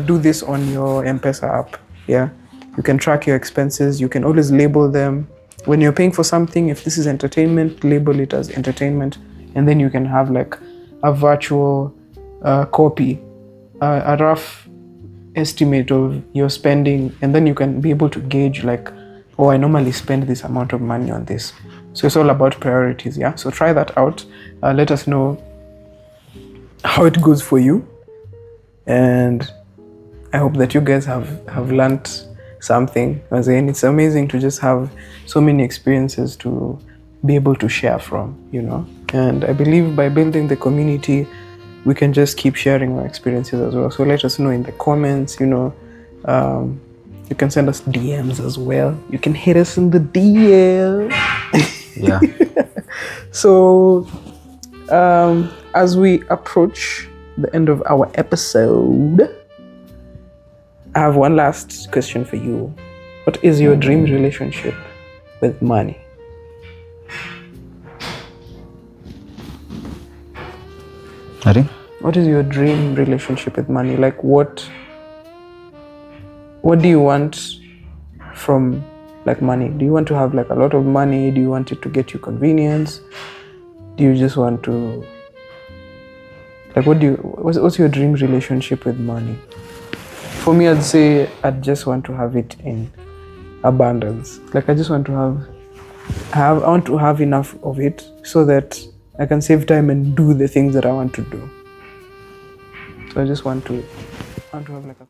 do this on your M-Pesa app. Yeah, you can track your expenses. You can always label them. When you're paying for something, if this is entertainment, label it as entertainment, and then you can have like a virtual copy, a rough estimate of your spending, and then you can be able to gauge, like, oh, I normally spend this amount of money on this. So it's all about priorities. Yeah, so try that out. Let us know how it goes for you, and I hope that you guys have learned something. As in, it's amazing to just have so many experiences to be able to share from, you know. And I believe by building the community, we can just keep sharing our experiences as well. So let us know in the comments, you know. You can send us DMs as well. You can hit us in the DM. Yeah. So as we approach the end of our episode, I have one last question for you. What is your dream relationship with money? What is your dream relationship with money? Like, what do you want from, like, money? Do you want to have, like, a lot of money? Do you want it to get you convenience? Do you just want to, like, what's your dream relationship with money? For me, I'd say I'd just want to have it in abundance. Like, I just want to I want to have enough of it so that I can save time and do the things that I want to do. So I just want to have, like, a